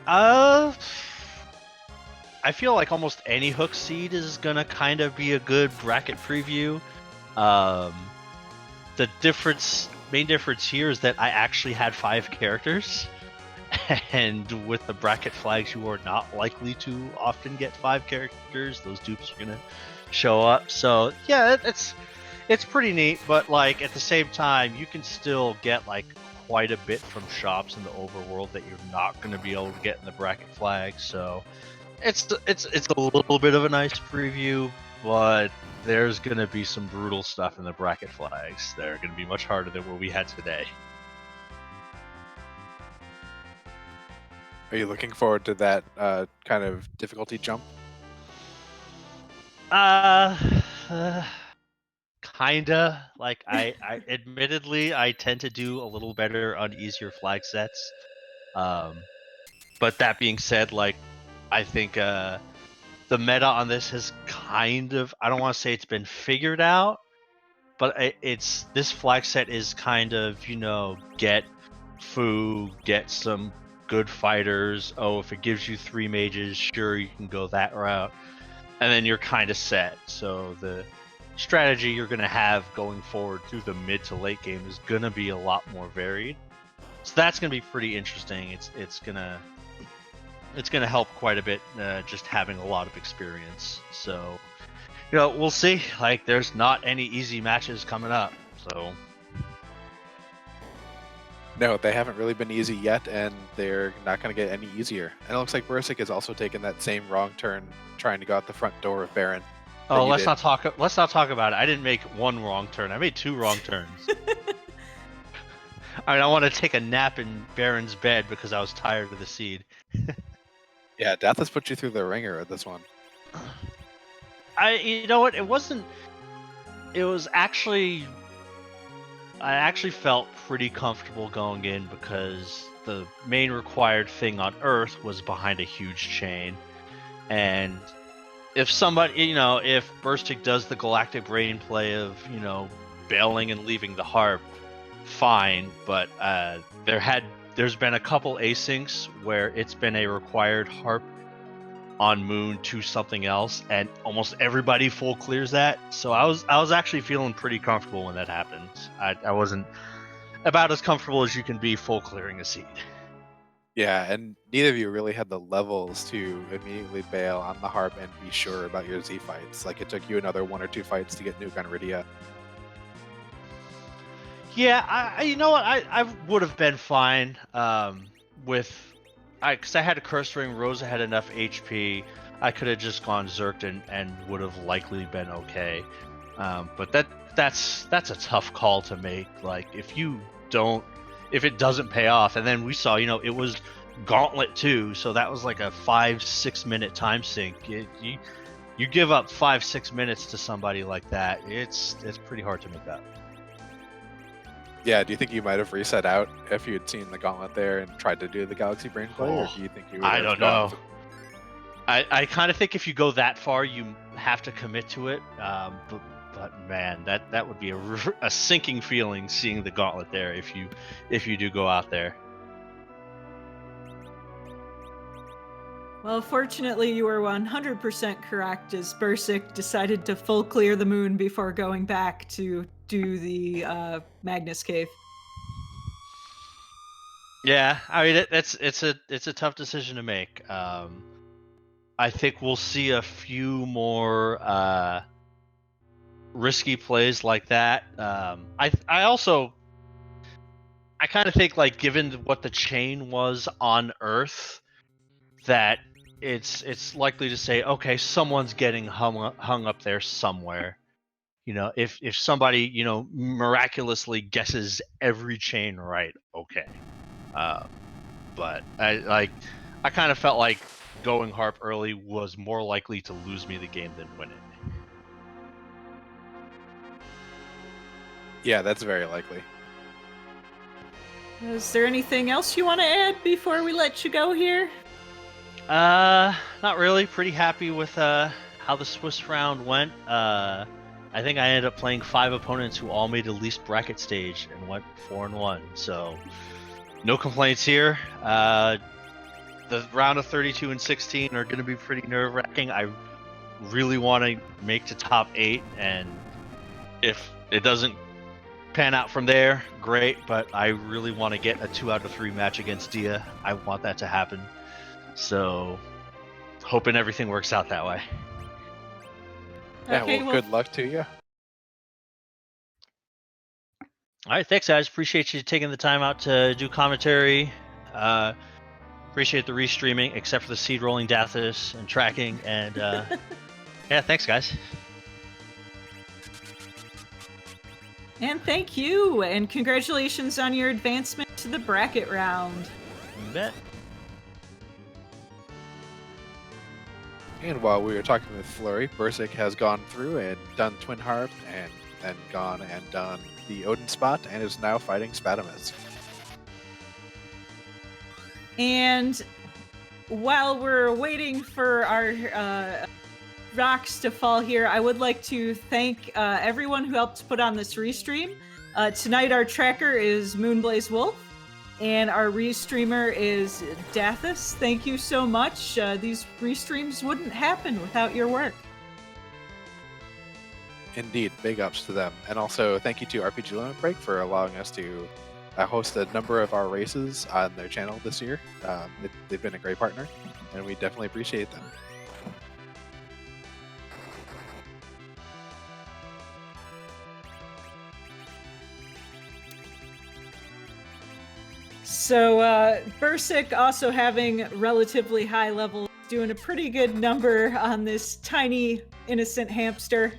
I feel like almost any hook seed is gonna kind of be a good bracket preview. The difference main difference here is that I actually had 5 characters, and with the bracket flags, you are not likely to often get 5 characters. Those dupes are gonna show up. So yeah, it's pretty neat. But like at the same time, you can still get like quite a bit from shops in the overworld that you're not going to be able to get in the bracket flags. So it's a little bit of a nice preview, but there's going to be some brutal stuff in the bracket flags that are going to be much harder than what we had today. Are you looking forward to that kind of difficulty jump? Kinda. Like I admittedly I tend to do a little better on easier flag sets. But that being said, like I think the meta on this has kind of, I don't want to say it's been figured out, but it's this flag set is kind of, get Fu, get some good fighters. Oh, if it gives you 3 mages, sure, you can go that route. And then you're kind of set. So the strategy you're going to have going forward through the mid to late game is going to be a lot more varied. So that's going to be pretty interesting. It's going to help quite a bit just having a lot of experience. So, we'll see. Like, there's not any easy matches coming up. So No, they haven't really been easy yet, and they're not going to get any easier. And it looks like Bursik has also taken that same wrong turn, trying to go out the front door of Baron. Oh, let's not talk about it. I didn't make 1 wrong turn. I made 2 wrong turns. I mean, I want to take a nap in Baron's bed because I was tired of the seed. Yeah, Death has put you through the ringer at this one. You know what? It wasn't. It was actually. I actually felt pretty comfortable going in because the main required thing on Earth was behind a huge chain, and if somebody, if Bursik does the Galactic Brain play of, bailing and leaving the harp, fine. But there's been a couple asyncs where it's been a required harp on Moon to something else, and almost everybody full clears that. So I was actually feeling pretty comfortable when that happened. I wasn't about as comfortable as you can be full clearing a seed. Yeah, and neither of you really had the levels to immediately bail on the harp and be sure about your Z fights. Like, it took you another 1 or 2 fights to get Nuke on Rydia. Yeah, you know what? I would have been fine because I had a Curse Ring. Rosa had enough HP. I could have just gone Zerked and would have likely been okay. But that's a tough call to make. Like, if it doesn't pay off, and then we saw, it was Gauntlet too, so that was like a 5-6 minute time sink. You give up 5-6 minutes to somebody like that, it's pretty hard to make up. Yeah, do you think you might have reset out if you had seen the Gauntlet there and tried to do the Galaxy Brain play, or do you think you would I have don't know. I kind of think if you go that far, you have to commit to it. But man, that would be a sinking feeling seeing the Gauntlet there if you do go out there. Well, fortunately, you were 100% correct as Bursik decided to full clear the moon before going back to do the Magnus Cave. Yeah, I mean it's a tough decision to make. I think we'll see a few more risky plays like that. I kind of think, like, given what the chain was on Earth, that it's likely to say, okay, someone's getting hung up there somewhere. If somebody miraculously guesses every chain right, okay. But I kind of felt like going harp early was more likely to lose me the game than win it. Yeah, that's very likely. Is there anything else you want to add before we let you go here? Not really. Pretty happy with how the Swiss round went. I think I ended up playing 5 opponents who all made at least bracket stage and went 4-1. So no complaints here. The round of 32 and 16 are going to be pretty nerve-wracking. I really want to make to top 8, and if it doesn't pan out from there, great. But I really want to get a 2 out of 3 match against Dia. I want that to happen. So, hoping everything works out that way. Yeah, Okay, well, good luck to you. All right, thanks, guys. Appreciate you taking the time out to do commentary. Appreciate the restreaming, except for the seed rolling Dathis and tracking. And yeah, thanks, guys. And thank you, and congratulations on your advancement to the bracket round. You bet. And while we were talking with Fleury, Bursik has gone through and done Twin Harp and then gone and done the Odin spot and is now fighting Spadamus. And while we're waiting for our rocks to fall here, I would like to thank everyone who helped put on this restream. Tonight our tracker is Moonblaze Wolf, and our restreamer is Dathis. Thank you so much. These restreams wouldn't happen without your work. Indeed, big ups to them. And also thank you to RPG Limit Break for allowing us to host a number of our races on their channel this year. They've been a great partner, and we definitely appreciate them. So Bursik also having relatively high levels, doing a pretty good number on this tiny innocent hamster.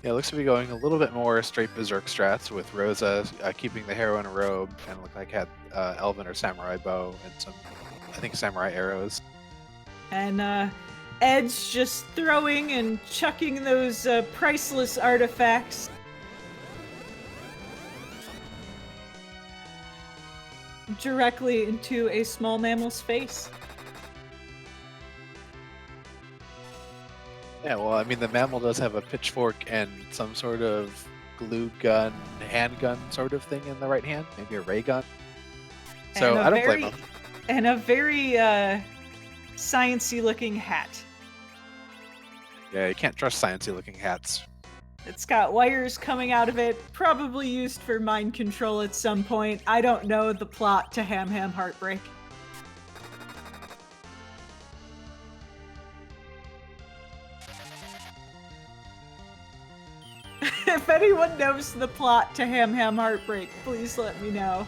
Yeah, it looks to be going a little bit more straight berserk strats with Rosa keeping the heroine robe and looked like had elven or samurai bow and some, I think, samurai arrows. And Edge just throwing and chucking those priceless artifacts. Directly into a small mammal's face. Yeah, well, I mean, the mammal does have a pitchfork and some sort of glue gun, handgun sort of thing in the right hand, maybe a ray gun. So I don't blame him. And a very sciencey looking hat. Yeah, you can't trust sciencey looking hats. It's got wires coming out of it, probably used for mind control at some point. I don't know the plot to Ham Ham Heartbreak. If anyone knows the plot to Ham Ham Heartbreak, please let me know.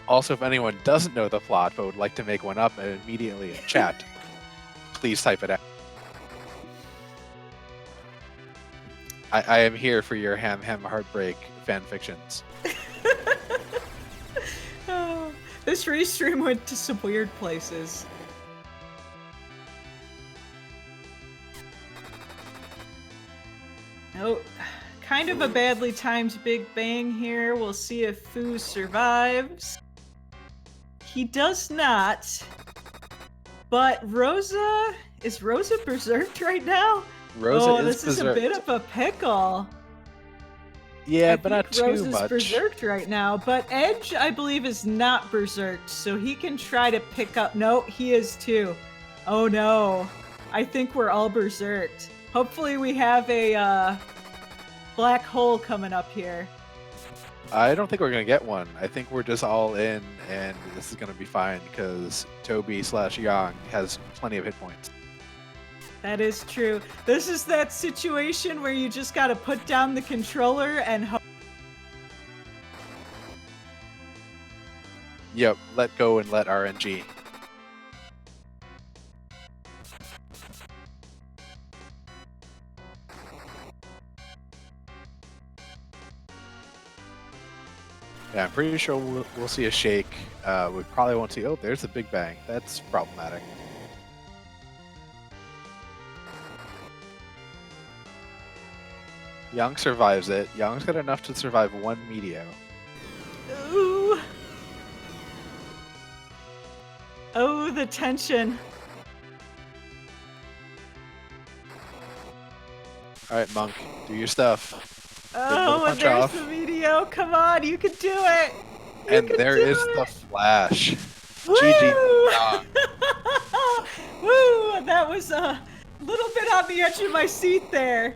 Also, if anyone doesn't know the plot but would like to make one up immediately in chat, please type it out. I am here for your Ham Ham Heartbreak fan fictions. Oh, this restream went to some weird places. Oh, kind of a badly timed Big Bang here. We'll see if Fu survives. He does not. But Rosa... Is Rosa berserked right now? Rosa is this is a bit of a pickle. Yeah, but not too Rosa's much. berserked right now, but Edge, I believe, is not berserked, so he can try to pick up... No, he is too. Oh no. I think we're all berserked. Hopefully we have a black hole coming up here. I don't think we're going to get one. I think we're just all in, and this is going to be fine, because Toby/Yang has plenty of hit points. That is true. This is that situation where you just gotta put down the controller and hope. Yep, let go and let RNG. Yeah, I'm pretty sure we'll see a shake. We probably won't see... Oh, there's the Big Bang. That's problematic. Young survives it. Young's got enough to survive one Meteo. Ooh. Oh, the tension. Alright, Monk, do your stuff. Oh, and there's the video. Come on, you can do it. And there is the flash. Woo! GG. Woo! That was a little bit on the edge of my seat there.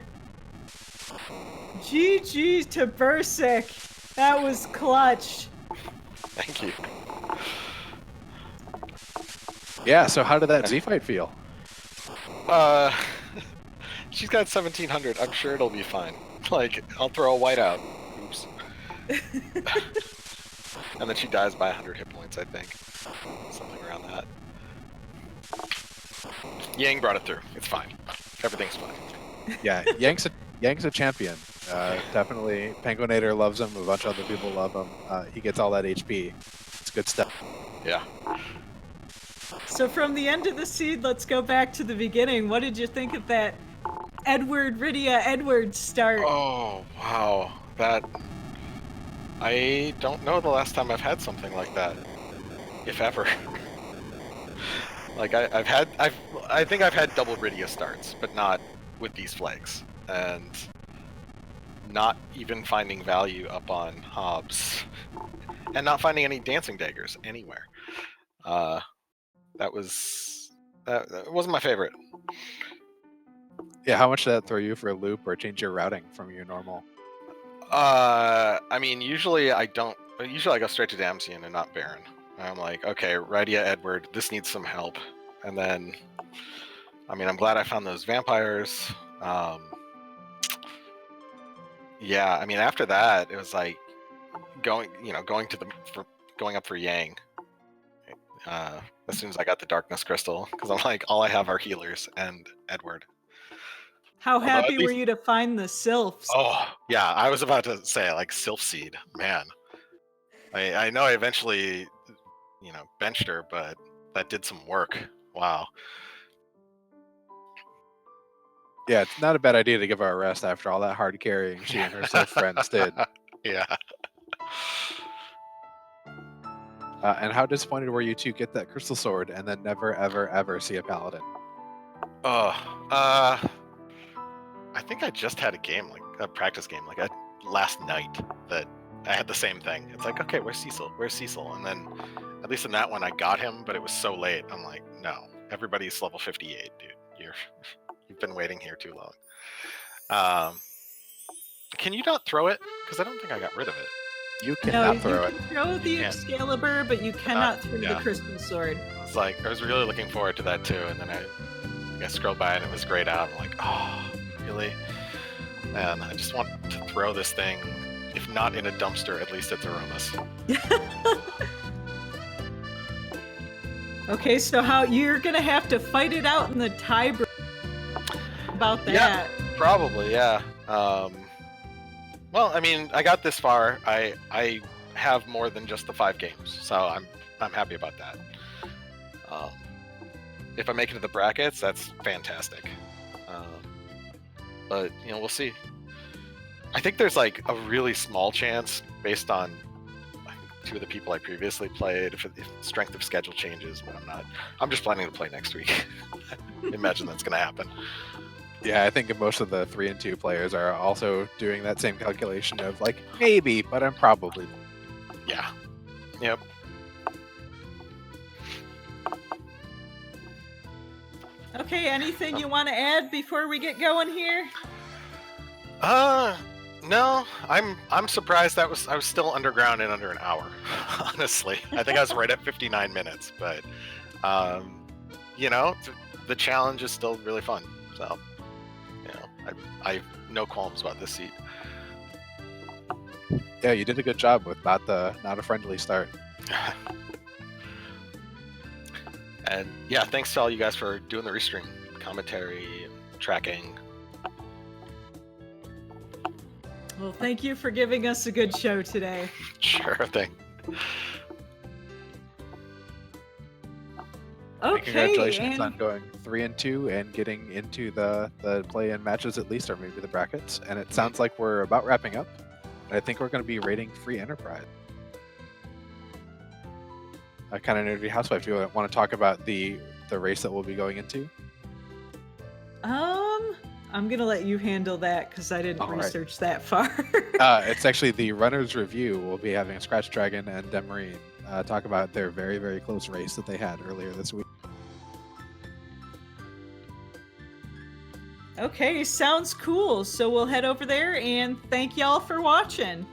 GG to Bursik. That was clutch. Thank you. Yeah, so how did that Z fight feel? She's got 1700. I'm sure it'll be fine. Like, I'll throw a white out. Oops. And then she dies by 100 hit points, I think. Something around that. Yang brought it through. It's fine. Everything's fine. Yeah, Yang's a champion. Definitely, Penguinator loves him. A bunch of other people love him. He gets all that HP. It's good stuff. Yeah. So from the end of the seed, let's go back to the beginning. What did you think of that Rydia start? Oh, wow. That... I don't know the last time I've had something like that. If ever. Like, I think I've had double Rydia starts, but not with these flags. And not even finding value up on Hobbs. And not finding any dancing daggers anywhere. That wasn't my favorite. Yeah, how much did that throw you for a loop or change your routing from your normal? I mean, usually I don't. Usually I go straight to Damsian and not Baron. I'm like, okay, Rydia Edward, this needs some help. And then, I mean, I'm glad I found those vampires. Yeah, I mean, after that, it was like going up for Yang. As soon as I got the Darkness Crystal, because I'm like, all I have are healers and Edward. How happy were you to find the Sylphs? Oh, yeah, I was about to say, like, Sylph Seed, man. I know I eventually, benched her, but that did some work. Wow. Yeah, it's not a bad idea to give her a rest after all that hard carrying she and her Sylph friends did. Yeah. And how disappointed were you to get that crystal sword and then never, ever, ever see a paladin? I think I just had a practice game, last night that I had the same thing. It's like, okay, where's Cecil? Where's Cecil? And then, at least in that one, I got him, but it was so late. I'm like, no, everybody's level 58, dude. You've been waiting here too long. Can you not throw it? Because I don't think I got rid of it. You cannot throw it. You can throw the Excalibur, but you cannot throw the Crystal Sword. It's like, I was really looking forward to that too, and then I scrolled by and it was grayed out. I'm like, oh, really? Man, I just want to throw this thing, if not in a dumpster, at least at Zeromus. Okay, so how you're gonna have to fight it out in the tiebreak about that. Yeah, probably, yeah. Well, I mean, I got this far. I have more than just the 5 games, so I'm happy about that. If I make it to the brackets, that's fantastic. But we'll see. I think there's like a really small chance, based on 2 of the people I previously played, if strength of schedule changes, but I'm just planning to play next week. Imagine that's gonna happen. Yeah, I think most of the 3 and 2 players are also doing that same calculation of like, maybe, but I'm probably. Yeah. Yep. Okay, anything you want to add before we get going here? No. I'm surprised I was still underground in under an hour. Honestly, I think I was right at 59 minutes, but the challenge is still really fun. So, I have no qualms about this seat. Yeah, you did a good job with not a friendly start. And yeah, thanks to all you guys for doing the restream commentary and tracking. Well, thank you for giving us a good show today. Sure thing. Okay. Congratulations on going 3 and 2 and getting into the play-in matches at least, or maybe the brackets. And it sounds like we're about wrapping up. And I think we're going to be rating Free Enterprise. Kind of nerdy housewife. Do you want to talk about the race that we'll be going into? I'm gonna let you handle that because I didn't research that far. It's actually the runner's review. We'll be having Scratch Dragon and Demarine talk about their very, very close race that they had earlier this week. Okay, sounds cool. So we'll head over there and thank y'all for watching.